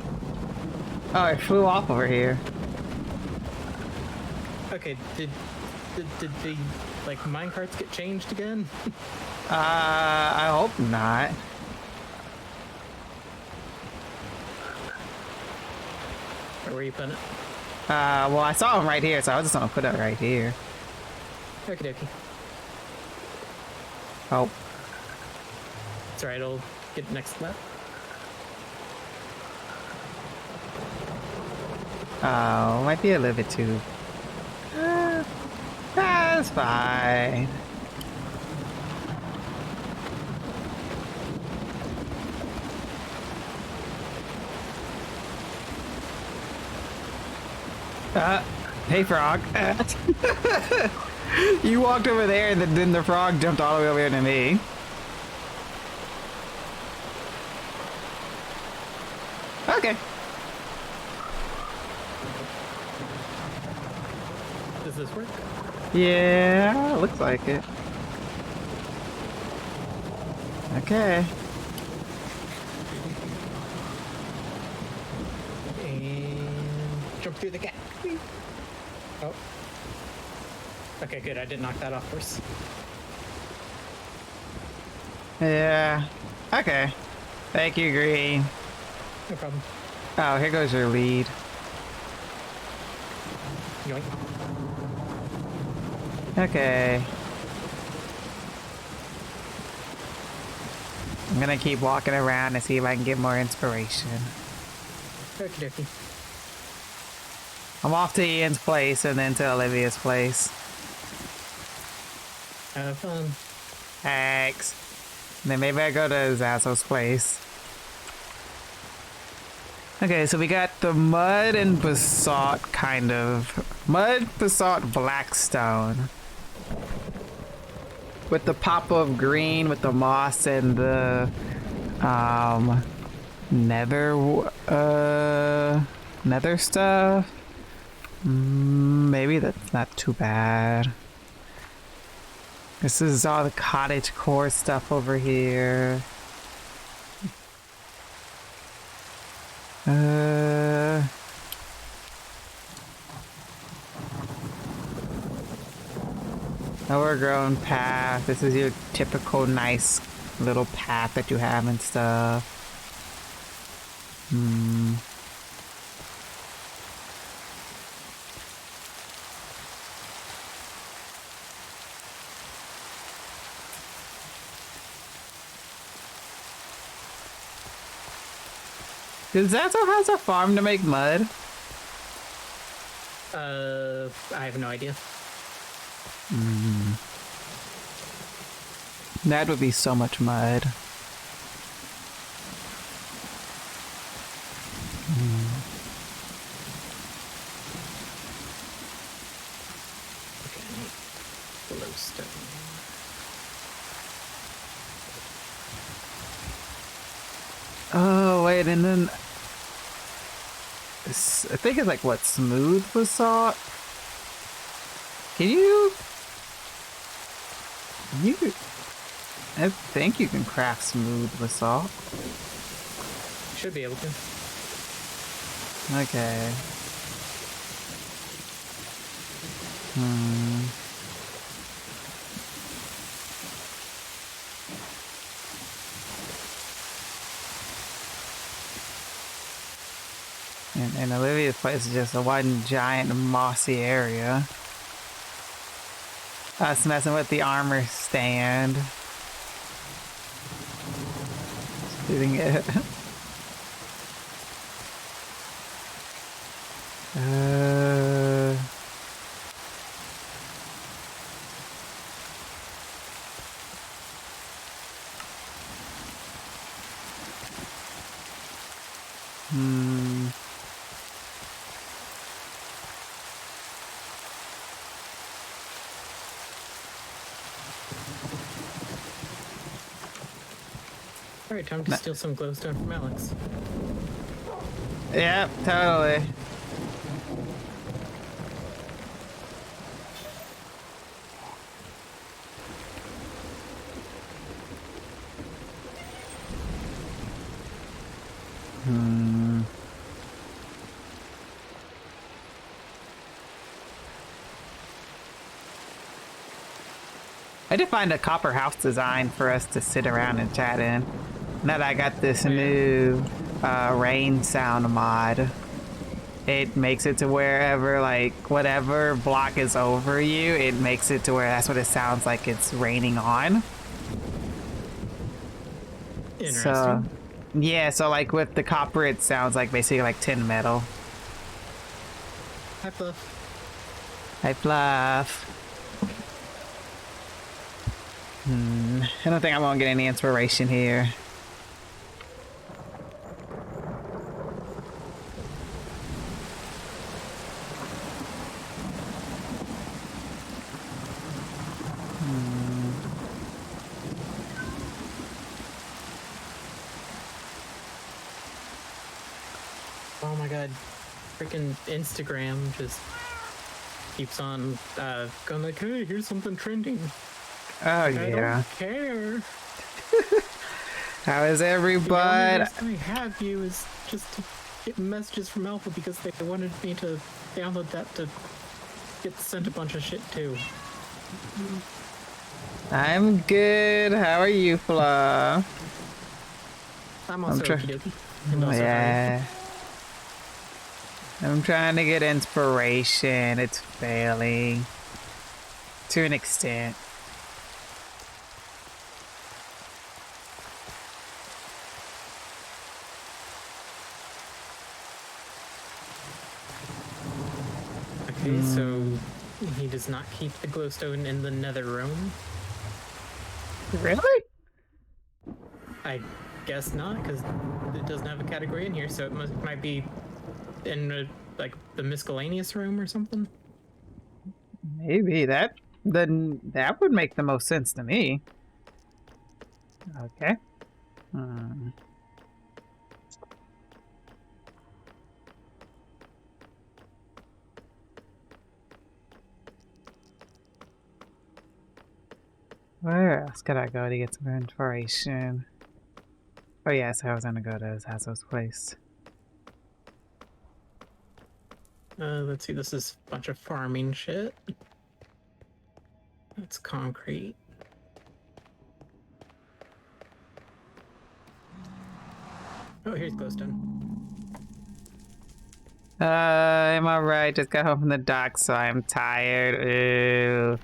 Oh, it flew off over here. Okay, did the like minecarts get changed again? I hope not. Or were you putting it? Well, I saw him right here, so I was just gonna put it right here. Okie dokie. Oh, It's alright, I'll get next lap. oh, might be a little bit too. That's fine. Hey, frog. You walked over there, and then the frog jumped all the way over here to me. Okay. Does this work? Yeah, looks like it. Okay. And jump through the gap. Oh. Okay, good. I didn't knock that off first. Yeah. Okay. Thank you, Green. No problem. Oh, here goes your lead. Yoink. Okay. I'm gonna keep walking around and see if I can get more inspiration. Okie dokie. I'm off to Ian's place and then to Olivia's place. Have fun. Thanks. And then maybe I go to Zazzo's place. Okay, so we got the mud and basalt kind of. Mud, basalt, blackstone. With the pop of green, with the moss and the nether stuff. Maybe that's not too bad. This is all the cottage core stuff over here. Overgrown path. This is your typical nice little path that you have and stuff. Does Zazzo has a farm to make mud? I have no idea. That would be so much mud. Okay, I need glowstone. Oh, wait, and then... I think it's like, what, smooth basalt? Can you... I think you can craft smooth basalt. Should be able to. Okay. Hmm. And Olivia's place is just a one giant mossy area. Us messing with the armor stand. Shooting it. uh... Hmm. Alright, time to steal some glowstone from Alex. Yep, totally. Hmm. I did find a copper house design for us to sit around and chat in. Now that I got this new rain sound mod, it makes it to wherever, like, whatever block is over you, it makes it to where that's what it sounds like it's raining on. Interesting. So, yeah, so like with the copper, it sounds like basically like tin metal. Hi, Fluff. Hi, Fluff. I don't think I'm gonna get any inspiration here. Oh my god. Freaking Instagram just keeps on going like, hey, here's something trending. Oh, I yeah. don't care. How is The only everybody? reason I have you is just to get messages from Alpha because they wanted me to download that to get sent a bunch of shit too. I'm good. How are you, Fluff? I'm also try- okie dokie. And also Yeah. I'm trying to get inspiration. It's failing. To an extent. Okay, so he does not keep the glowstone in the nether room. Really? I guess not, because it doesn't have a category in here, so it might be in like the miscellaneous room or something. Maybe that would make the most sense to me. Okay. Where else could I go to get some inspiration? Oh yeah, so I was gonna go to Hazo's place. Let's see, this is a bunch of farming shit. That's concrete. Oh, here's glowstone. I'm alright. Just got home from the dock, so I'm tired. Ooh.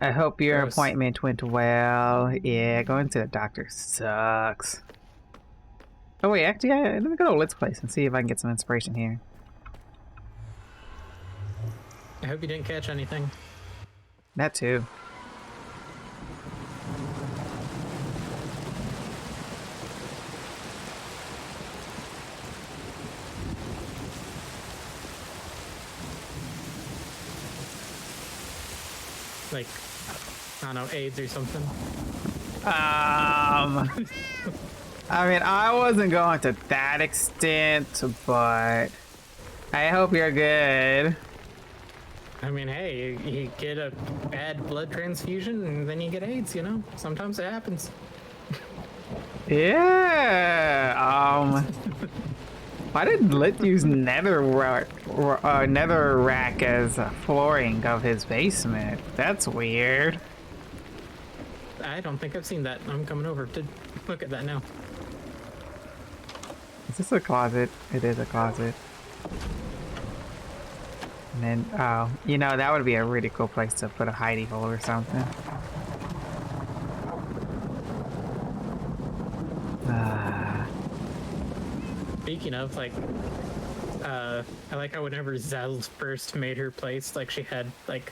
I hope your Gross. appointment went well. Yeah, going to the doctor sucks. Oh wait, actually, let me go to Lit's place and see if I can get some inspiration here. I hope you didn't catch anything. That too. Like, I don't know, AIDS or something. I mean, I wasn't going to that extent, but I hope you're good. I mean, hey, you get a bad blood transfusion and then you get AIDS, you know? Sometimes it happens. Yeah. Why did Lit use nether rack as a flooring of his basement? That's weird. I don't think I've seen that. I'm coming over to look at that now. Is this a closet? It is a closet. And then, oh, you know, that would be a really cool place to put a hidey hole or something. Speaking of, like, I like how whenever Zell first made her place, like, she had, like,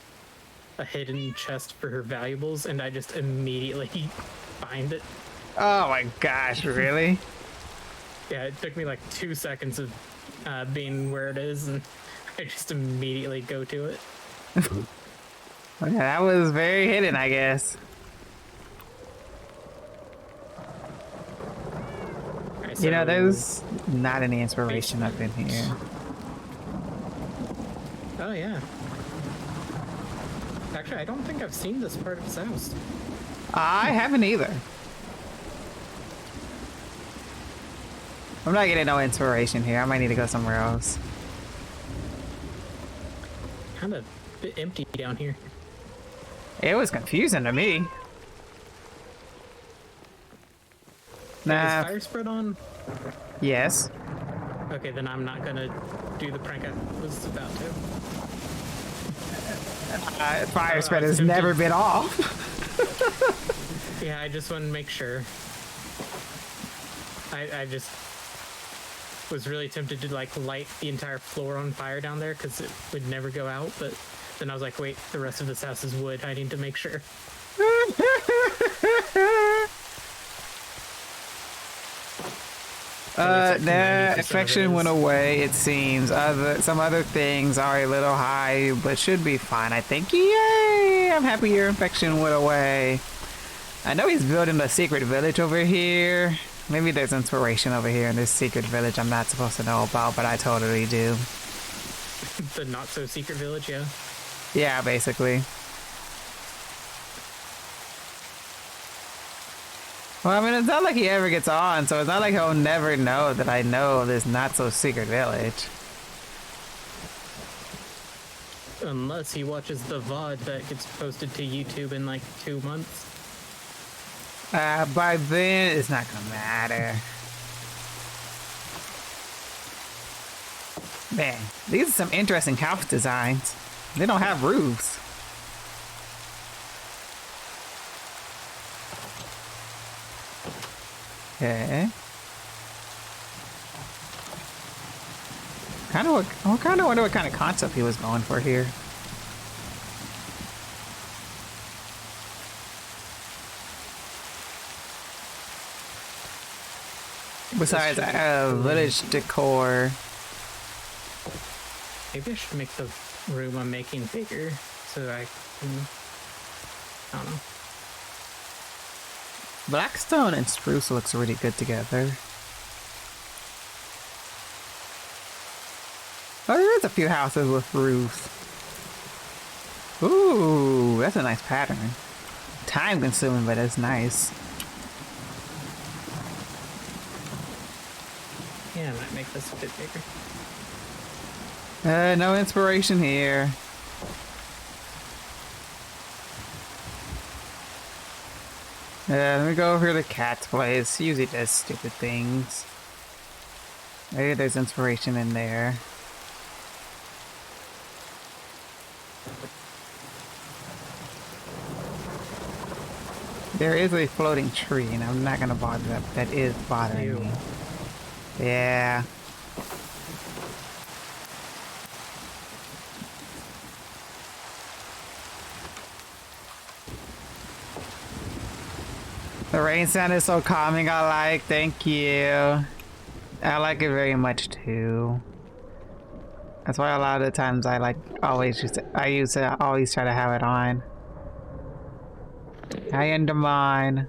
a hidden chest for her valuables, and I just immediately find it. Oh my gosh, really? Yeah, it took me like 2 seconds of being where it is, and I just immediately go to it. Yeah, that was very hidden, I guess. Right, You know, so- there's not any inspiration up in here. Oh, yeah. Actually, I don't think I've seen this part of his house. I haven't either. I'm not getting no inspiration here. I might need to go somewhere else. Kind of bit empty down here. It was confusing to me. Is Nah, fire spread on? yes. Okay, then I'm not gonna do the prank I was about to. Fire spread I was has never tempted. been off. Yeah, I just want to make sure. I just was really tempted to like light the entire floor on fire down there because it would never go out, but then I was like, wait, the rest of this house is wood. I need to make sure. The 90% affection of it went is- away, it seems. Some other things are a little high, but should be fine, I think. Yay! I'm happy your infection went away. I know he's building a secret village over here. Maybe there's inspiration over here in this secret village I'm not supposed to know about, but I totally do. The not so secret village, yeah. Yeah, basically. Well, I mean, it's not like he ever gets on, so it's not like he'll never know that I know this not so secret village. Unless he watches the VOD that gets posted to YouTube in like 2 months. By then, it's not gonna matter. Man, these are some interesting house designs. They don't have roofs. Okay. I kind of wonder what kind of concept he was going for here. Besides, village decor. Maybe I should make the room I'm making bigger so I can. I don't know. Blackstone and spruce looks really good together. Oh, there is a few houses with roofs. Ooh, that's a nice pattern. Time consuming, but it's nice. Yeah, I might make this a bit bigger. No inspiration here. Let me go over to the cat's place. He usually does stupid things. Maybe there's inspiration in there. There is a floating tree, and I'm not gonna bother that. That is bothering Ew. me. Yeah. The rain sound is so calming, I like. Thank you. I like it very much too. That's why a lot of the times I used to always try to have it on. Hi, Endermine.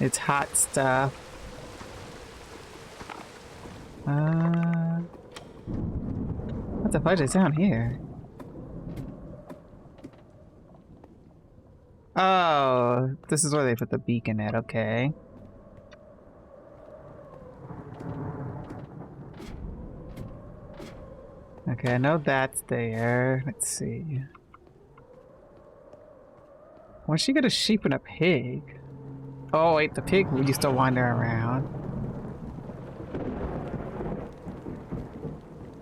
It's hot stuff. What the fudge is down here? Oh, this is where they put the beacon at, okay. Okay, I know that's there. Let's see. Where'd she get a sheep and a pig? Oh wait, the pig used to wander around.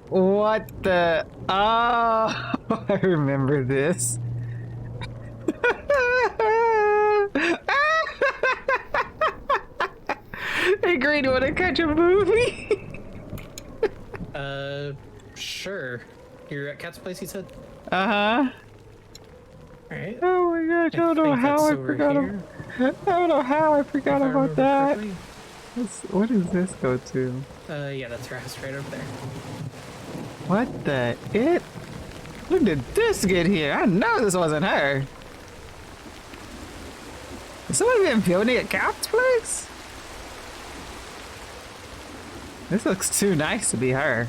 What the? Oh, I remember this. Hey, Green, you want to catch a movie? Sure. You're at Cat's place, you said? Uh-huh. Alright. Oh my gosh, I don't know how I forgot. I don't know how I forgot about that. What does this go to? Yeah, that's her house right over there. What the it? When did this get here? I know this wasn't her. Has somebody been building a Cat's place? This looks too nice to be her.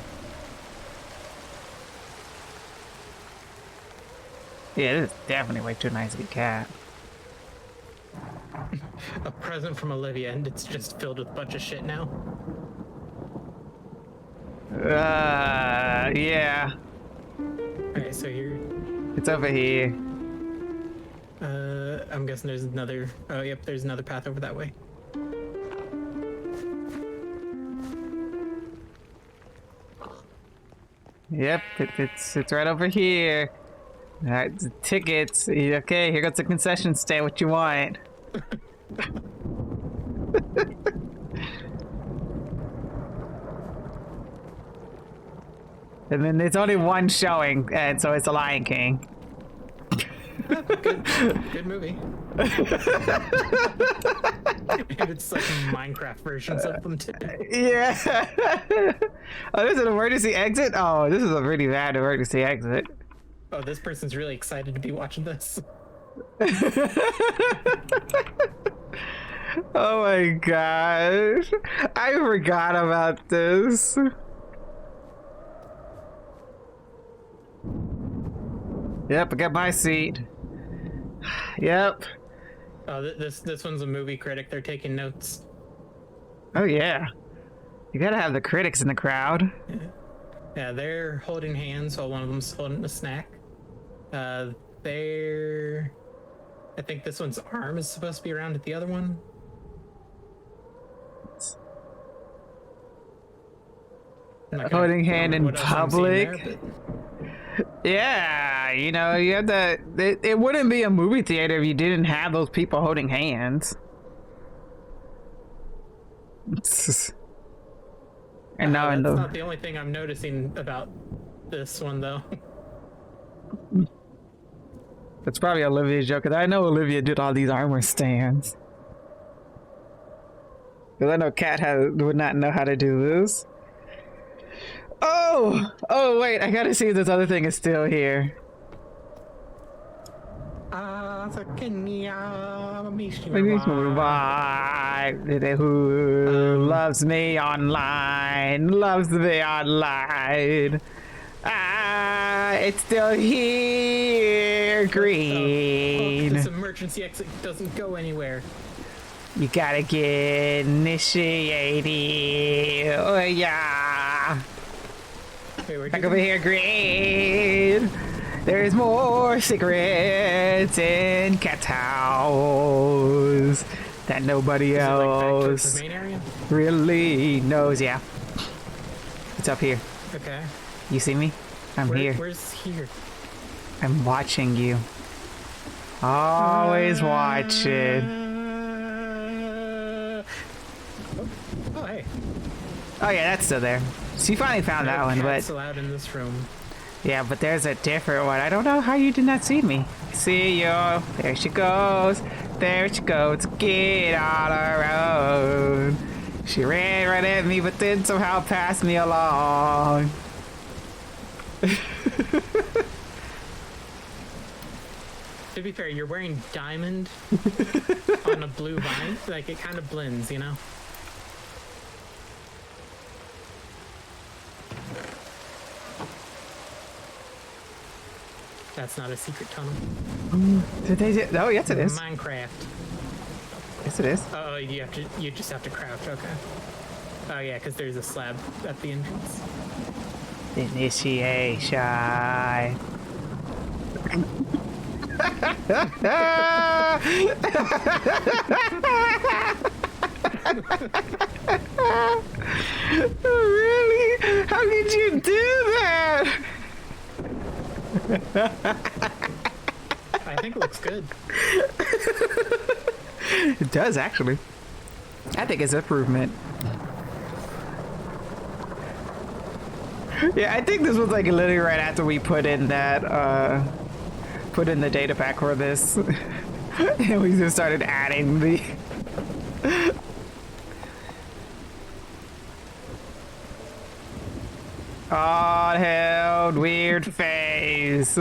Yeah, this is definitely way too nice to be Cat. A present from Olivia, and it's just filled with a bunch of shit now. Yeah. Alright, so here. It's over here. I'm guessing there's another. Oh, yep, there's another path over that way. Yep, it's right over here. Alright, the tickets. Okay, here goes the concession stand. What you want? And then there's only one showing, and so it's the Lion King. Good movie. And it's like Minecraft versions of them too. Yeah. Oh, there's an emergency exit? Oh, this is a really bad emergency exit. Oh, this person's really excited to be watching this. Oh my gosh. I forgot about this. Yep, I got my seat. Yep. Oh, this one's a movie critic. They're taking notes. Oh yeah. You gotta have the critics in the crowd. Yeah, they're holding hands while one of them's holding a snack. They're... I think this one's arm is supposed to be around at the other one. I'm not gonna Holding hand in what else I'm seeing public. there, Yeah, you know, you have to. It wouldn't be a movie theater if you didn't have those people holding hands. And now I that's know. not the only thing I'm noticing about this one, though. That's probably Olivia's joke, because I know Olivia did all these armor stands. Because I know Kat would not know how to do this. Oh, wait, I gotta see if this other thing is still here. Who loves me online, loves me online. It's still here, Green. This emergency exit doesn't go anywhere. You gotta get initiated. Oh yeah. Wait, Back over here, Green. There's more secrets in Cat's house that nobody else Main area? really knows. Yeah. It's up here. Okay. You see me? I'm here. Where's here? I'm watching you. Always watching. Oh, hey. Oh yeah, that's still there. So you finally found that one, but allowed in this room. yeah, but there's a different one. I don't know how you did not see me. See you. There she goes. There she goes. Get on her own. She ran right at me, but then somehow passed me along. To be fair, you're wearing diamond on a blue vine. Like, it kind of blends, you know? That's not a secret tunnel. Did they do? Oh, yes, it is. Minecraft. Yes, it is. Oh, you just have to crouch. Okay. Oh yeah, because there's a slab at the entrance. Initiation. Really? How could you do that? I think it looks good. It does, actually. I think it's an improvement. Yeah, I think this was like literally right after we put in that, put in the data pack for this. And we just started adding the... Oh, hell, weird face.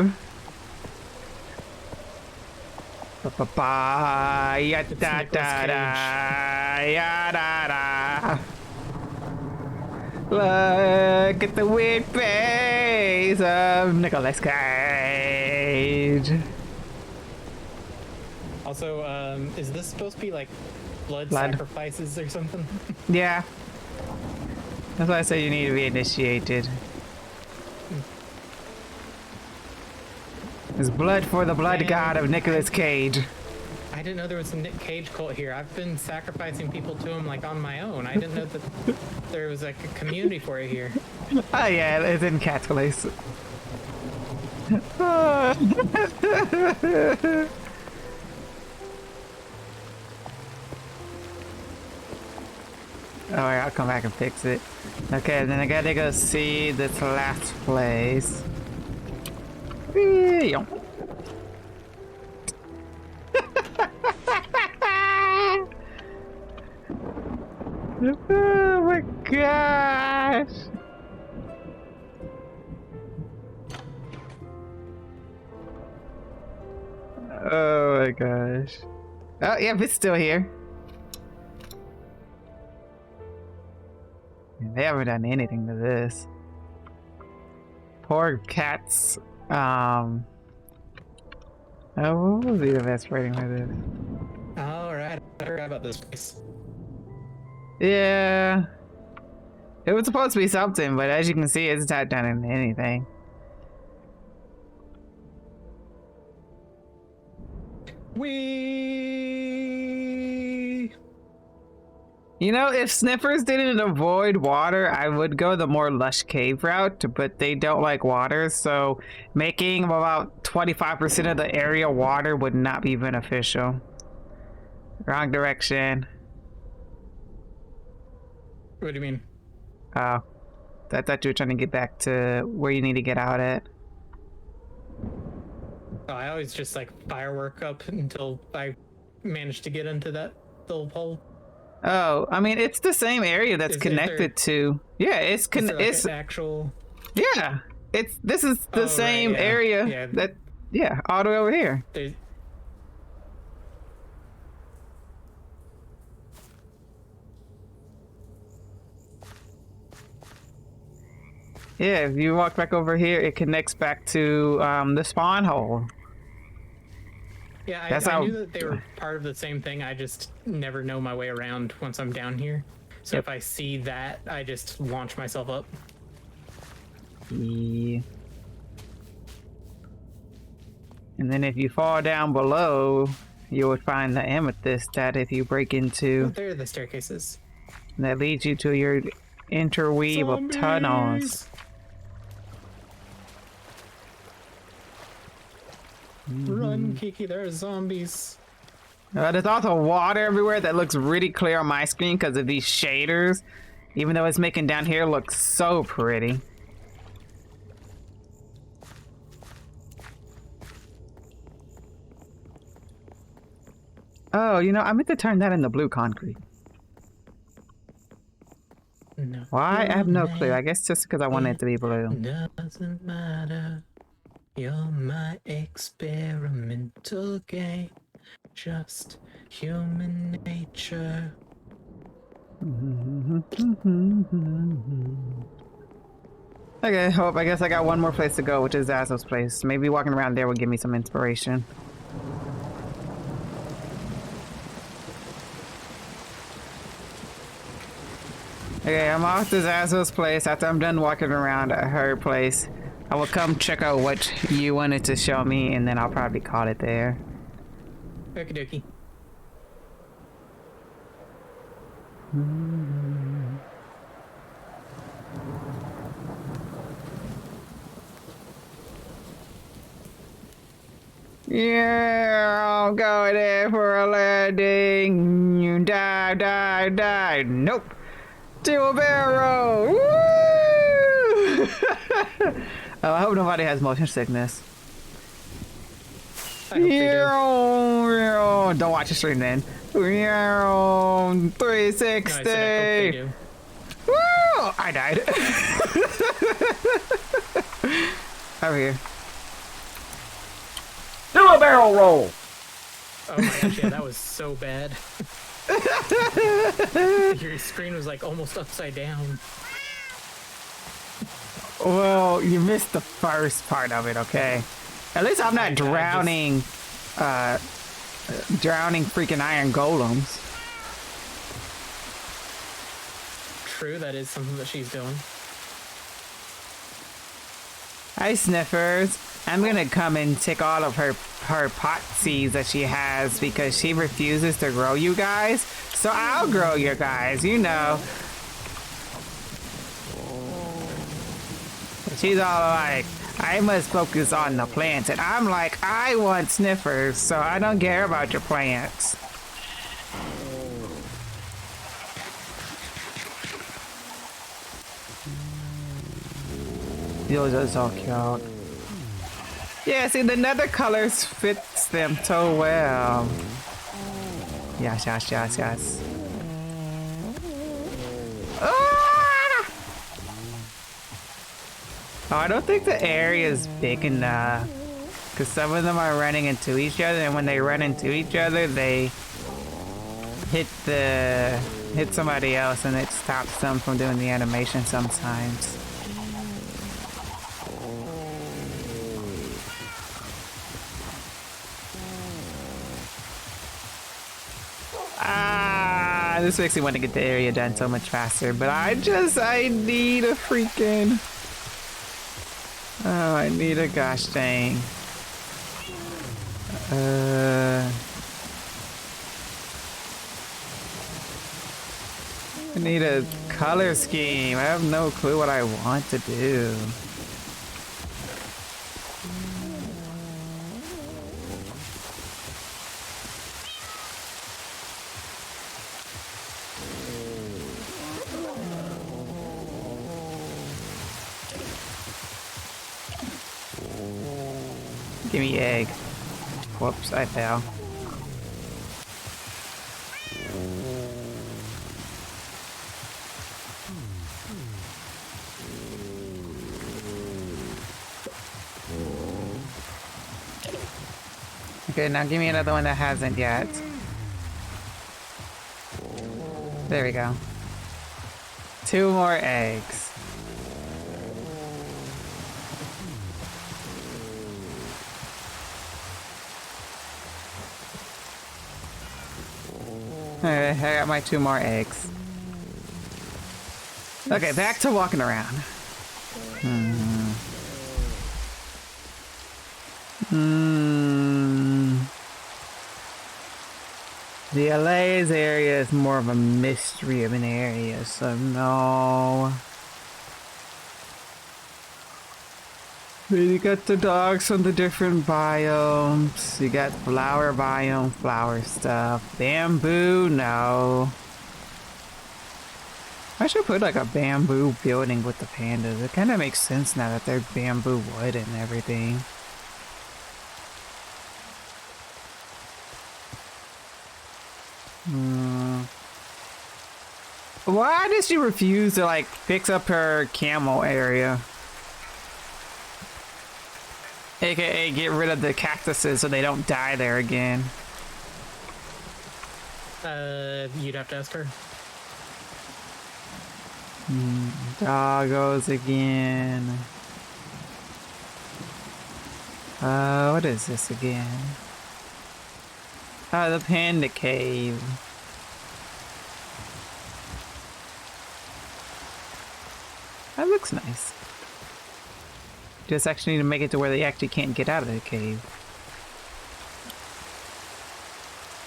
Ba-ba-ba, ya da da da, ya da da. Look at the weird face of Nicolas Cage. Also, is this supposed to be like blood sacrifices or something? Yeah. That's why I say you need to be initiated. It's blood for the blood god of Nicolas Cage. I didn't know there was a Nick Cage cult here. I've been sacrificing people to him like on my own. I didn't know that there was like a community for it here. Oh yeah, it's in Cat's Place. Alright, I'll come back and fix it. Okay, then I gotta go see this last place. Whee-yum. Oh my gosh! Oh my gosh. Oh, yeah, it's still here. They haven't done anything to this. Poor cats. Oh, what would be the best rating for this? Alright, I forgot about this place. Yeah. It was supposed to be something, but as you can see, it's not done anything. You know, if sniffers didn't avoid water, I would go the more lush cave route, but they don't like water, so making about 25% of the area water would not be beneficial. Wrong direction. What do you mean? Oh. I thought you were trying to get back to where you need to get out at. Oh, I always just like firework up until I manage to get into that little hole. Oh, I mean, it's the same area that's connected to. Yeah, it's it's an actual. Yeah, this is the same area that. Yeah, all the way over here. Yeah, if you walk back over here, it connects back to the spawn hole. Yeah, I knew that they were part of the same thing. I just never know my way around once I'm down here. So if I see that, I just launch myself up. Yeah. And then if you fall down below, you would find the amethyst that if you break into... Oh, there are the staircases. That leads you to your interweave of tunnels. Run, Kiki, there are zombies. There's also water everywhere that looks really clear on my screen because of these shaders. Even though it's making down here look so pretty. Oh, you know, I meant to turn that into blue concrete. No. Why? I have no clue. I guess just because I want it to be blue. Doesn't matter. You're my experimental game. Just human nature. Okay, hope. I guess I got one more place to go, which is Zazo's place. Maybe walking around there will give me some inspiration. Okay, I'm off to Zazo's place. After I'm done walking around at her place, I will come check out what you wanted to show me, and then I'll probably call it there. Okie dokie. Yeah, I'm going in for a landing. You die, die, die. Nope. To a barrel. Woo! Oh, I hope nobody has motion sickness. I hope they do. Don't watch the stream then. 360. No, I said I hope they do. Woo! I died. Over here. Do a barrel roll! Oh my gosh, yeah, that was so bad. Your screen was like almost upside down. Well, you missed the first part of it, okay? At least I'm not drowning, drowning freaking iron golems. True, that is something that she's doing. Hi, Sniffers. I'm gonna come and take all of her pot seeds that she has because she refuses to grow you guys. So I'll grow you guys, you know. She's all like, I must focus on the plants. And I'm like, I want Sniffers, so I don't care about your plants. Those are so cute. Yeah, see, the nether colors fits them so well. Yes, yes, yes, yes. Ah! Oh, I don't think the area is big enough. Because some of them are running into each other, and when they run into each other, they hit somebody else, and it stops them from doing the animation sometimes. This makes me want to get the area done so much faster, but I need a freaking... Oh, I need a gosh dang. I need a color scheme. I have no clue what I want to do. Give me egg. Whoops, I fell. Okay, now give me another one that hasn't yet. There we go. 2 more eggs. Alright, I got my 2 more eggs. Okay, back to walking around. The LA's area is more of a mystery of an area, so no. Then you got the dogs from the different biomes. You got flower biome, flower stuff. Bamboo, no. I should put like a bamboo building with the pandas. It kind of makes sense now that they're bamboo wood and everything. Why did she refuse to like fix up her camel area? AKA get rid of the cactuses so they don't die there again. You'd have to ask her. Doggos again. What is this again? Oh, the panda cave. That looks nice. Just actually need to make it to where they actually can't get out of the cave.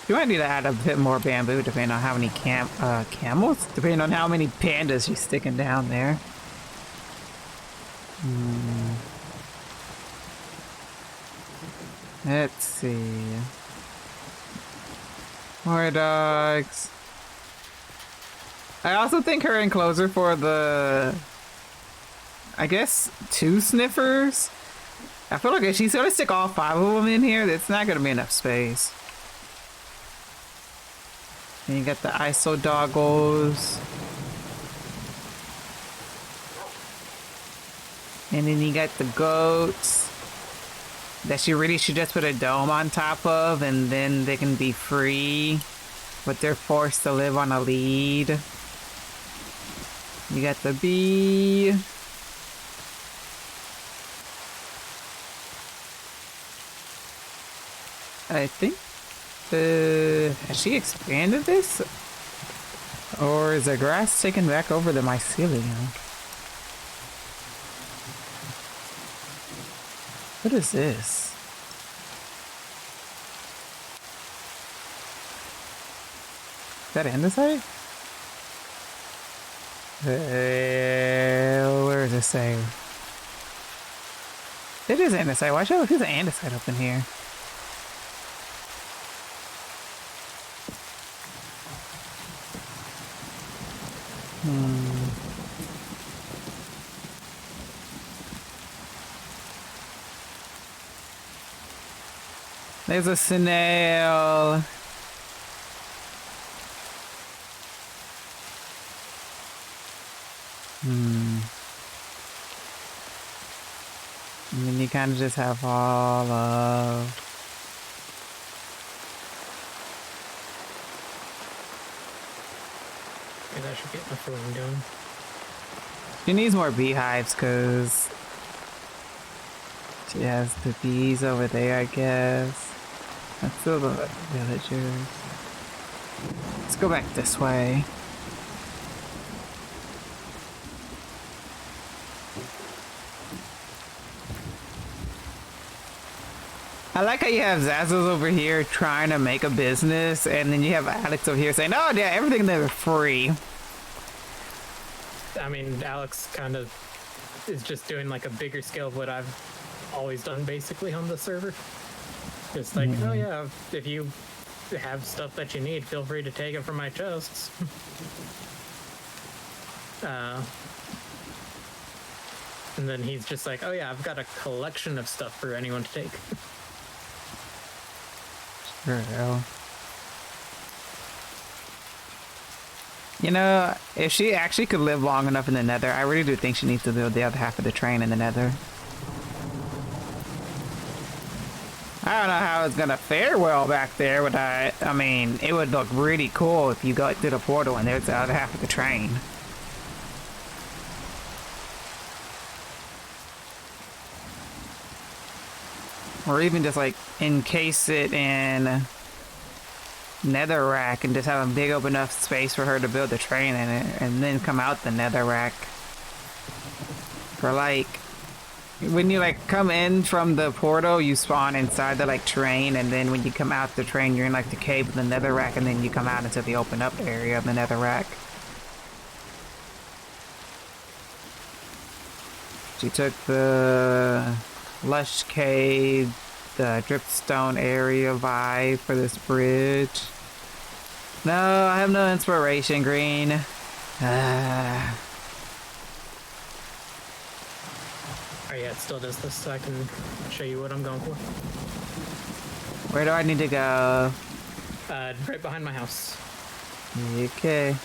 You might need to add a bit more bamboo depending on how many camels? Depending on how many pandas you're sticking down there. Let's see. More dogs. I also think her enclosure for the, I guess, 2 sniffers. I feel like if she's gonna stick all 5 of them in here, it's not gonna be enough space. And you got the ISO doggos. And then you got the goats that she really should just put a dome on top of, and then they can be free, but they're forced to live on a lead. You got the bee. I think has she expanded this? Or is the grass taken back over the mycelium? What is this? Is that andesite? Where does it say? It is andesite. Why should I look at the andesite up in here? There's a snail. And then you kind of just have all of... Yeah, that should get enough for what I'm doing. She needs more beehives because she has the bees over there, I guess. That's still the villagers. Let's go back this way. I like how you have Zazzles over here trying to make a business, and then you have Alex over here saying, oh yeah, everything there is free. I mean, Alex kind of is just doing like a bigger scale of what I've always done basically on the server. It's like, oh yeah, if you have stuff that you need, feel free to take it from my chests. And then he's just like, oh yeah, I've got a collection of stuff for anyone to take. Sure. You know, if she actually could live long enough in the Nether, I really do think she needs to build the other half of the train in the Nether. I don't know how it's gonna fare well back there, but I mean, it would look really cool if you go through the portal and there's the other half of the train. Or even just like encase it in netherrack and just have a big open enough space for her to build the train in it, and then come out the netherrack. For like, when you like come in from the portal, you spawn inside the like train, and then when you come out the train, you're in like the cave with the netherrack, and then you come out into the open up area of the netherrack. She took the lush cave, the dripstone area vibe for this bridge. No, I have no inspiration, Green. Oh yeah, it still does this, so I can show you what I'm going for. Where do I need to go? Right behind my house. Okay.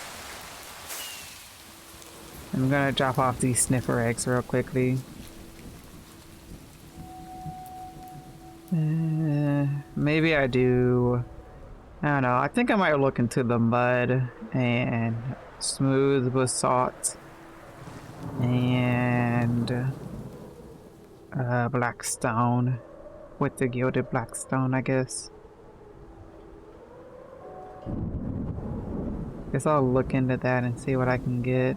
I'm gonna drop off these sniffer eggs real quickly. Maybe I do. I don't know. I think I might look into the mud and smooth basalt And black stone with the gilded black stone, I guess. Guess I'll look into that and see what I can get.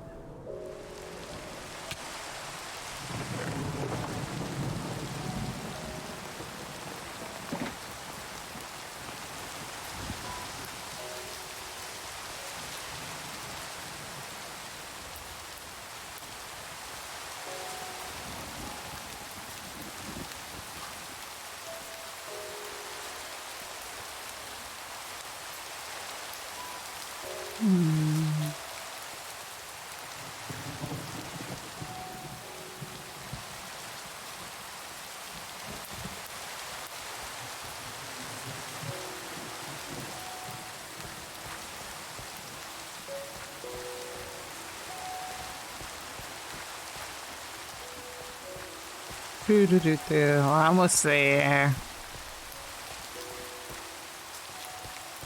Almost there.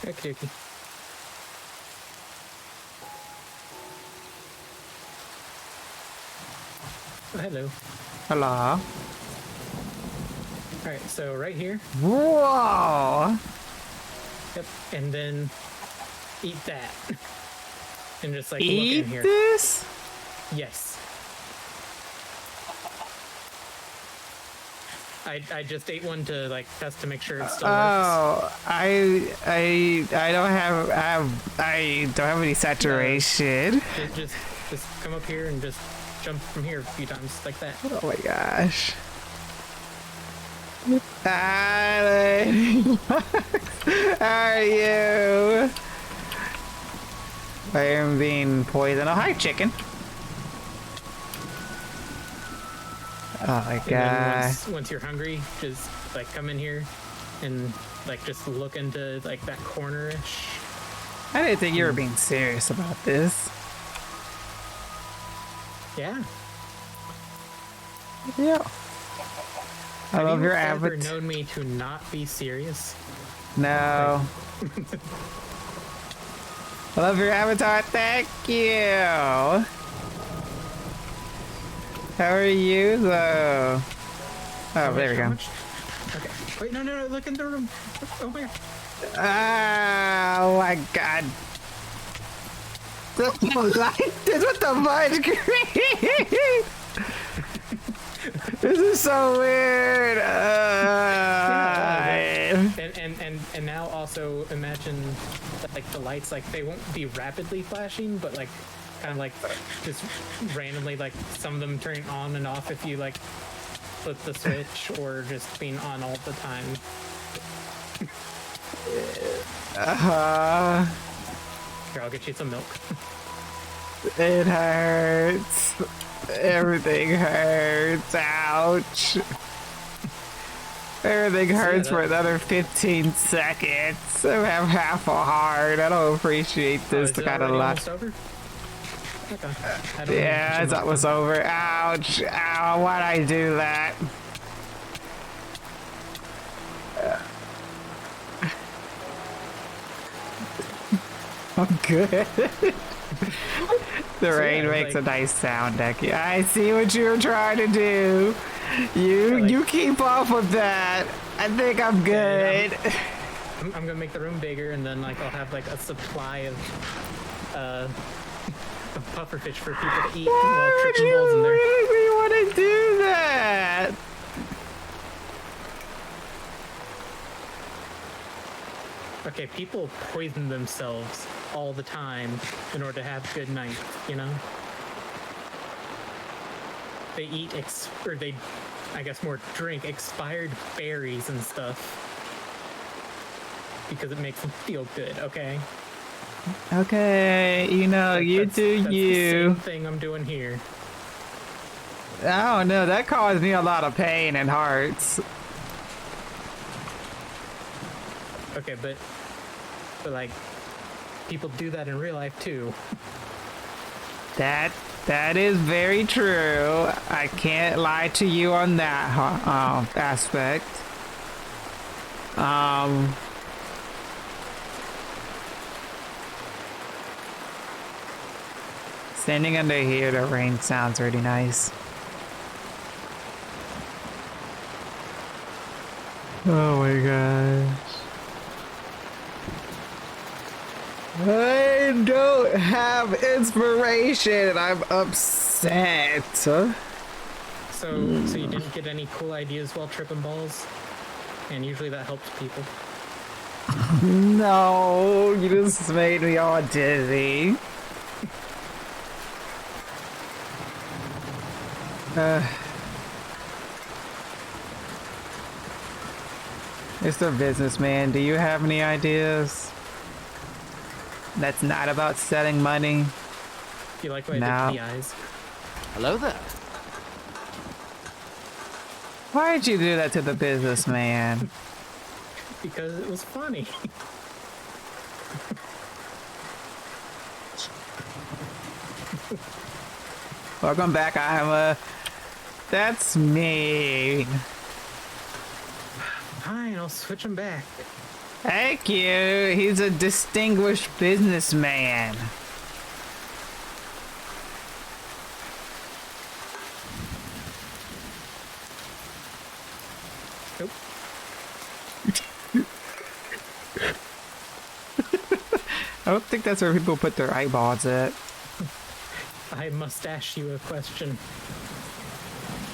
Okay, okay. Oh, hello. Hello. Alright, so right here. Whoa! Yep. And then eat that. And just like look Eat in here. this? Yes. I just ate one to like test to make sure it still works. Oh, I don't have any saturation. Just come up here and just jump from here a few times like that. Oh my gosh. How are you? I am being poisoned. Oh, hi, chicken. Oh my And then god. once you're hungry, just like come in here and like just look into like that corner-ish. I didn't think you were being serious about this. Yeah. Yeah. I love your Have you ever avatar. known me to not be serious? No. I love your avatar. Thank you. How are you, though? Oh, there we How go. much? Okay. Wait, no, look in the room. Oh my god. Oh my god. This what the fudge green? This is so weird. And now also imagine that, like the lights, like they won't be rapidly flashing, but like kind of like just randomly, like some of them turning on and off if you like flip the switch, or just being on all the time. Here, I'll get you some milk. It hurts. Everything hurts. Ouch. Everything hurts for another 15 seconds. I have half a heart. I don't appreciate this kind of lot. Over? Okay. Yeah, I thought it was over. Ouch. Ow, why'd I do that? I'm good. The rain yeah, makes like- a nice sound, Decky. I see what you were trying to do. You keep off with that. I think I'm good. I'm gonna make the room bigger, and then like I'll have like a supply of pufferfish for people to eat while Why would tripping balls in you there. really want to do that? Okay, people poison themselves all the time in order to have good night, you know? They eat or they, I guess more drink expired berries and stuff. Because it makes them feel good, okay? Okay, you That's do the you. same thing I'm doing here. I don't know, that caused me a lot of pain and hearts. Okay, but like, people do that in real life too. That is very true. I can't lie to you on that aspect. Standing under here, the rain sounds really nice. Oh my gosh. I don't have inspiration and I'm upset. So you didn't get any cool ideas while tripping balls? And usually that helps people. No, you just made me all dizzy. Mr. Businessman, do you have any ideas? That's not about selling money. You like what No. I did to the eyes? Hello there. Why'd you do that to the businessman? Because it was funny. Welcome back, Ima. That's mean. Fine, I'll switch them back. Thank you. He's a distinguished businessman. Nope. I don't think that's where people put their eyeballs at. I must ask you a question.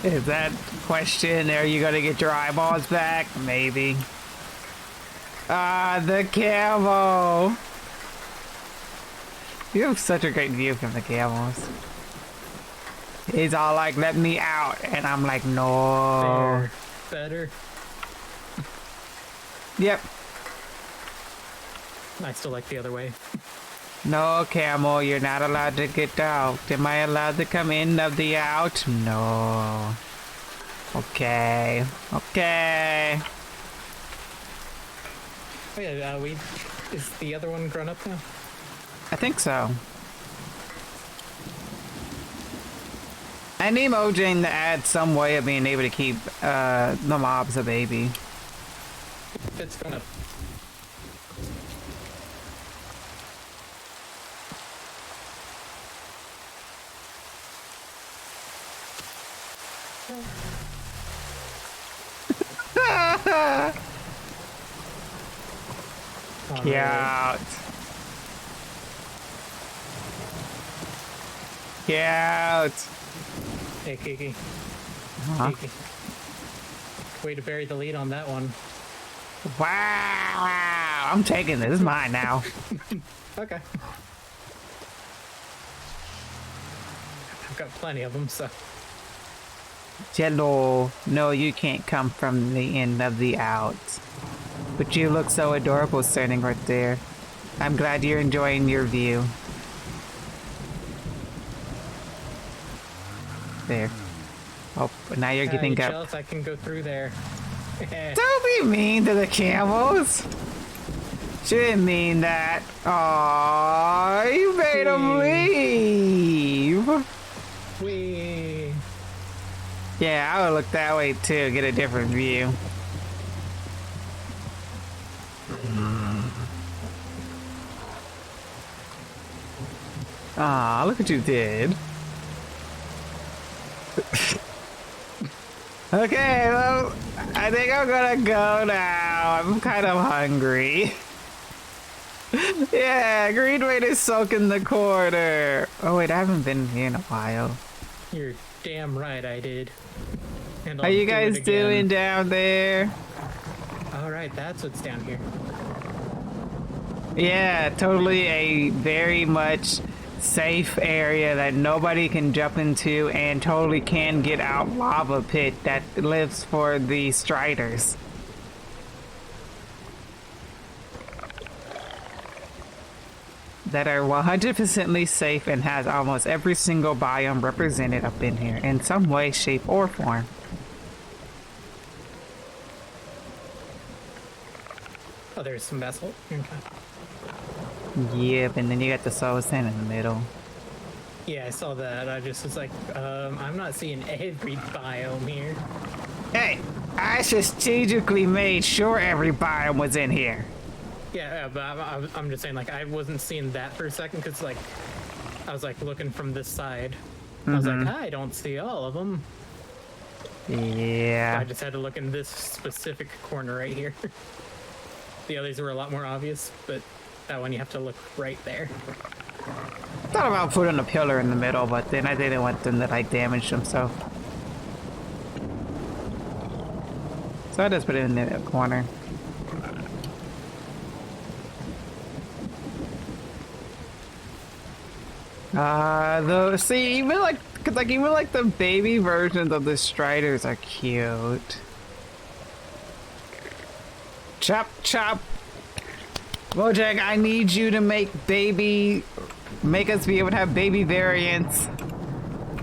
Is that question, are you gonna get your eyeballs back? Maybe. Ah, the camel! You have such a great view from the camels. He's all like, let me out. And I'm like, no. There. Better. Yep. I still like the other way. No, camel, you're not allowed to get out. Am I allowed to come in of the out? No. Okay. Okay. Oh yeah, is the other one grown up now? I think so. I need Mojang to add some way of being able to keep the mobs a baby. It's grown up. Get out. Hey, Kiki. Huh? Kiki. Way to bury the lead on that one. Wow. I'm taking this. This is mine now. Okay. I've got plenty of them, so. Jello. No, you can't come from the end of the out. But you look so adorable standing right there. I'm glad you're enjoying your view. There. Oh, but now you're giving you up. jealous I can go through there. Don't be mean to the camels. She didn't mean that. Aww, you made them leave. Whee! Yeah, I would look that way too, get a different view. Aw, look what you did. Okay, well, I think I'm gonna go now. I'm kind of hungry. Yeah, Greenway is soaking the corner. Oh wait, I haven't been here in a while. You're damn right I did. And How I'll you do guys it again. doing down there? Alright, that's what's down here. Yeah, totally a very much safe area that nobody can jump into and totally can get out lava pit that lives for the striders. That are 100% safe and has almost every single biome represented up in here in some way, shape, or form. Oh, there's some basalt. Okay. Yep, and then you got the soul sand in the middle. Yeah, I saw that. I just was like, I'm not seeing every biome here. Hey, I strategically made sure every biome was in here. Yeah, but I'm just saying, like, I wasn't seeing that for a second, because, like, I was like looking from this side. I was like, I don't see all of them. Yeah. I just had to look in this specific corner right here. The others were a lot more obvious, but that one you have to look right there. Thought about putting a pillar in the middle, but then I didn't want them to like damage themselves. So I just put it in the corner. See, even like, cause like even like the baby versions of the Striders are cute. Chop, chop. Bojack, I need you to make us be able to have baby variants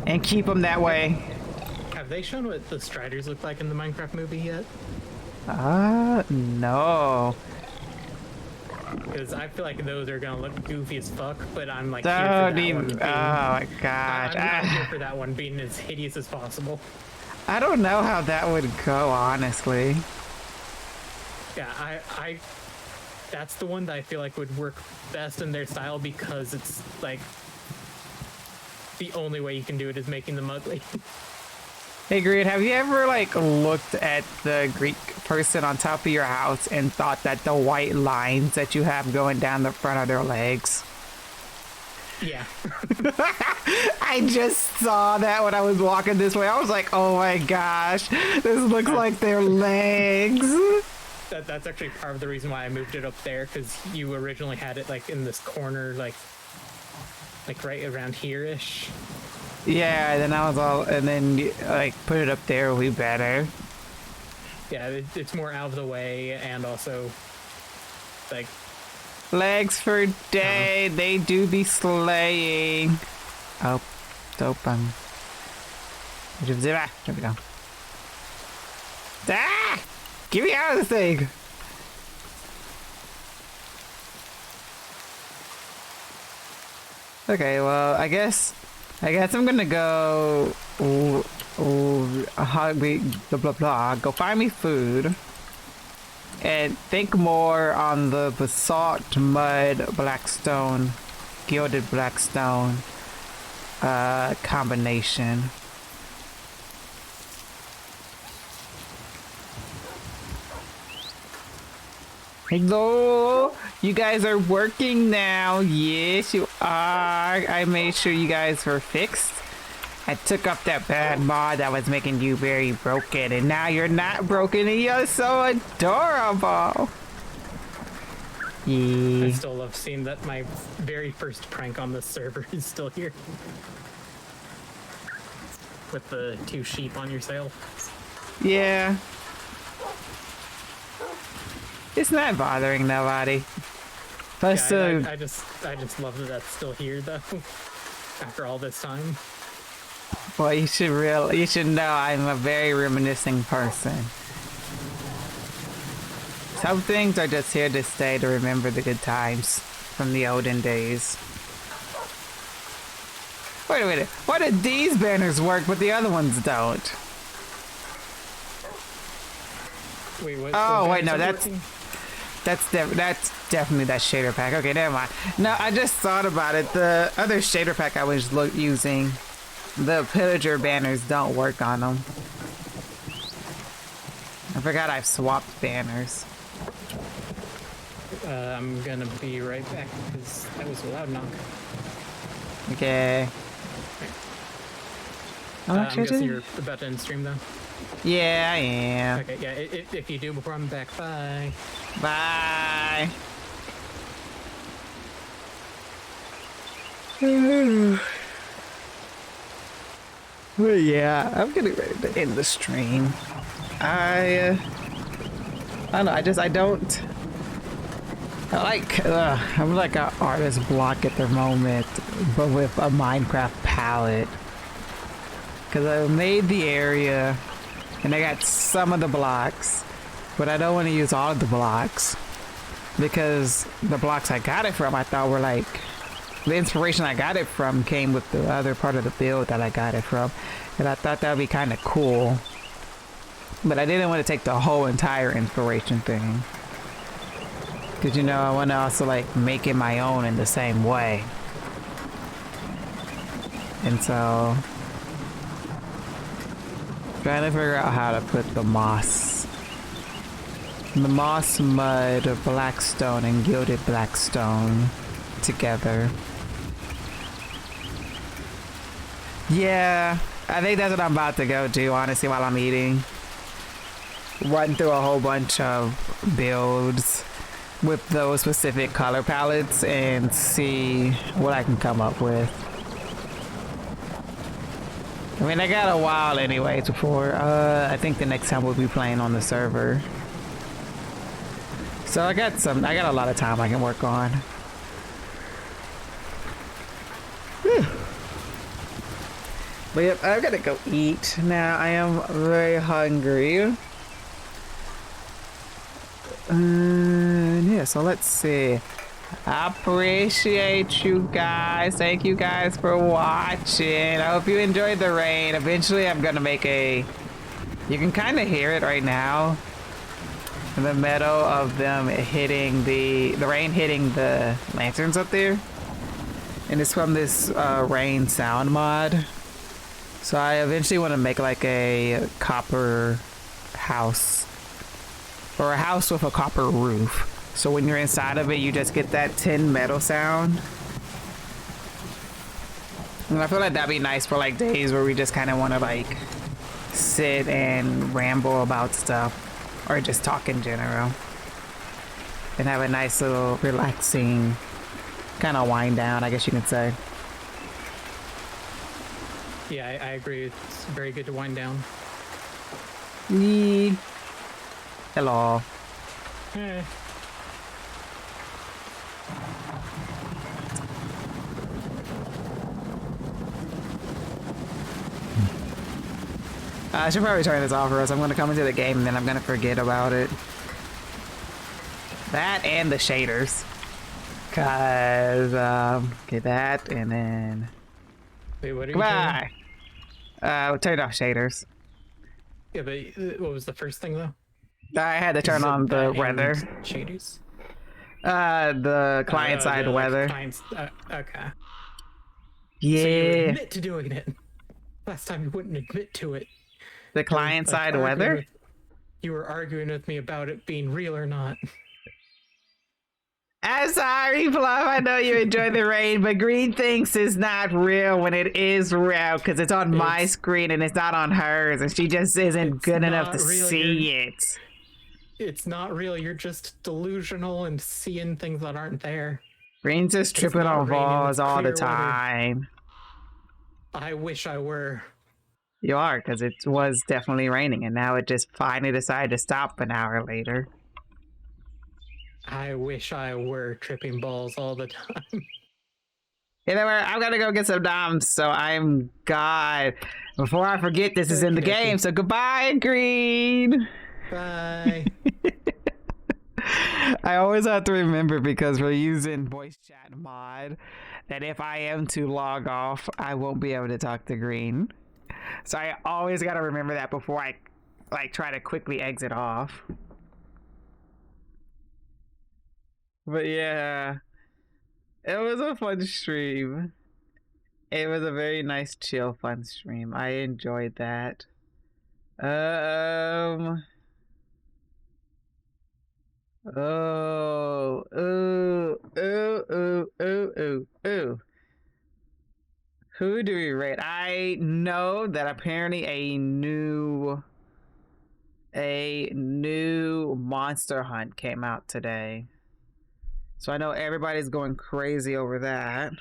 and keep them that way. Have they shown what the Striders look like in the Minecraft movie yet? No. Because I feel like those are gonna look goofy as fuck, but I'm like, Don't even, oh my gosh. I'm here for that one being as hideous as possible. I don't know how that would go, honestly. Yeah, I that's the one that I feel like would work best in their style because it's like the only way you can do it is making them ugly. Hey, Greed, have you ever like looked at the Greek person on top of your house and thought that the white lines that you have going down the front of their legs? Yeah. I just saw that when I was walking this way. I was like, oh my gosh, this looks like their legs. That's actually part of the reason why I moved it up there, because you originally had it like in this corner, like right around here-ish. Yeah, then I was all, and then like put it up there will be better. Yeah, it's more out of the way, and also like Legs for day, they do be slaying. Oh, dope. There we go. Ah! Get me out of this thing! Okay, well, I guess I'm gonna go. Blah blah blah. Go find me food. And think more on the basalt, mud, blackstone, gilded blackstone combination. Hello, you guys are working now. Yes, you are. I made sure you guys were fixed. I took up that bad mod that was making you very broken, and now you're not broken and you're so adorable. Yeah. I still love seeing that my very first prank on this server is still here. With the 2 sheep on your sail. Yeah. It's not bothering nobody. Plus, Yeah, I just love that that's still here though. After all this time. well, you should know I'm a very reminiscing person. Some things are just here to stay to remember the good times from the olden days. Wait a minute, why did these banners work but the other ones don't? Wait, what? Oh, what wait, no, banners are that's working? that's definitely that shader pack. Okay, never mind. No, I just thought about it. The other shader pack I was using, the pillager banners don't work on them. I forgot I've swapped banners. I'm gonna be right back because that was a loud knock. Okay. How much I'm is guessing it? you're about to end stream though. Yeah, I am. Okay, yeah. If you do before I'm back, bye. Bye. Well, yeah, I'm getting ready to end the stream. I don't know. I'm like an artist block at the moment, but with a Minecraft palette. Because I made the area, and I got some of the blocks, but I don't want to use all of the blocks. Because the blocks I got it from, I thought were like, the inspiration I got it from came with the other part of the build that I got it from. And I thought that would be kind of cool. But I didn't want to take the whole entire inspiration thing. Because, you know, I want to also like make it my own in the same way. And so trying to figure out how to put the moss, mud, blackstone, and gilded blackstone together. Yeah, I think that's what I'm about to go do, honestly, while I'm eating. Run through a whole bunch of builds with those specific color palettes and see what I can come up with. I mean, I got a while anyways before. I think the next time we'll be playing on the server. So I got a lot of time I can work on. Whew. But yep, I've got to go eat now. I am very hungry. Yeah, so let's see. I appreciate you guys. Thank you guys for watching. I hope you enjoyed the rain. Eventually I'm gonna make a... You can kind of hear it right now. The meadow of them hitting the rain hitting the lanterns up there. And it's from this rain sound mod. So I eventually want to make like a copper house. Or a house with a copper roof. So when you're inside of it, you just get that tin metal sound. And I feel like that'd be nice for like days where we just kind of want to like sit and ramble about stuff. Or just talk in general. And have a nice little relaxing kind of wind down, I guess you can say. Yeah, I agree. It's very good to wind down. Hello. Eh. I should probably turn this off or else I'm going to come into the game and then I'm going to forget about it. That and the shaders. Cause, okay, that and then... Wait, what are you Goodbye! Turn off shaders. doing? Yeah, but what was the first thing though? I had to turn on the That weather. and shaders? The client-side weather. Okay. Yeah. So you admit to doing it. Last time you wouldn't admit to it. The client-side weather? You were arguing with me about it being real or not. I'm sorry, Fluff. I know you enjoy the rain, but Green thinks it's not real when it is real because it's on my screen and it's not on hers, and she just isn't good enough to see it. It's not real. You're just delusional and seeing things that aren't there. Green's just tripping on balls all the clear time. I wish I were. You are, because it was definitely raining, and now it just finally decided to stop an hour later. I wish I were tripping balls all the time. Either way, I've got to go get some DOMs, so I'm God. Before I forget, this is in the game, so goodbye, Green! Bye. I always have to remember, because we're using voice chat mod, that if I am to log off, I won't be able to talk to Green. So I always got to remember that before I like try to quickly exit off. But yeah, it was a fun stream. It was a very nice, chill, fun stream. I enjoyed that. Who do we rate? I know that apparently a new monster hunt came out today. So I know everybody's going crazy over that.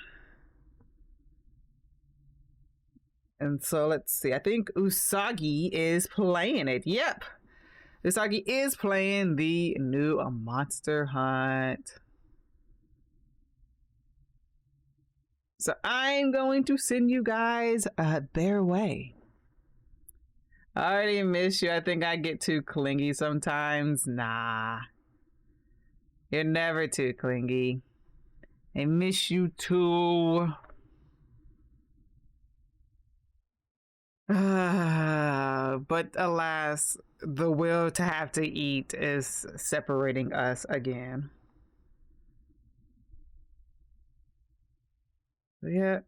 And so let's see. I think Usagi is playing it. Yep. Usagi is playing the new monster hunt. So I'm going to send you guys their way. I already miss you. I think I get too clingy sometimes. Nah. You're never too clingy. I miss you too. But alas, the will to have to eat is separating us again. Yeah.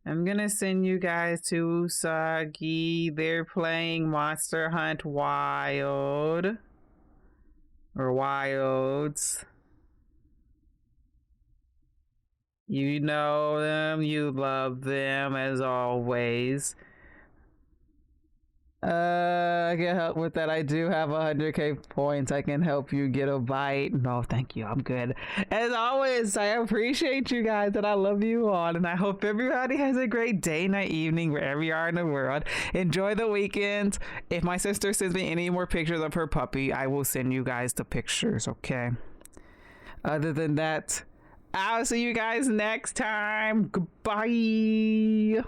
I'm gonna send you guys to Usagi. They're playing Monster Hunt Wild. Or Wilds. You know them, you love them as always. I can help with that. I do have 100k points. I can help you get a bite. No, thank you. I'm good. As always, I appreciate you guys and I love you all. And I hope everybody has a great day, night, evening, wherever you are in the world. Enjoy the weekend. If my sister sends me any more pictures of her puppy, I will send you guys the pictures, okay? Other than that, I'll see you guys next time. Goodbye.